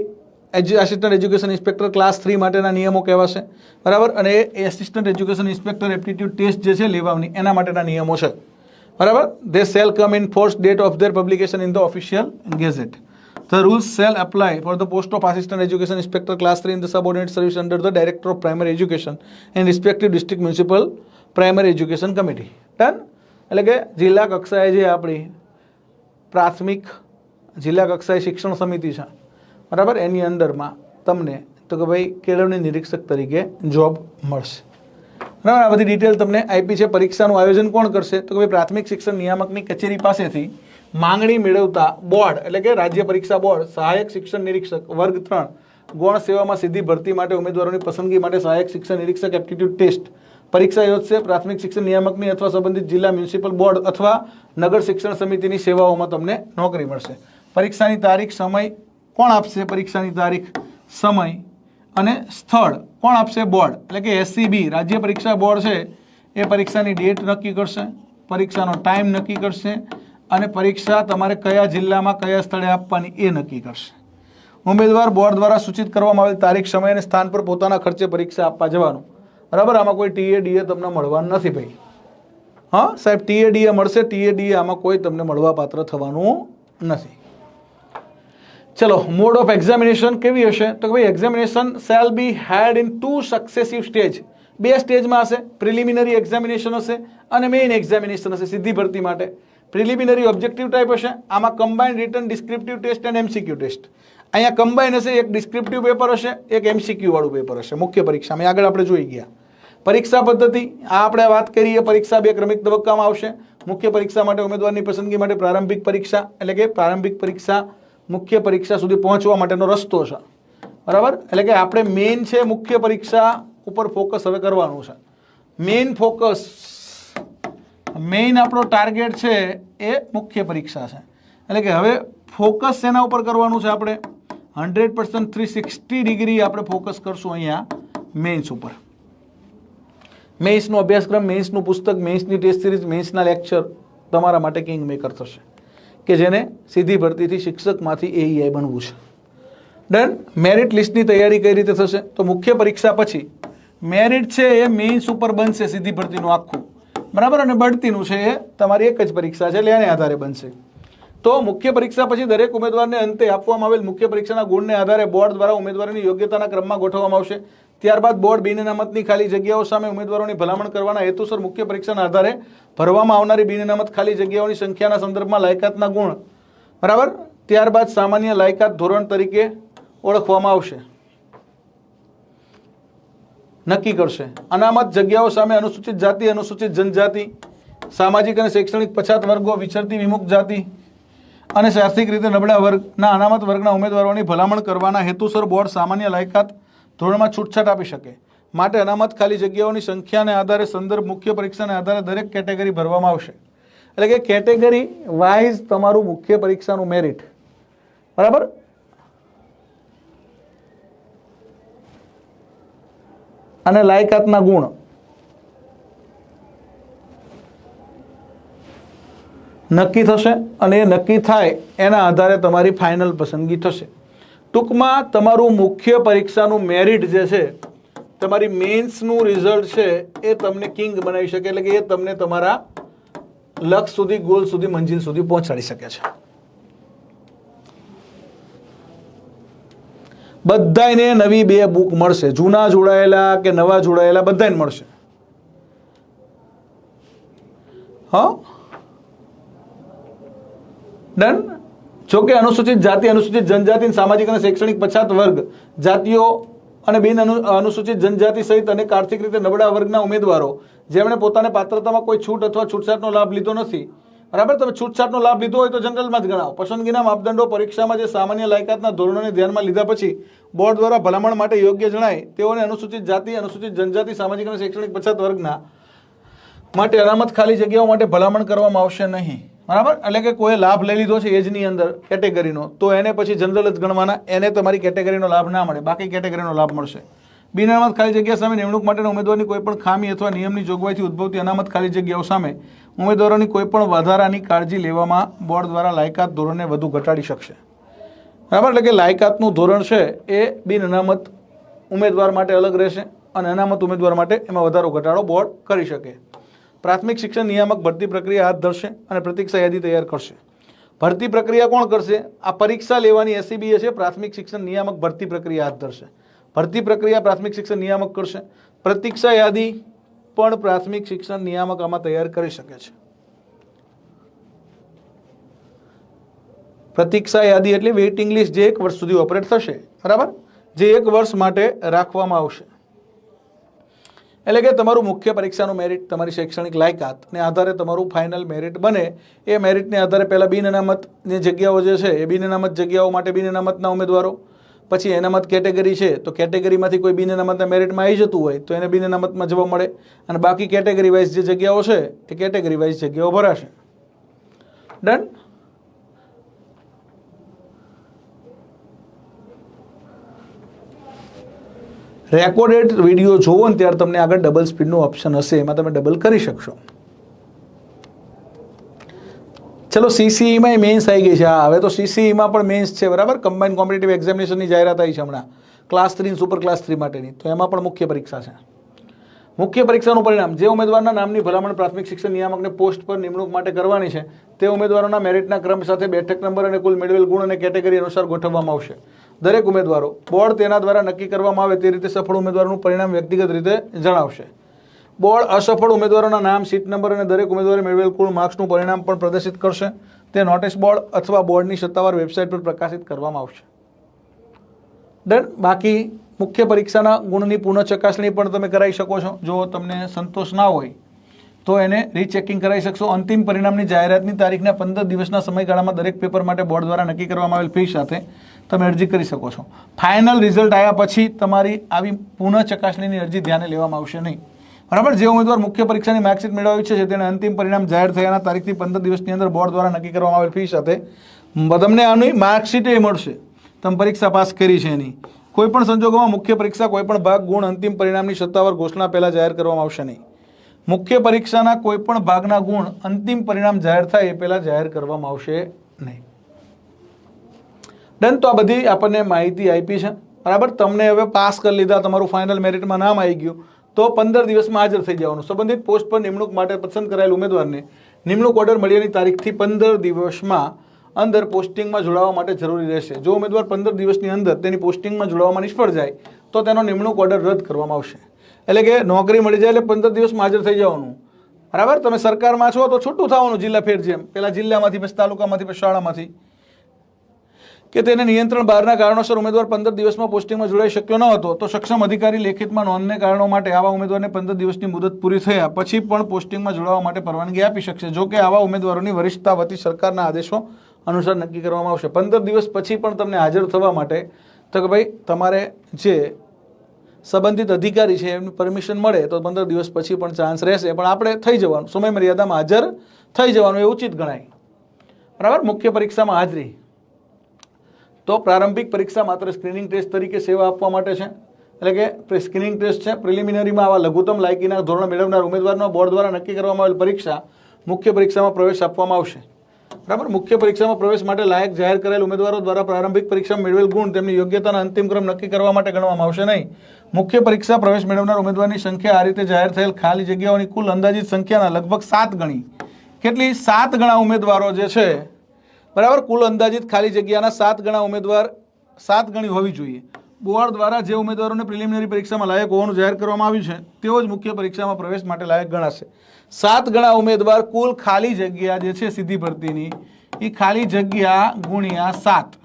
assistant education inspector class 3 માટેના નિયમો કહેવાશે, બરાબર. અને એ assistant education inspector aptitude test જે છે લેવાની, એના માટેના નિયમો છે, બરાબર. They shall come in force date of their publication in the official gazette. The rules shall apply for the post of assistant education inspector class 3 in the subordinate service under the director of primary education and respective district municipal primary education committee. Done? એટલે કે જિલ્લા કક્ષાએ જે આપણી પ્રાથમિક જિલ્લા કક્ષાએ શિક્ષણ સમિતિ છે, બરાબર, એની અંદરમાં તમને તો કે ભાઈ કેળવણી નિરીક્ષક તરીકે જોબ મળશે, બરાબર. આ બધી ડિટેલ તમને આપી છે. પરીક્ષાનું આયોજન કોણ કરશે? તો કે ભાઈ પ્રાથમિક શિક્ષણ નિયામકની કચેરી પાસેથી માંગણી મેળવતા બોર્ડ, એટલે કે રાજ્ય પરીક્ષા બોર્ડ, સહાયક શિક્ષણ નિરીક્ષક વર્ગ 3 ગૌણ સેવામાં સીધી ભરતી માટે ઉમેદવારોની પસંદગી માટે સહાયક શિક્ષણ નિરીક્ષક એપ્ટિટ્યૂડ ટેસ્ટ પરીક્ષા યોજશે. પ્રાથમિક શિક્ષણ નિયામકની અથવા સંબંધિત જિલ્લા મ્યુનિસિપલ બોર્ડ અથવા નગર શિક્ષણ સમિતિની સેવાઓમાં તમને નોકરી મળશે. પરીક્ષાની તારીખ, સમય કોણ આપશે? પરીક્ષાની તારીખ, સમય અને સ્થળ કોણ આપશે? બોર્ડ, એટલે કે એસસીબી રાજ્ય પરીક્ષા બોર્ડ છે એ પરીક્ષાની ડેટ નક્કી કરશે, પરીક્ષાનો ટાઈમ નક્કી કરશે અને પરીક્ષા તમારે કયા જિલ્લામાં કયા સ્થળે આપવાની એ નક્કી કરશે. ઉમેદવાર બોર્ડ દ્વારા સૂચિત કરવામાં આવેલ તારીખ, સમય અને સ્થાન પર પોતાના ખર્ચે પરીક્ષા આપવા જવાનું, બરાબર. આમાં કોઈ ટીએ તમને મળવાનું નથી ભાઈ. હા સાહેબ, ટીએ મળશે. ટીએ આમાં કોઈ તમને મળવા પાત્ર થવાનું નથી. ચલો, મોડ ઓફ એક્ઝામિનેશન કેવી હશે? તો કે ભાઈ examination shall be held in 2 successive stage. 2 સ્ટેજમાં હશે. પ્રિલિમિનરી એક્ઝામિનેશન હશે અને મેઇન એક્ઝામિનેશન હશે સીધી ભરતી માટે. પ્રિલિમિનરી ઓબ્જેક્ટિવ ટાઈપ હશે. આમાં કમ્બાઇન્ડ રિટન ડિસ્ક્રિપ્ટિવ ટેસ્ટ અને એમસીક્યુ ટેસ્ટ. અહીંયા કમ્બાઇન હશે. એક ડિસ્ક્રિપ્ટિવ પેપર હશે, એક એમસીક્યુ વાળું પેપર હશે મુખ્ય પરીક્ષામાં. આગળ આપણે જોઈ ગયા. પરીક્ષા પદ્ધતિ આ આપણે વાત કરીએ. પરીક્ષા 2 ક્રમિક તબક્કામાં આવશે. મુખ્ય પરીક્ષા માટે ઉમેદવારની પસંદગી માટે પ્રારંભિક પરીક્ષા, એટલે કે પ્રારંભિક પરીક્ષા મુખ્ય પરીક્ષા સુધી પહોંચવા માટેનો રસ્તો છે, બરાબર. એટલે કે આપણે મેઇન છે મુખ્ય પરીક્ષા ઉપર ફોકસ હવે કરવાનું છે. મેઇન ફોકસ, મેઇન આપણો ટાર્ગેટ છે એ મુખ્ય પરીક્ષા છે. એટલે કે હવે ફોકસ શેના ઉપર કરવાનું છે? આપણે 100% 360 ડિગ્રી આપણે ફોકસ કરશું અહીંયા મેઇન્સ ઉપર. મેઇન્સનો અભ્યાસક્રમ, મેઇન્સનું પુસ્તક, મેઇન્સની ટેસ્ટ સિરીઝ, મેઇન્સના લેક્ચર તમારા માટે કિંગ મેકર થશે કે જેને સીધી ભરતીથી શિક્ષકમાંથી એઈઆઈ બનવું છે. ડન. મેરિટ લિસ્ટની તૈયારી કઈ રીતે થશે? તો મુખ્ય પરીક્ષા પછી મેરિટ છે એ મેઇન્સ ઉપર બનશે સીધી ભરતીનું આખું, બરાબર, અને બઢતીનું છે એ તમારી એક જ પરીક્ષા છે એટલે એને આધારે બનશે. તો મુખ્ય પરીક્ષા પછી દરેક ઉમેદવારને અંતે આપવામાં આવેલ મુખ્ય પરીક્ષાના ગુણને આધારે બોર્ડ દ્વારા ઉમેદવારોની યોગ્યતાના ક્રમમાં ગોઠવવામાં આવશે. ત્યારબાદ બોર્ડ બિન અનામતની ખાલી જગ્યાઓ સામે ઉમેદવારોની ભલામણ કરવાના હેતુસર મુખ્ય પરીક્ષાના આધારે ભરવામાં આવનારી બિન અનામત ખાલી જગ્યાઓની સંખ્યાના સંદર્ભમાં લાયકાતના ગુણ, બરાબર, ત્યારબાદ સામાન્ય લાયકાત ધોરણ તરીકે ઓળખવામાં આવશે, નક્કી કરશે. અનામત જગ્યાઓ સામે અનુસૂચિત જાતિ, અનુસૂચિત જનજાતિ, સામાજિક અને શૈક્ષણિક પછાત વર્ગો, વિચરતી વિમુખ જાતિ અને આર્થિક રીતે નબળા વર્ગના અનામત વર્ગના ઉમેદવારોની ભલામણ કરવાના હેતુસર બોર્ડ સામાન્ય લાયકાત ધોરણમાં છૂટછાટ આપી શકે. માટે અનામત ખાલી જગ્યાઓની સંખ્યાને આધારે સંદર્ભ મુખ્ય પરીક્ષાને આધારે દરેક કેટેગરી ભરવામાં આવશે. એટલે કે કેટેગરી વાઇઝ તમારું મુખ્ય પરીક્ષાનું મેરિટ, બરાબર, અને લાયકાતના ગુણ નક્કી થશે અને એ નક્કી થાય એના આધારે તમારી ફાઇનલ પસંદગી થશે. ટૂંકમાં તમારું મુખ્ય પરીક્ષાનું મેરિટ જે છે, તમારી મેન્સનું રિઝલ્ટ છે એ તમને કિંગ બનાવી શકે, એટલે કે એ તમને તમારા લક્ષ્ય સુધી, ગોલ સુધી, મંજિલ સુધી પહોંચાડી શકે છે. બધાને નવી 2 બુક મળશે, જૂના જોડાયેલા કે નવા જોડાયેલા બધાને મળશે. હા, ડન. જોકે અનુસૂચિત જાતિ, અનુસૂચિત જનજાતિ, સામાજિક અને શૈક્ષણિક પછાત વર્ગ જાતિઓ અને બિન અનુસૂચિત જનજાતિ સહિત અનેક આર્થિક રીતે નબળા વર્ગના ઉમેદવારો જેમણે પોતાને પાત્રતામાં કોઈ છૂટ અથવા છૂટછાટનો લાભ લીધો નથી, બરાબર, તમે છૂટછાટનો લાભ લીધો હોય તો જનરલમાં જ ગણાવો. પસંદગીના માપદંડો પરીક્ષામાં જે સામાન્ય લાયકાતના ધોરણોને ધ્યાનમાં લીધા પછી બોર્ડ દ્વારા ભલામણ માટે યોગ્ય જણાય તેઓને અનુસૂચિત જાતિ, અનુસૂચિત જનજાતિ, સામાજિક અને શૈક્ષણિક પછાત વર્ગના માટે અનામત ખાલી જગ્યાઓ માટે ભલામણ કરવામાં આવશે નહીં, બરાબર. એટલે કે કોઈ લાભ લઈ લીધો છે એજની અંદર કેટેગરીનો, તો એને પછી જનરલ જ ગણવાના, એને તમારી કેટેગરીનો લાભ ના મળે, બાકી કેટેગરીનો લાભ મળશે. બિન અનામત ખાલી જગ્યા સામે નિમણૂક માટેના ઉમેદવારની કોઈપણ ખામી અથવા નિયમની જોગવાઈથી ઉદ્ભવતી અનામત ખાલી જગ્યાઓ સામે ઉમેદવારોની કોઈપણ વધારાની કાળજી લેવામાં બોર્ડ દ્વારા લાયકાત ધોરણને વધુ ઘટાડી શકશે, બરાબર. એટલે કે લાયકાતનું ધોરણ છે એ બિન અનામત ઉમેદવાર માટે અલગ રહેશે અને અનામત ઉમેદવાર માટે એમાં વધારો ઘટાડો બોર્ડ કરી શકે. પ્રાથમિક શિક્ષણ નિયામક ભરતી પ્રક્રિયા હાથ ધરશે અને પ્રતીક્ષા યાદી તૈયાર કરશે. ભરતી પ્રક્રિયા કોણ કરશે? આ પરીક્ષા લેવાની એસસીબીએ છે, પ્રાથમિક શિક્ષણ નિયામક ભરતી પ્રક્રિયા હાથ ધરશે. ભરતી પ્રક્રિયા પ્રાથમિક શિક્ષણ નિયામક કરશે. પ્રતીક્ષા યાદી પણ પ્રાથમિક શિક્ષણ નિયામક આમાં તૈયાર કરી શકે છે. પ્રતીક્ષા યાદી એટલે વેઇટિંગ લિસ્ટ જે 1 વર્ષ સુધી ઓપરેટ થશે, બરાબર, જે 1 વર્ષ માટે રાખવામાં આવશે. એટલે કે તમારું મુખ્ય પરીક્ષાનું મેરિટ, તમારી શૈક્ષણિક લાયકાતને આધારે તમારું ફાઇનલ મેરિટ બને. એ મેરિટને આધારે પહેલાં બિન અનામતની જગ્યાઓ જે છે એ બિન અનામત જગ્યાઓ માટે બિન અનામતના ઉમેદવારો, પછી અનામત કેટેગરી છે તો કેટેગરીમાંથી કોઈ બિન અનામતના મેરિટમાં આવી જતું હોય તો એને બિન અનામતમાં જવા મળે, અને બાકી કેટેગરી વાઇઝ જે જગ્યાઓ છે એ કેટેગરી વાઇઝ જગ્યાઓ ભરાશે. ડન. રેકોર્ડેડ વિડીયો જોવો ને ત્યારે તમને આગળ ડબલ સ્પીડનું ઓપ્શન હશે, એમાં તમે ડબલ કરી શકશો. ચલો, સીસીઈમાં મેન્સ આવી ગઈ છે. હા, હવે તો સીસીઈમાં પણ મેન્સ છે, બરાબર. કમ્બાઇન્ડ કોમ્પિટિટિવ એક્ઝામિનેશનની જાહેરાત આવી છે હમણાં, ક્લાસ 3 સુપર ક્લાસ 3 માટેની, તો એમાં પણ મુખ્ય પરીક્ષા છે. મુખ્ય પરીક્ષાનું પરિણામ જે ઉમેદવારના નામની ભલામણ પ્રાથમિક શિક્ષણ નિયામકને પોસ્ટ પર નિમણૂક માટે કરવાની છે તે ઉમેદવારોના મેરિટના ક્રમ સાથે બેઠક નંબર અને કુલ મેળવેલ ગુણ અને કેટેગરી અનુસાર ગોઠવવામાં આવશે. દરેક ઉમેદવારો બોર્ડ તેના દ્વારા નક્કી કરવામાં આવે તે રીતે સફળ ઉમેદવારોનું પરિણામ વ્યક્તિગત રીતે જણાવશે. બોર્ડ અસફળ ઉમેદવારોના નામ, સીટ નંબર અને દરેક ઉમેદવારે મેળવેલ કુલ માર્ક્સનું પરિણામ પણ પ્રદર્શિત કરશે. તે નોટિસ બોર્ડ અથવા બોર્ડની સત્તાવાર વેબસાઇટ પર પ્રકાશિત કરવામાં આવશે. ડન. બાકી મુખ્ય પરીક્ષાના ગુણની પુનઃ ચકાસણી પણ તમે કરાવી શકો છો. જો તમને સંતોષ ના હોય તો એને રીચેકિંગ કરાવી શકશો. અંતિમ પરિણામની જાહેરાતની તારીખના 15 દિવસના સમયગાળામાં દરેક પેપર માટે બોર્ડ દ્વારા નક્કી કરવામાં આવેલ ફી સાથે તમે અરજી કરી શકો છો. ફાઇનલ રિઝલ્ટ આવ્યા પછી તમારી આવી પુનઃ ચકાસણીની અરજી ધ્યાને લેવામાં આવશે નહીં, બરાબર. જે ઉમેદવાર મુખ્ય પરીક્ષાની માર્કશીટ મેળવવી છે તેને અંતિમ પરિણામ જાહેર થયાના તારીખથી 15 દિવસની અંદર બોર્ડ દ્વારા નક્કી કરવામાં આવેલ ફી સાથે તમને આની માર્કશીટ મળશે, તમે પરીક્ષા પાસ કરી છે એની. કોઈપણ સંજોગોમાં મુખ્ય પરીક્ષા કોઈપણ ભાગ, ગુણ, અંતિમ પરિણામની સત્તાવાર ઘોષણા પહેલાં જાહેર કરવામાં આવશે નહીં. મુખ્ય પરીક્ષાના કોઈ પણ ભાગના ગુણ અંતિમ પરિણામ જાહેર થાય એ પહેલાં જાહેર કરવામાં આવશે નહીં. ડન. તો આ બધી આપણને માહિતી આપી છે, બરાબર. તમને હવે પાસ કરી લીધા, તમારું ફાઇનલ મેરિટમાં નામ આવી ગયું, તો 15 દિવસમાં હાજર થઈ જવાનું. સંબંધિત પોસ્ટ પર નિમણૂક માટે પસંદ કરાયેલ ઉમેદવારને નિમણૂક ઓર્ડર મળ્યાની તારીખથી 15 દિવસમાં અંદર પોસ્ટિંગમાં જોડાવા માટે જરૂરી રહેશે. જો ઉમેદવાર 15 દિવસની અંદર તેની પોસ્ટિંગમાં જોડાવામાં નિષ્ફળ જાય તો તેનો નિમણૂક ઓર્ડર રદ કરવામાં આવશે. એટલે કે નોકરી મળી જાય એટલે 15 દિવસમાં હાજર થઈ જવાનું, બરાબર. તમે સરકારમાં છો તો છૂટું થવાનું, જિલ્લા ફેર જેમ પહેલાં જિલ્લામાંથી, પછી તાલુકામાંથી, પછી શાળામાંથી, કે તેને નિયંત્રણ બહારના કારણોસર ઉમેદવાર 15 દિવસમાં પોસ્ટિંગમાં જોડાઈ શક્યો ન હતો તો સક્ષમ અધિકારી લેખિતમાં નોંધને કારણો માટે આવા ઉમેદવારને 15 દિવસની મુદત પૂરી થયા પછી પણ પોસ્ટિંગમાં જોડાવા માટે પરવાનગી આપી શકશે. જો કે આવા ઉમેદવારોની વરિષ્ઠતા વતી સરકારના આદેશો અનુસાર નક્કી કરવામાં આવશે. 15 દિવસ પછી પણ તમને હાજર થવા માટે તો કે ભાઈ તમારે જે સંબંધિત અધિકારી છે એમની પરમિશન મળે તો 15 દિવસ પછી પણ ચાન્સ રહેશે, પણ આપણે થઈ જવાનું, સમય મર્યાદામાં હાજર થઈ જવાનું એ ઉચિત ગણાય, બરાબર. મુખ્ય પરીક્ષામાં હાજરી તો પ્રારંભિક પરીક્ષા માત્ર સ્ક્રીનિંગ ટેસ્ટ તરીકે સેવા આપવા માટે છે, એટલે કે સ્ક્રીનિંગ ટેસ્ટ છે. પ્રિલિમિનરીમાં આવા લઘુત્તમ લાયકીના ધોરણ મેળવનાર ઉમેદવારનો બોર્ડ દ્વારા નક્કી કરવામાં આવેલ પરીક્ષા મુખ્ય પરીક્ષામાં પ્રવેશ આપવામાં આવશે, બરાબર. મુખ્ય પરીક્ષામાં પ્રવેશ માટે લાયક જાહેર કરેલ ઉમેદવારો દ્વારા પ્રારંભિક પરીક્ષામાં મેળવેલ ગુણ તેમની યોગ્યતાના અંતિમ ક્રમ નક્કી કરવા માટે ગણવામાં આવશે નહીં. મુખ્ય પરીક્ષા પ્રવેશ મેળવનાર ઉમેદવારની સંખ્યા આ રીતે જાહેર થયેલ ખાલી જગ્યાઓની કુલ અંદાજિત સંખ્યાના લગભગ 7 ગણી, કેટલી 7 ગણા ઉમેદવારો જે છે, બરાબર. કુલ અંદાજિત ખાલી જગ્યાના 7 ગણા ઉમેદવાર 7 ગણી હોવી જોઈએ. બોર્ડ દ્વારા જે ઉમેદવારોને પ્રિલિમિનરી પરીક્ષામાં લાયક હોવાનું જાહેર કરવામાં આવ્યું છે તેઓ જ મુખ્ય પરીક્ષામાં પ્રવેશ માટે લાયક ગણાશે. 7 ગણા ઉમેદવાર કુલ ખાલી જગ્યા જે છે સીધી ભરતીની એ ખાલી જગ્યા ગુણ્યા 7,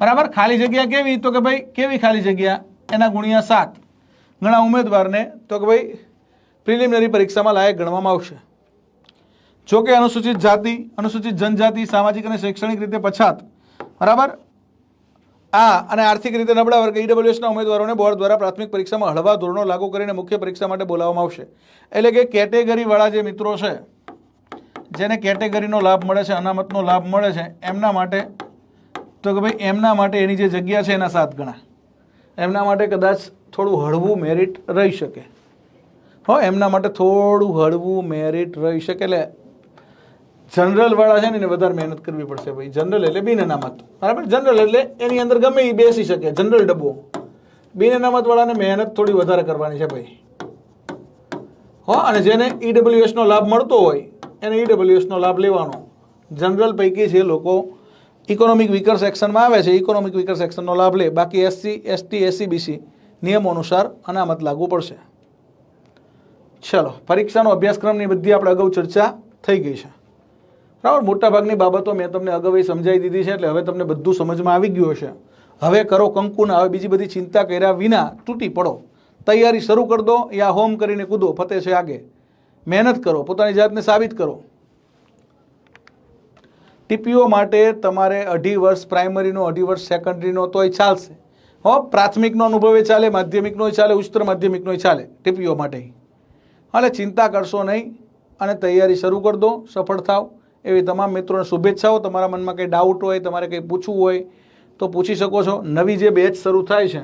બરાબર. ખાલી જગ્યા કેવી તો કે ભાઈ કેવી ખાલી જગ્યા એના ગુણ્યા 7 ગણા ઉમેદવારને તો કે ભાઈ પ્રિલિમિનરી પરીક્ષામાં લાયક ગણવામાં આવશે. જો કે અનુસૂચિત જાતિ, અનુસૂચિત જનજાતિ, સામાજિક અને શૈક્ષણિક રીતે પછાત, બરાબર, અને આર્થિક રીતે નબળા વર્ગ ઈડબ્લ્યુએસના ઉમેદવારોને બોર્ડ દ્વારા પ્રાથમિક પરીક્ષામાં હળવા ધોરણો લાગુ કરીને મુખ્ય પરીક્ષા માટે બોલાવવામાં આવશે. એટલે કે કેટેગરીવાળા જે મિત્રો છે જેને કેટેગરીનો લાભ મળે છે, અનામતનો લાભ મળે છે, એમના માટે તો કે ભાઈ એમના માટે એની જે જગ્યા છે એના 7 ગણા, એમના માટે કદાચ થોડું હળવું મેરિટ રહી શકે. એમના માટે થોડું હળવું મેરિટ રહી શકે. એટલે જનરલ વાળા છે ને એને વધારે મહેનત કરવી પડશે ભાઈ. જનરલ એટલે બિન અનામત, બરાબર. જનરલ એટલે એની અંદર ગમે એ બેસી શકે, જનરલ ડબ્બો. બિન અનામત વાળાને મહેનત થોડી વધારે કરવાની છે ભાઈ. અને જેને ઈડબ્લ્યુએસનો લાભ મળતો હોય એને ઈડબ્લ્યુએસનો લાભ લેવાનો. જનરલ પૈકી જે લોકો ઇકોનોમિક વીકર સેક્શનમાં આવે છે ઇકોનોમિક વીકર સેક્શનનો લાભ લે, બાકી SC, ST, SC, BC નિયમો અનુસાર અનામત લાગુ પડશે. ચલો, પરીક્ષાનો અભ્યાસક્રમની બધી આપણે અગાઉ ચર્ચા થઈ ગઈ છે, બરાબર. મોટાભાગની બાબતો મેં તમને અગાઉ સમજાવી દીધી છે, એટલે હવે તમને બધું સમજમાં આવી ગયું હશે. હવે કરો કંકુના, હવે બીજી બધી ચિંતા કર્યા વિના તૂટી પડો, તૈયારી શરૂ કરી દો, યા હોમ કરીને કૂદો, ફતે છે આગે. મહેનત કરો, પોતાની જાતને સાબિત કરો. TPO માટે તમારે 2.5 વર્ષ પ્રાઇમરીનો, 2.5 વર્ષ સેકન્ડરીનો તોય ચાલશે. પ્રાથમિકનો અનુભવે ચાલે, માધ્યમિકનો ચાલે, ઉચ્ચતર માધ્યમિકનો ચાલે TPO માટે. એટલે ચિંતા કરશો નહીં અને તૈયારી શરૂ કરી દો, સફળ થાવ એવી તમામ મિત્રોને શુભેચ્છાઓ. તમારા મનમાં કંઈ ડાઉટ હોય, તમારે કંઈ પૂછવું હોય તો પૂછી શકો છો. નવી જે બેચ શરૂ થાય છે,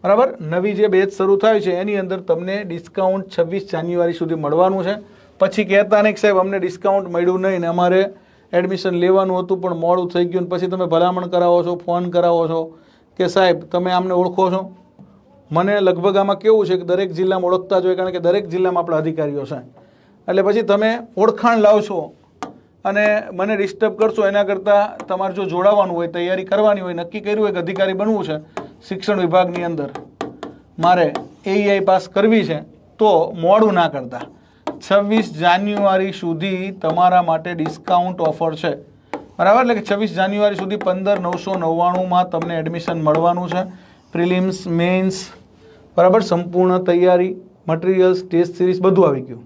બરાબર, નવી જે બેચ શરૂ થાય છે એની અંદર તમને ડિસ્કાઉન્ટ 26 જાન્યુઆરી સુધી મળવાનું છે. પછી કહેતા નહીં કે સાહેબ અમને ડિસ્કાઉન્ટ મળ્યું નહીં ને અમારે એડમિશન લેવાનું હતું પણ મોડું થઈ ગયું, પછી તમે ભલામણ કરાવો છો, ફોન કરાવો છો કે સાહેબ તમે આમને ઓળખો છો. મને લગભગ આમાં કેવું છે કે દરેક જિલ્લામાં ઓળખતા જ હોય, કારણ કે દરેક જિલ્લામાં આપણા અધિકારીઓ છે. એટલે પછી તમે ઓળખાણ લાવશો અને મને ડિસ્ટર્બ કરશો એના કરતાં તમારે જો જોડાવાનું હોય, તૈયારી કરવાની હોય, નક્કી કર્યું હોય કે અધિકારી બનવું છે શિક્ષણ વિભાગની અંદર, મારે AEI પાસ કરવી છે, તો મોડું ના કરતા 26 જાન્યુઆરી સુધી તમારા માટે ડિસ્કાઉન્ટ ઓફર છે, બરાબર. એટલે કે 26 જાન્યુઆરી સુધી 15,999માં તમને એડમિશન મળવાનું છે. પ્રિલિમ્સ, મેન્સ, બરાબર, સંપૂર્ણ તૈયારી, મટીરિયલ્સ, ટેસ્ટ સિરીઝ બધું આવી ગયું.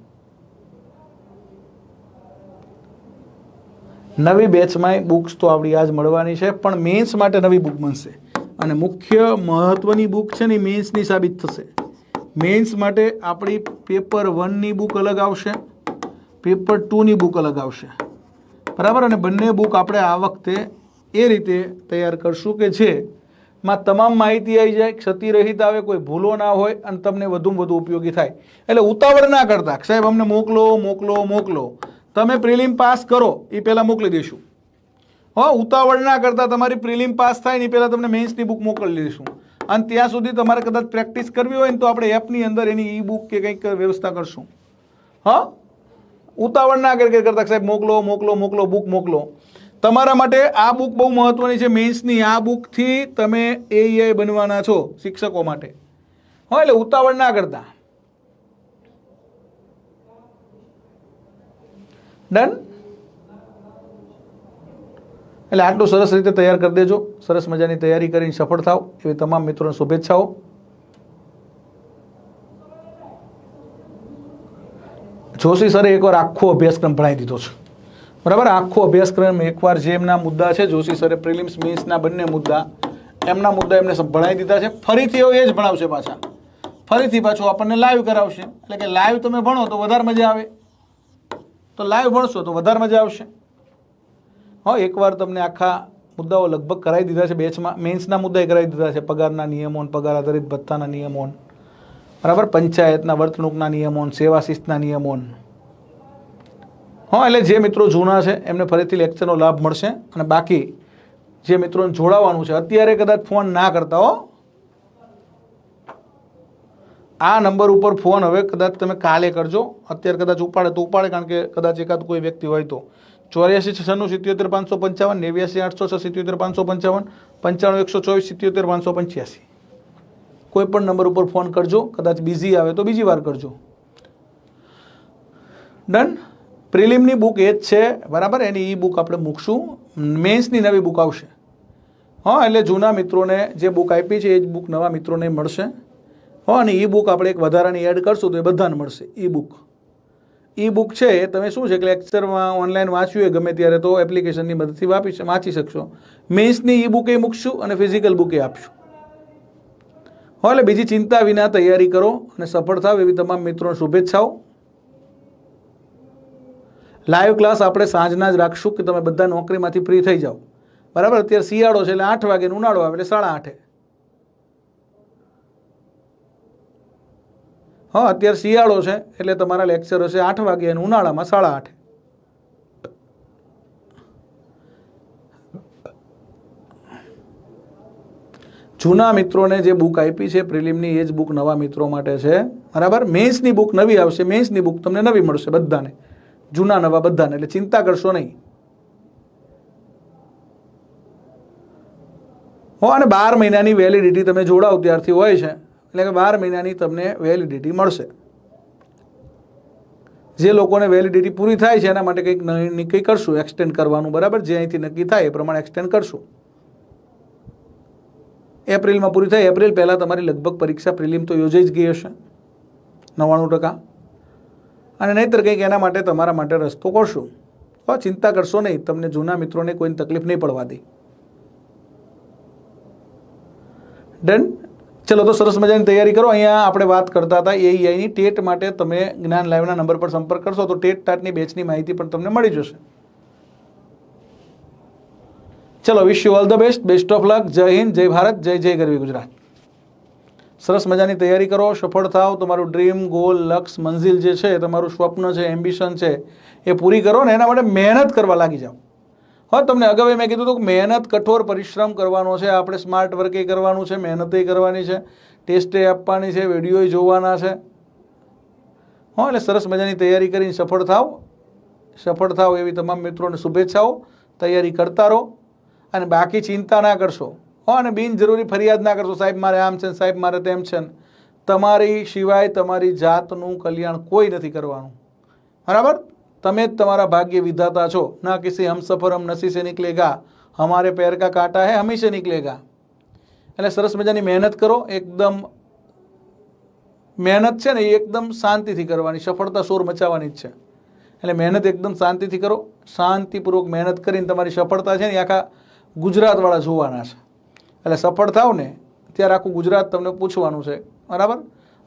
નવી બેચમાં બુક્સ તો આપણી આજ મળવાની છે, પણ મેન્સ માટે નવી બુક બનશે. અને મુખ્ય મહત્વની બુક છે ને મેન્સની સાબિત થશે. મેન્સ માટે આપણી પેપર 1ની બુક અલગ આવશે, પેપર 2ની બુક અલગ આવશે, બરાબર. અને બંને બુક આપણે આ વખતે એ રીતે તૈયાર કરશું કે જે માં તમામ માહિતી આવી જાય, ક્ષતિરહિત આવે, કોઈ ભૂલો ના હોય અને તમને વધુમાં વધુ ઉપયોગી થાય. એટલે ઉતાવળ ના કરતા, સાહેબ અમને મોકલો મોકલો મોકલો, તમે પ્રિલિમ પાસ કરો એ પહેલાં મોકલી દઈશું. હા, ઉતાવળ ના કરતા, તમારી પ્રિલિમ પાસ થાય ને પહેલાં તમને મેન્સની બુક મોકલી દઈશું. અને ત્યાં સુધી તમારે કદાચ પ્રેક્ટિસ કરવી હોય ને તો આપણે એપની અંદર એની ઈ બુક કે કંઈક વ્યવસ્થા કરશું. હા, ઉતાવળ ના કરતા સાહેબ મોકલો મોકલો મોકલો બુક મોકલો. તમારા માટે આ બુક બહુ મહત્વની છે. મેન્સની આ બુકથી તમે એઆઈ બનવાના છો શિક્ષકો માટે. હા, એટલે ઉતાવળ ના કરતા. ડન. એટલે આટલું સરસ રીતે તૈયાર કરી દેજો. સરસ મજાની તૈયારી કરીને સફળ થાવ એવી તમામ મિત્રોને શુભેચ્છાઓ. જોશી સરે એકવાર આખો અભ્યાસક્રમ ભણાવી દીધો છે, બરાબર. આખો અભ્યાસક્રમ એકવાર જે એમના મુદ્દા છે, જોશી સરે પ્રિલિમ્સ મેન્સના બંને મુદ્દા, એમના મુદ્દા એમને ભણાવી દીધા છે. ફરીથી એ જ ભણાવશે પાછા, ફરીથી પાછું આપણને લાઈવ કરાવશે. એટલે કે લાઈવ તમે ભણો તો વધારે મજા આવે, તો લાઈવ ભણશો તો વધારે મજા આવશે. હા, એકવાર તમને આખા મુદ્દાઓ લગભગ કરાવી દીધા છે બેચમાં. મેન્સના મુદ્દાએ કરાવી દીધા છે, પગારના નિયમો, પગાર આધારિત ભથ્થાના નિયમો, બરાબર, પંચાયતના વર્તણૂકના નિયમો, સેવા શિસ્તના નિયમો. હા, એટલે જે મિત્રો જૂના છે એમને ફરીથી લેક્ચરનો લાભ મળશે. અને બાકી જે મિત્રોને જોડાવાનું છે અત્યારે કદાચ ફોન ના કરતા હો, આ નંબર ઉપર ફોન હવે કદાચ તમે કાલે કરજો. અત્યારે કદાચ ઉપાડે તો ઉપાડે, કારણ કે કદાચ એકાદ કોઈ વ્યક્તિ હોય તો 84 697 77 555 89 806 77 555 95 124 77 585. કોઈ પણ નંબર ઉપર ફોન કરજો. કદાચ બિઝી આવે તો બીજી વાર કરજો. ડન. પ્રિલિમની બુક એ જ છે, બરાબર. એની ઈ બુક આપણે મૂકશું. મેન્સની નવી બુક આવશે. હા, એટલે જૂના મિત્રોને જે બુક આપી છે એ જ બુક નવા મિત્રોને મળશે. હા, અને ઈ બુક આપણે એક વધારાની એડ કરશું તો એ બધાને મળશે. ઈ બુક છે એ તમે શું છે કે લેક્ચરમાં ઓનલાઈન વાંચ્યું હોય ગમે ત્યારે તો એપ્લિકેશનની મદદથી વાંચી શકશો. મેન્સની ઈ બુક એ મૂકશું અને ફિઝિકલ બુક એ આપશું. હા, એટલે બીજી ચિંતા વિના તૈયારી કરો અને સફળ થાવ એવી તમામ મિત્રોને શુભેચ્છાઓ. લાઈવ ક્લાસ આપણે સાંજના જ રાખશું કે તમે બધા નોકરીમાંથી ફ્રી થઈ જાઓ, બરાબર. અત્યારે શિયાળો છે એટલે 8 વાગે, ઉનાળો આવે એટલે 8:30. હા, અત્યારે શિયાળો છે એટલે તમારા લેક્ચર હશે 8 વાગે અને ઉનાળામાં 8:30. જૂના મિત્રોને જે બુક આપી છે પ્રિલિમની એ જ બુક નવા મિત્રો માટે છે, બરાબર. મેન્સની બુક નવી આવશે. મેન્સની બુક તમને નવી મળશે બધાને, જૂના નવા બધાને. એટલે ચિંતા કરશો નહીં. હો, અને 12 મહિનાની વેલિડિટી તમે જોડાવ ત્યારથી હોય છે. એટલે કે 12 મહિનાની તમને વેલિડિટી મળશે. જે લોકોને વેલિડિટી પૂરી થાય છે એના માટે કંઈક કરશું, એક્સટેન્ડ કરવાનું, બરાબર. જે અહીંથી નક્કી થાય એ પ્રમાણે એક્સટેન્ડ કરશું. એપ્રિલમાં પૂરી થાય. એપ્રિલ પહેલાં તમારી લગભગ પરીક્ષા પ્રિલિમ તો યોજાઈ જ ગઈ હશે 99%. અને નહીંતર કંઈક એના માટે તમારા માટે રસ્તો કરશું. તો ચિંતા કરશો નહીં, તમને જૂના મિત્રોને કોઈને તકલીફ નહીં પડવા દે. ડન. ચલો, તો સરસ મજાની તૈયારી કરો. અહીંયા આપણે વાત કરતા હતા એઆઈની ટેટ માટે. તમે જ્ઞાન લાઈવના નંબર પર સંપર્ક કરશો તો ટેટ ટાટની બેચની માહિતી પણ તમને મળી જશે. ચલો, wish you all the best. Best of luck. જય હિન્દ, જય ભારત, જય જય ગરવી ગુજરાત. સરસ મજાની તૈયારી કરો, સફળ થાવ. તમારું ડ્રીમ, ગોલ, લક્ષ્ય, મંજિલ જે છે, તમારું સ્વપ્ન છે, એમ્બિશન છે, એ પૂરી કરો ને એના માટે મહેનત કરવા લાગી જાઓ. હા, તમને અગાઉ મેં કીધું હતું કે મહેનત, કઠોર પરિશ્રમ કરવાનો છે. આપણે સ્માર્ટ વર્ક એ કરવાનું છે, મહેનત એ કરવાની છે, ટેસ્ટ એ આપવાની છે, વિડીયો જોવાના છે. હા, એટલે સરસ મજાની તૈયારી કરીને સફળ થાવ એવી તમામ મિત્રોને શુભેચ્છાઓ. તૈયારી કરતા રહો અને બાકી ચિંતા ના કરશો. હા, અને બિનજરૂરી ફરિયાદ ના કરશો, સાહેબ મારે આમ છે, સાહેબ મારે તેમ છે. તમારી સિવાય તમારી જાતનું કલ્યાણ કોઈ નથી કરવાનું, બરાબર. તમે જ તમારા ભાગ્ય વિધાતા છો. ના કિસી હમસફર હમ નસીબ સે નિકલેગા, હમારે पैर का कांटा है हमेशा निकलेगा. એટલે સરસ મજાની મહેનત કરો. એકદમ મહેનત છે ને એ એકદમ શાંતિથી કરવાની. સફળતા શોર મચાવવાની જ છે. એટલે મહેનત એકદમ શાંતિથી કરો. શાંતિપૂર્વક મહેનત કરીને તમારી સફળતા છે ને આખા ગુજરાતવાળા જોવાના છે. એટલે સફળ થાવ ને ત્યારે આખું ગુજરાત તમને પૂછવાનું છે, બરાબર.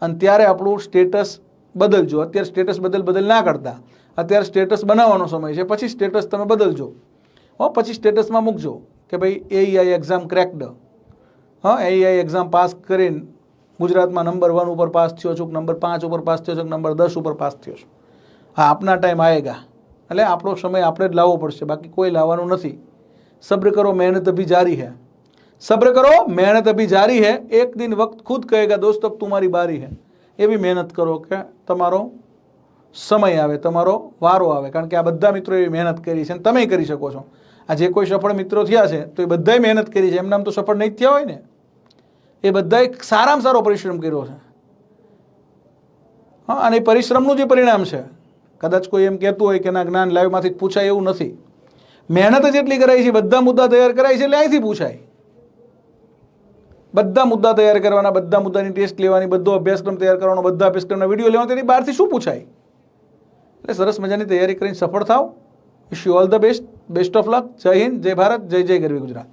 અને ત્યારે આપણું સ્ટેટસ બદલજો. અત્યારે સ્ટેટસ બદલ ના કરતા. અત્યારે સ્ટેટસ બનાવવાનો સમય છે, પછી સ્ટેટસ તમે બદલજો. પછી સ્ટેટસમાં મૂકજો કે ભાઈ એઆઈ એક્ઝામ ક્રેકડ, હા એઆઈ એક્ઝામ પાસ કરીને ગુજરાતમાં નંબર 1 ઉપર પાસ થયો છું, નંબર 5 ઉપર પાસ થયો છું, નંબર 10 ઉપર પાસ થયો છું. હા, આપના ટાઈમ આએગા. એટલે આપણો સમય આપણે જ લાવવો પડશે, બાકી કોઈ લાવવાનું નથી. સબ્ર કરો, મહેનત અભી જારી है. સબ્ર કરો, મહેનત અભી જારી है. એક દિન વક્ત ખુદ કહેગા દોસ્ત અબ तुम्हारी बारी है. એવી મહેનત કરો કે તમારો સમય આવે, તમારો વારો આવે. કારણ કે આ બધા મિત્રો એવી મહેનત કરી છે અને તમે કરી શકો છો. આ જે કોઈ સફળ મિત્રો થયા છે તો એ બધાએ મહેનત કરી છે, એમનામ તો સફળ નહીં થયા હોય ને. એ બધાએ સારામાં સારો પરિશ્રમ કર્યો છે. હા, અને એ પરિશ્રમનું જે પરિણામ છે. કદાચ કોઈ એમ કહેતું હોય કે ના જ્ઞાન લાઈવમાંથી જ પૂછાય, એવું નથી. મહેનત જ એટલી કરાઈ છે, બધા મુદ્દા તૈયાર કરાય છે એટલે અહીંથી પૂછાય. બધા મુદ્દા તૈયાર કરવાના, બધા મુદ્દાની ટેસ્ટ લેવાની, બધો અભ્યાસક્રમ તૈયાર કરવાનો, બધા અભ્યાસક્રમના વિડીયો લેવાનો, તેની બહારથી શું પૂછાય? એટલે સરસ મજાની તૈયારી કરીને સફળ થાવ. Wish you all the best. Best of luck. જય હિન્દ, જય ભારત, જય જય ગરવી ગુજરાત.